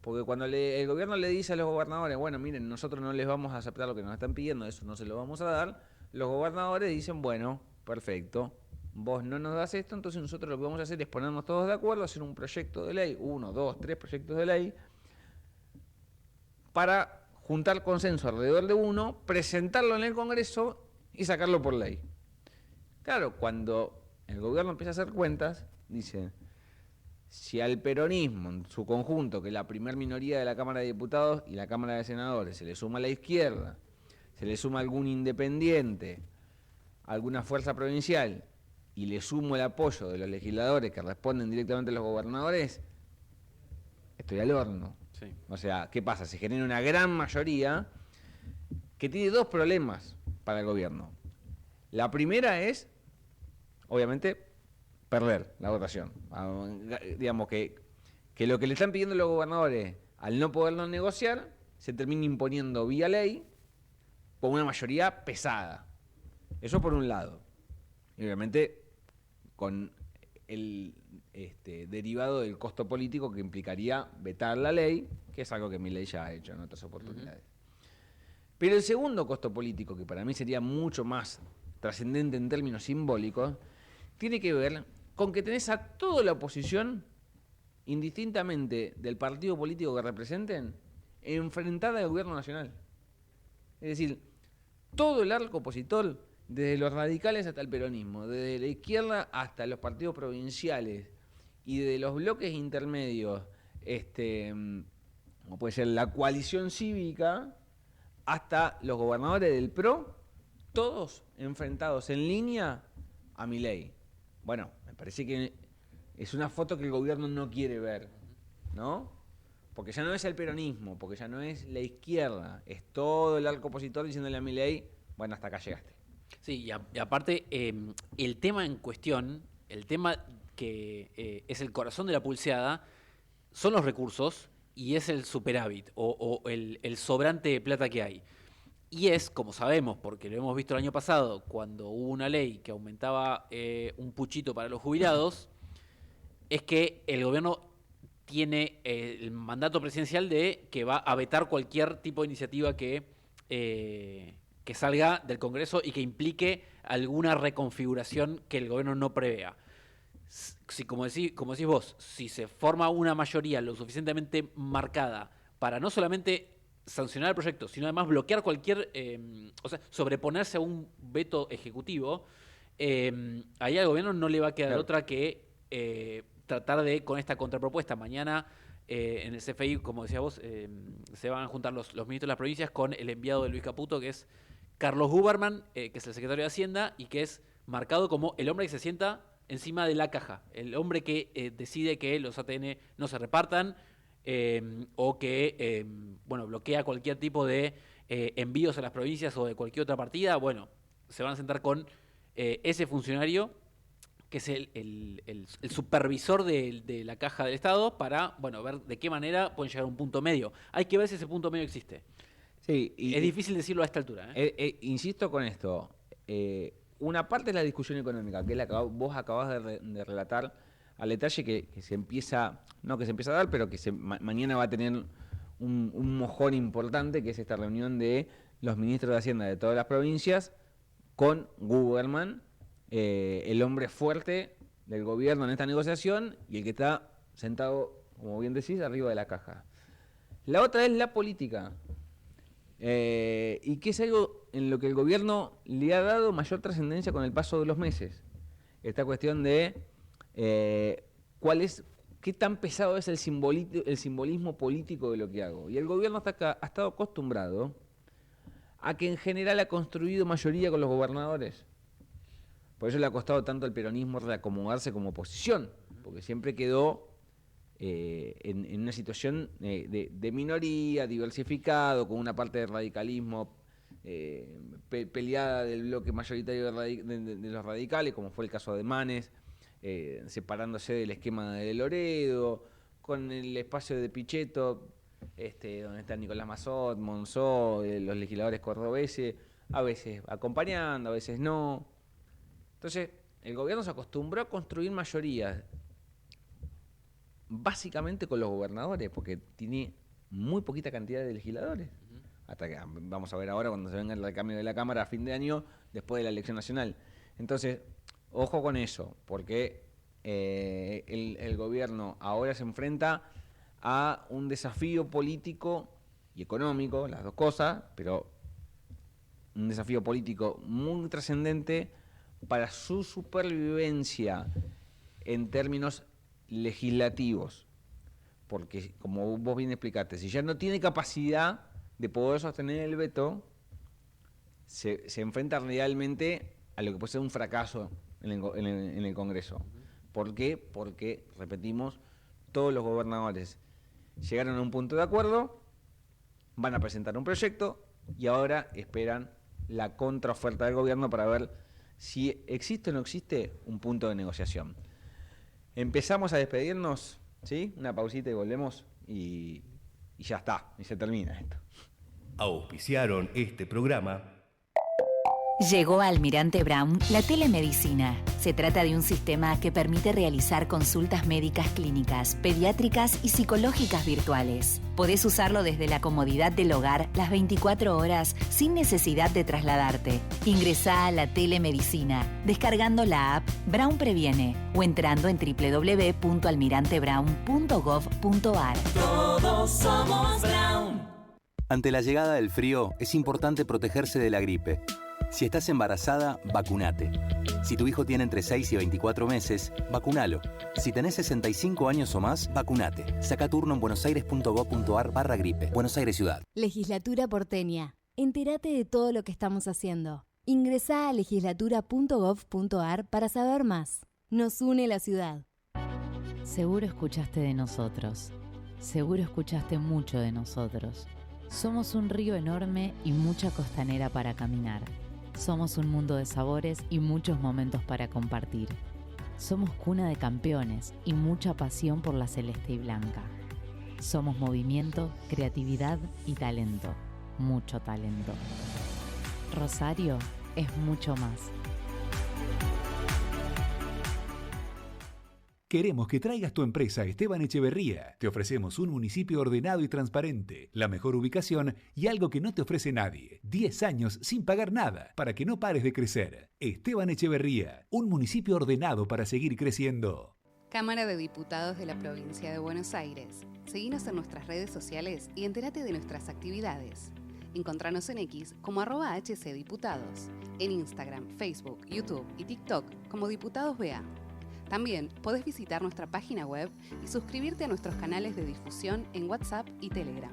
S3: Porque cuando el gobierno le dice a los gobernadores, bueno, miren, nosotros no les vamos a aceptar lo que nos están pidiendo, eso no se lo vamos a dar, los gobernadores dicen, bueno, perfecto, vos no nos das esto, entonces nosotros lo que vamos a hacer es ponernos todos de acuerdo, hacer un proyecto de ley, 1, 2, 3 proyectos de ley, para juntar consenso alrededor de uno, presentarlo en el Congreso y sacarlo por ley. Claro, cuando el gobierno empieza a hacer cuentas, dice, si al peronismo en su conjunto, que es la primer minoría de la Cámara de Diputados y la Cámara de Senadores, se le suma a la izquierda, se le suma algún independiente, alguna fuerza provincial, y le sumo el apoyo de los legisladores que responden directamente a los gobernadores, estoy al horno.
S2: Sí.
S3: O sea, ¿qué pasa? Se genera una gran mayoría que tiene 2 problemas para el gobierno. La primera es, obviamente, perder la votación. Digamos que lo que le están pidiendo los gobernadores, al no poderlo negociar, se termina imponiendo vía ley con una mayoría pesada. Eso por un lado. Y obviamente con el derivado del costo político que implicaría vetar la ley, que es algo que Milei ya ha hecho en otras oportunidades. Pero el segundo costo político, que para mí sería mucho más trascendente en términos simbólicos, tiene que ver con que tenés a toda la oposición, indistintamente del partido político que representen, enfrentada al gobierno nacional. Es decir, todo el arco opositor, desde los radicales hasta el peronismo, desde la izquierda hasta los partidos provinciales y de los bloques intermedios, como puede ser la coalición cívica, hasta los gobernadores del PRO, todos enfrentados en línea a Milei. Bueno, me parece que es una foto que el gobierno no quiere ver, ¿no? Porque ya no es el peronismo, porque ya no es la izquierda, es todo el arco opositor diciéndole a Milei, bueno, hasta acá llegaste.
S2: Sí, y aparte, el tema en cuestión, el tema que es el corazón de la pulseada, son los recursos y es el superávit o el sobrante de plata que hay. Y es, como sabemos, porque lo hemos visto el año pasado, cuando hubo una ley que aumentaba un puchito para los jubilados, es que el gobierno tiene el mandato presidencial de que va a vetar cualquier tipo de iniciativa que salga del Congreso y que implique alguna reconfiguración que el gobierno no prevea. Si, como decís vos, si se forma una mayoría lo suficientemente marcada para no solamente sancionar el proyecto, sino además bloquear cualquier, o sea, sobreponerse a un veto ejecutivo, ahí al gobierno no le va a quedar otra que tratar de, con esta contrapropuesta, mañana en el CFI, como decías vos, se van a juntar los ministros de las provincias con el enviado de Luis Caputo, que es Carlos Huberman, que es el secretario de Hacienda, y que es marcado como el hombre que se sienta encima de la caja, el hombre que decide que los ATN no se repartan, o que bloquea cualquier tipo de envíos a las provincias o de cualquier otra partida. Bueno, se van a sentar con ese funcionario que es el supervisor de la caja del Estado para ver de qué manera pueden llegar a un punto medio. Hay que ver si ese punto medio existe.
S3: Sí,
S2: es difícil decirlo a esta altura.
S3: Insisto con esto. Una parte es la discusión económica, que es la que vos acabás de relatar al detalle que se empieza, no que se empieza a dar, pero que mañana va a tener un mojón importante, que es esta reunión de los ministros de Hacienda de todas las provincias con Huberman, el hombre fuerte del gobierno en esta negociación y el que está sentado, como bien decís, arriba de la caja. La otra es la política, y que es algo en lo que el gobierno le ha dado mayor trascendencia con el paso de los meses. Esta cuestión de qué tan pesado es el simbolismo político de lo que hago. Y el gobierno ha estado acostumbrado a que en general ha construido mayoría con los gobernadores. Por eso le ha costado tanto al peronismo reacomodarse como oposición, porque siempre quedó en una situación de minoría, diversificado, con una parte del radicalismo peleada del bloque mayoritario de los radicales, como fue el caso de Manes, separándose del esquema de Loredo, con el espacio de Pichetto, donde está Nicolás Mazot, Monzó, los legisladores cordobeses, a veces acompañando, a veces no. Entonces, el gobierno se acostumbró a construir mayorías, básicamente con los gobernadores, porque tiene muy poquita cantidad de legisladores. Hasta que vamos a ver ahora cuando se venga el recambio de la Cámara a fin de año, después de la elección nacional. Entonces, ojo con eso, porque el gobierno ahora se enfrenta a un desafío político y económico, las dos cosas, pero un desafío político muy trascendente para su supervivencia en términos legislativos. Porque, como vos bien explicaste, si ya no tiene capacidad de poder sostener el veto, se enfrenta realmente a lo que puede ser un fracaso en el Congreso. ¿Por qué? Porque, repetimos, todos los gobernadores llegaron a un punto de acuerdo, van a presentar un proyecto y ahora esperan la contraoferta del gobierno para ver si existe o no existe un punto de negociación. Empezamos a despedirnos, ¿sí? Una pausita y volvemos y ya está, y se termina esto.
S19: Auspiciaron este programa.
S5: Llegó a Almirante Brown la telemedicina. Se trata de un sistema que permite realizar consultas médicas clínicas, pediátricas y psicológicas virtuales. Podés usarlo desde la comodidad del hogar las 24 horas sin necesidad de trasladarte. Ingresá a la telemedicina descargando la app Brown Previene o entrando en www.almirantebrown.gov.ar.
S7: Todos somos Brown.
S9: Ante la llegada del frío, es importante protegerse de la gripe. Si estás embarazada, vacunate. Si tu hijo tiene entre 6 y 24 meses, vacunalo. Si tenés 65 años o más, vacunate. Saca turno en buenosaires.gov.ar/gripe. Buenos Aires Ciudad.
S22: Legislatura porteña. Entérate de todo lo que estamos haciendo. Ingresá a legislatura.gov.ar para saber más. Nos une la ciudad.
S8: Seguro escuchaste de nosotros. Seguro escuchaste mucho de nosotros. Somos un río enorme y mucha costanera para caminar. Somos un mundo de sabores y muchos momentos para compartir. Somos cuna de campeones y mucha pasión por la celeste y blanca. Somos movimiento, creatividad y talento. Mucho talento. Rosario es mucho más.
S23: Queremos que traigas tu empresa a Esteban Echeverría. Te ofrecemos un municipio ordenado y transparente, la mejor ubicación y algo que no te ofrece nadie. 10 años sin pagar nada para que no pares de crecer. Esteban Echeverría, un municipio ordenado para seguir creciendo.
S24: Cámara de Diputados de la Provincia de Buenos Aires. Seguinos en nuestras redes sociales y entérate de nuestras actividades. Encontranos en X como @HCDiputados, en Instagram, Facebook, YouTube y TikTok como Diputados BA. También podés visitar nuestra página web y suscribirte a nuestros canales de difusión en WhatsApp y Telegram.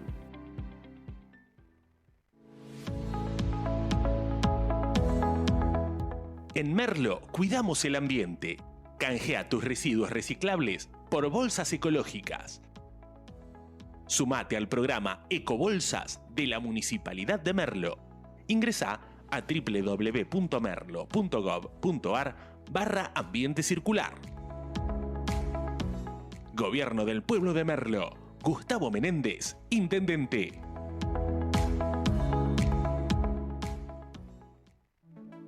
S1: En Merlo cuidamos el ambiente. Canjea tus residuos reciclables por bolsas ecológicas. Sumate al programa Ecobolsas de la Municipalidad de Merlo. Ingresá a www.merlo.gov.ar/ambiente circular. Gobierno del Pueblo de Merlo. Gustavo Menéndez, Intendente.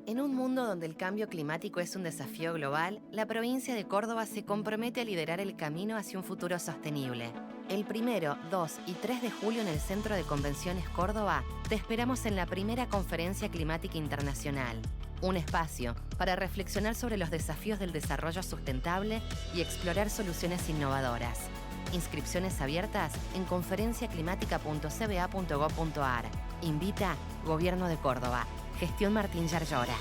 S11: En un mundo donde el cambio climático es un desafío global, la provincia de Córdoba se compromete a liderar el camino hacia un futuro sostenible. El 1, 2 y 3 de julio en el Centro de Convenciones Córdoba, te esperamos en la primera Conferencia Climática Internacional. Un espacio para reflexionar sobre los desafíos del desarrollo sustentable y explorar soluciones innovadoras. Inscripciones abiertas en conferenciaclimática.cba.gov.ar. Invita Gobierno de Córdoba. Gestión Martín Yarlora.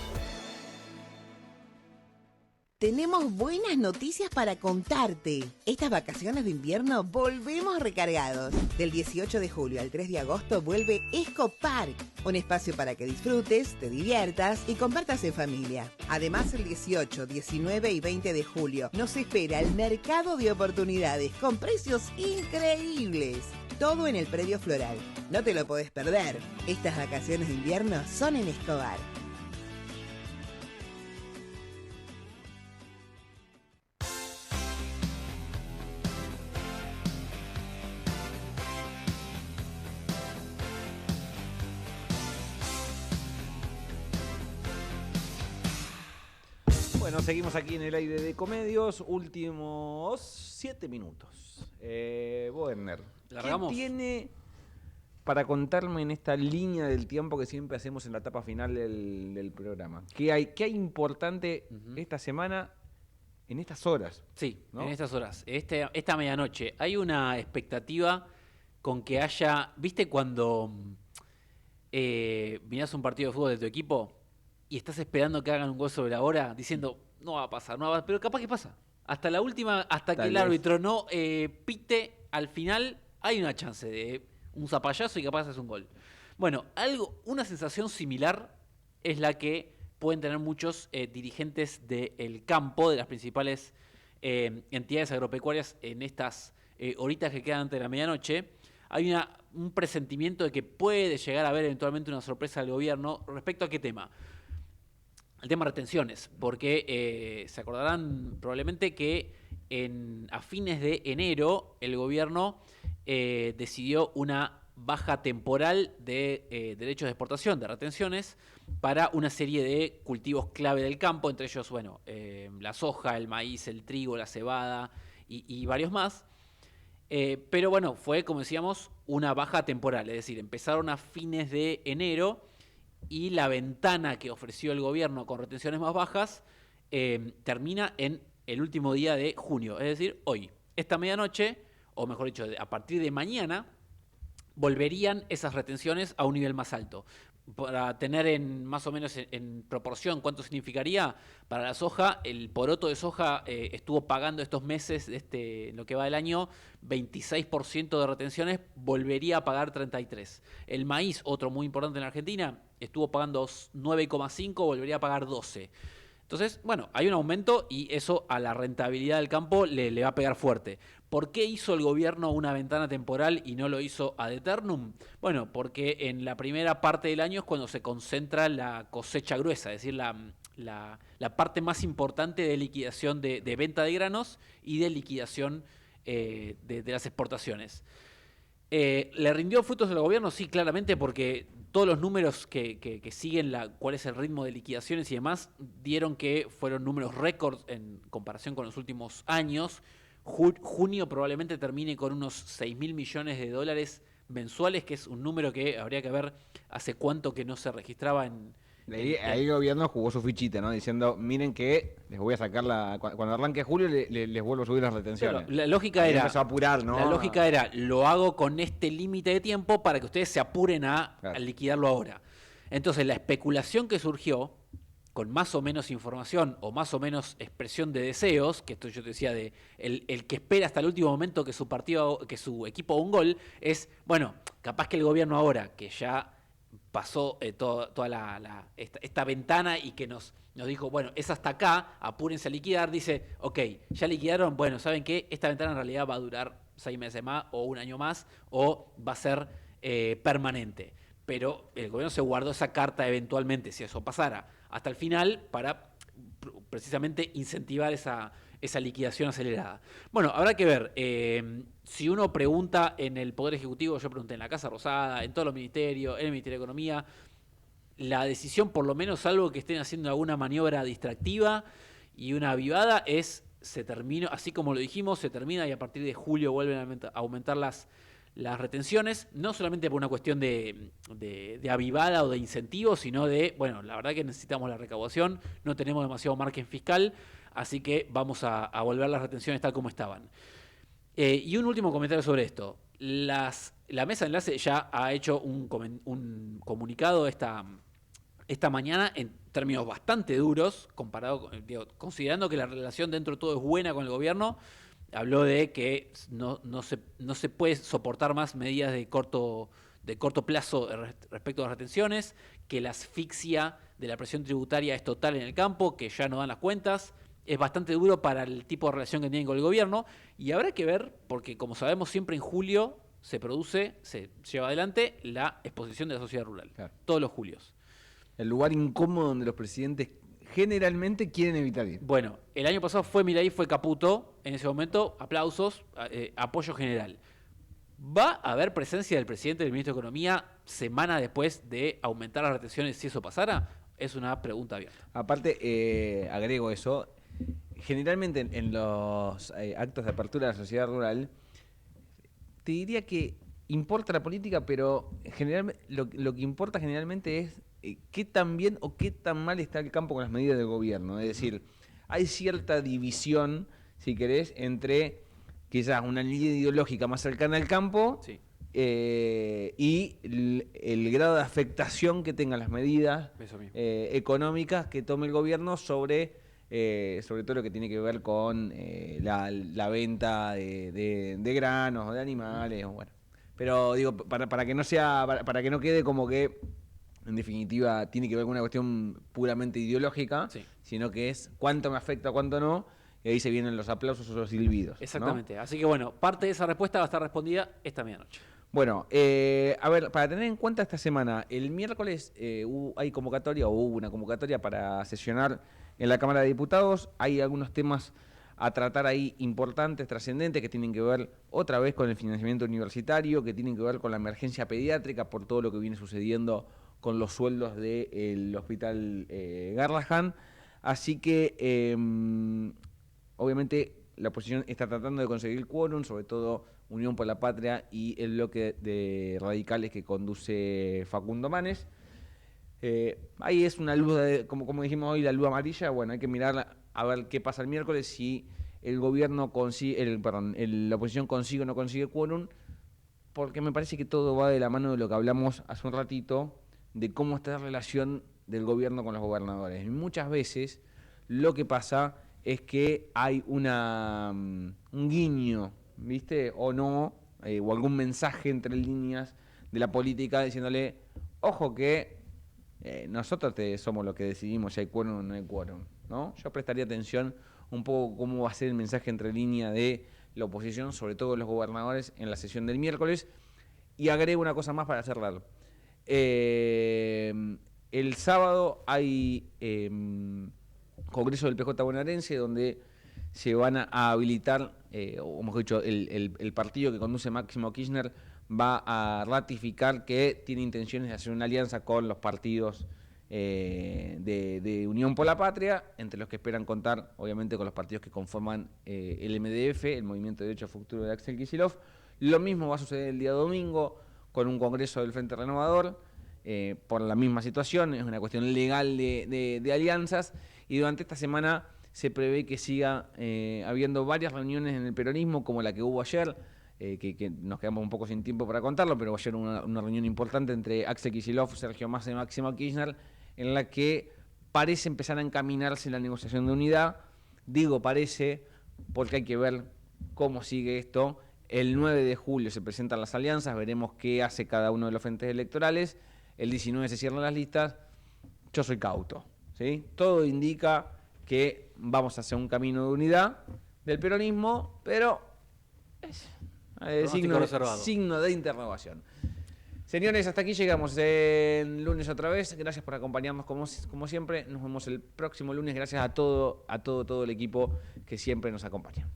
S10: Tenemos buenas noticias para contarte. Estas vacaciones de invierno volvemos recargados. Del 18 de julio al 3 de agosto vuelve Esco Park, un espacio para que disfrutes, te diviertas y compartas en familia. Además, el 18, 19 y 20 de julio nos espera el mercado de oportunidades con precios increíbles. Todo en el predio floral. No te lo podés perder. Estas vacaciones de invierno son en Escobar.
S3: Bueno, seguimos aquí en el aire de Ecomedios. Últimos 7 minutos. Werner,
S2: ¿largamos?
S3: ¿qué tiene para contarme en esta línea del tiempo que siempre hacemos en la etapa final del programa? ¿Qué hay importante esta semana, en estas horas?
S2: Sí,
S3: ¿no?
S2: En estas horas. Esta medianoche. Hay una expectativa con que haya... ¿Viste cuando mirás un partido de fútbol de tu equipo y estás esperando que hagan un gol sobre la hora, diciendo, no va a pasar, pero capaz que pasa. Hasta la última, hasta que el árbitro no pite, al final hay una chance de un zapallazo y capaz es un gol. Bueno, una sensación similar es la que pueden tener muchos dirigentes del campo, de las principales entidades agropecuarias en estas horitas que quedan antes de la medianoche. Hay un presentimiento de que puede llegar a haber eventualmente una sorpresa del gobierno. ¿Respecto a qué tema? al tema retenciones, porque se acordarán probablemente que a fines de enero el gobierno decidió una baja temporal de derechos de exportación, de retenciones, para una serie de cultivos clave del campo, entre ellos, bueno, la soja, el maíz, el trigo, la cebada y varios más. Pero bueno, fue, como decíamos, una baja temporal, es decir, empezaron a fines de enero y la ventana que ofreció el gobierno con retenciones más bajas termina en el último día de junio, es decir, hoy. Esta medianoche, o mejor dicho, a partir de mañana, volverían esas retenciones a un nivel más alto. Para tener más o menos en proporción cuánto significaría, para la soja, el poroto de soja estuvo pagando estos meses, en lo que va del año, 26% de retenciones, volvería a pagar 33%. El maíz, otro muy importante en la Argentina, estuvo pagando 9,5%, volvería a pagar 12%. Entonces, bueno, hay un aumento y eso a la rentabilidad del campo le va a pegar fuerte. ¿Por qué hizo el gobierno una ventana temporal y no lo hizo ad eternum? Bueno, porque en la primera parte del año es cuando se concentra la cosecha gruesa, es decir, la parte más importante de liquidación de venta de granos y de liquidación de las exportaciones. ¿Le rindió frutos al gobierno? Sí, claramente, porque todos los números que siguen cuál es el ritmo de liquidaciones y demás dieron que fueron números récords en comparación con los últimos años. Junio probablemente termine con unos 6.000 millones de dólares mensuales, que es un número que habría que ver hace cuánto que no se registraba en...
S3: Ahí el gobierno jugó su fichita, ¿no? Diciendo, miren que les voy a sacar cuando arranque julio les vuelvo a subir las retenciones.
S2: Claro, la lógica era...
S3: Empezó a apurar, ¿no?
S2: La lógica era, lo hago con este límite de tiempo para que ustedes se apuren a liquidarlo ahora. Entonces, la especulación que surgió, con más o menos información o más o menos expresión de deseos, que esto yo te decía de el que espera hasta el último momento que su equipo haga un gol, es, bueno, capaz que el gobierno ahora, que ya pasó toda esta ventana y que nos dijo, bueno, es hasta acá, apúrense a liquidar, dice, ok, ya liquidaron, bueno, ¿saben qué? Esta ventana en realidad va a durar 6 meses más o un año más o va a ser permanente. Pero el gobierno se guardó esa carta eventualmente, si eso pasara, hasta el final para precisamente incentivar esa liquidación acelerada. Bueno, habrá que ver. Si uno pregunta en el Poder Ejecutivo, yo pregunté en la Casa Rosada, en todos los ministerios, en el Ministerio de Economía, la decisión, por lo menos algo que estén haciendo alguna maniobra distractiva y una avivada, se terminó, así como lo dijimos, se termina y a partir de julio vuelven a aumentar las retenciones, no solamente por una cuestión de avivada o de incentivo, sino de, bueno, la verdad que necesitamos la recaudación, no tenemos demasiado margen fiscal, así que vamos a volver las retenciones tal como estaban. Y un último comentario sobre esto. La mesa de enlace ya ha hecho un comunicado esta mañana en términos bastante duros, considerando que la relación dentro de todo es buena con el gobierno. Habló de que no se puede soportar más medidas de corto plazo respecto a las retenciones, que la asfixia de la presión tributaria es total en el campo, que ya no dan las cuentas. Es bastante duro para el tipo de relación que tienen con el gobierno y habrá que ver, porque como sabemos siempre en julio se lleva adelante la exposición de la sociedad rural, todos los julios.
S3: El lugar incómodo donde los presidentes generalmente quieren evitar ir.
S2: Bueno, el año pasado fue Milei, fue Caputo, en ese momento, aplausos, apoyo general. ¿Va a haber presencia del presidente y del ministro de Economía semana después de aumentar las retenciones si eso pasara? Es una pregunta abierta.
S3: Aparte, agrego eso, generalmente en los actos de apertura de la sociedad rural, te diría que importa la política, pero lo que importa generalmente es qué tan bien o qué tan mal está el campo con las medidas del gobierno. Es decir, hay cierta división, si querés, entre quizás una línea ideológica más cercana al campo y el grado de afectación que tengan las medidas económicas que tome el gobierno sobre todo lo que tiene que ver con la venta de granos o de animales. Bueno. Pero digo, para que no para que no quede como que en definitiva tiene que ver con una cuestión puramente ideológica, sino que es cuánto me afecta, cuánto no, y ahí se vienen los aplausos o los silbidos.
S2: Exactamente.
S3: ¿No?
S2: Así que bueno, parte de esa respuesta va a estar respondida esta medianoche.
S3: Bueno, a ver, para tener en cuenta esta semana, el miércoles hay convocatoria, o hubo una convocatoria para sesionar en la Cámara de Diputados. Hay algunos temas a tratar ahí importantes, trascendentes, que tienen que ver otra vez con el financiamiento universitario, que tienen que ver con la emergencia pediátrica por todo lo que viene sucediendo con los sueldos del hospital Garrahan. Así que, obviamente, la oposición está tratando de conseguir el quórum, sobre todo Unión por la Patria y el bloque de radicales que conduce Facundo Manes. Ahí es una luz, como dijimos hoy, la luz amarilla. Bueno, hay que mirar a ver qué pasa el miércoles, si el gobierno consigue, la oposición consigue o no consigue quórum, porque me parece que todo va de la mano de lo que hablamos hace un ratito, de cómo está la relación del gobierno con los gobernadores. Y muchas veces lo que pasa es que hay un guiño, ¿viste? O no, o algún mensaje entre líneas de la política diciéndole, ojo que nosotros somos los que decidimos si hay quórum o no hay quórum, ¿no? Yo prestaría atención un poco cómo va a ser el mensaje entre líneas de la oposición, sobre todo los gobernadores, en la sesión del miércoles. Y agrego una cosa más para cerrar. El sábado hay Congreso del PJ bonaerense, donde se van a habilitar, o mejor dicho, el partido que conduce Máximo Kirchner va a ratificar que tiene intenciones de hacer una alianza con los partidos de Unión por la Patria, entre los que esperan contar, obviamente, con los partidos que conforman el MDF, el Movimiento de Derecho a Futuro de Axel Kicillof. Lo mismo va a suceder el día domingo con un congreso del Frente Renovador, por la misma situación, es una cuestión legal de alianzas, y durante esta semana se prevé que siga habiendo varias reuniones en el peronismo, como la que hubo ayer, que nos quedamos un poco sin tiempo para contarlo, pero ayer una reunión importante entre Axel Kicillof, Sergio Massa y Máximo Kirchner, en la que parece empezar a encaminarse la negociación de unidad. Digo parece, porque hay que ver cómo sigue esto. El 9 de julio se presentan las alianzas, veremos qué hace cada uno de los frentes electorales. El 19 se cierran las listas. Yo soy cauto, ¿sí? Todo indica que vamos hacia un camino de unidad del peronismo, pero es signo de interrogación. Señores, hasta aquí llegamos el lunes otra vez. Gracias por acompañarnos como siempre. Nos vemos el próximo lunes. Gracias a todo el equipo que siempre nos acompaña.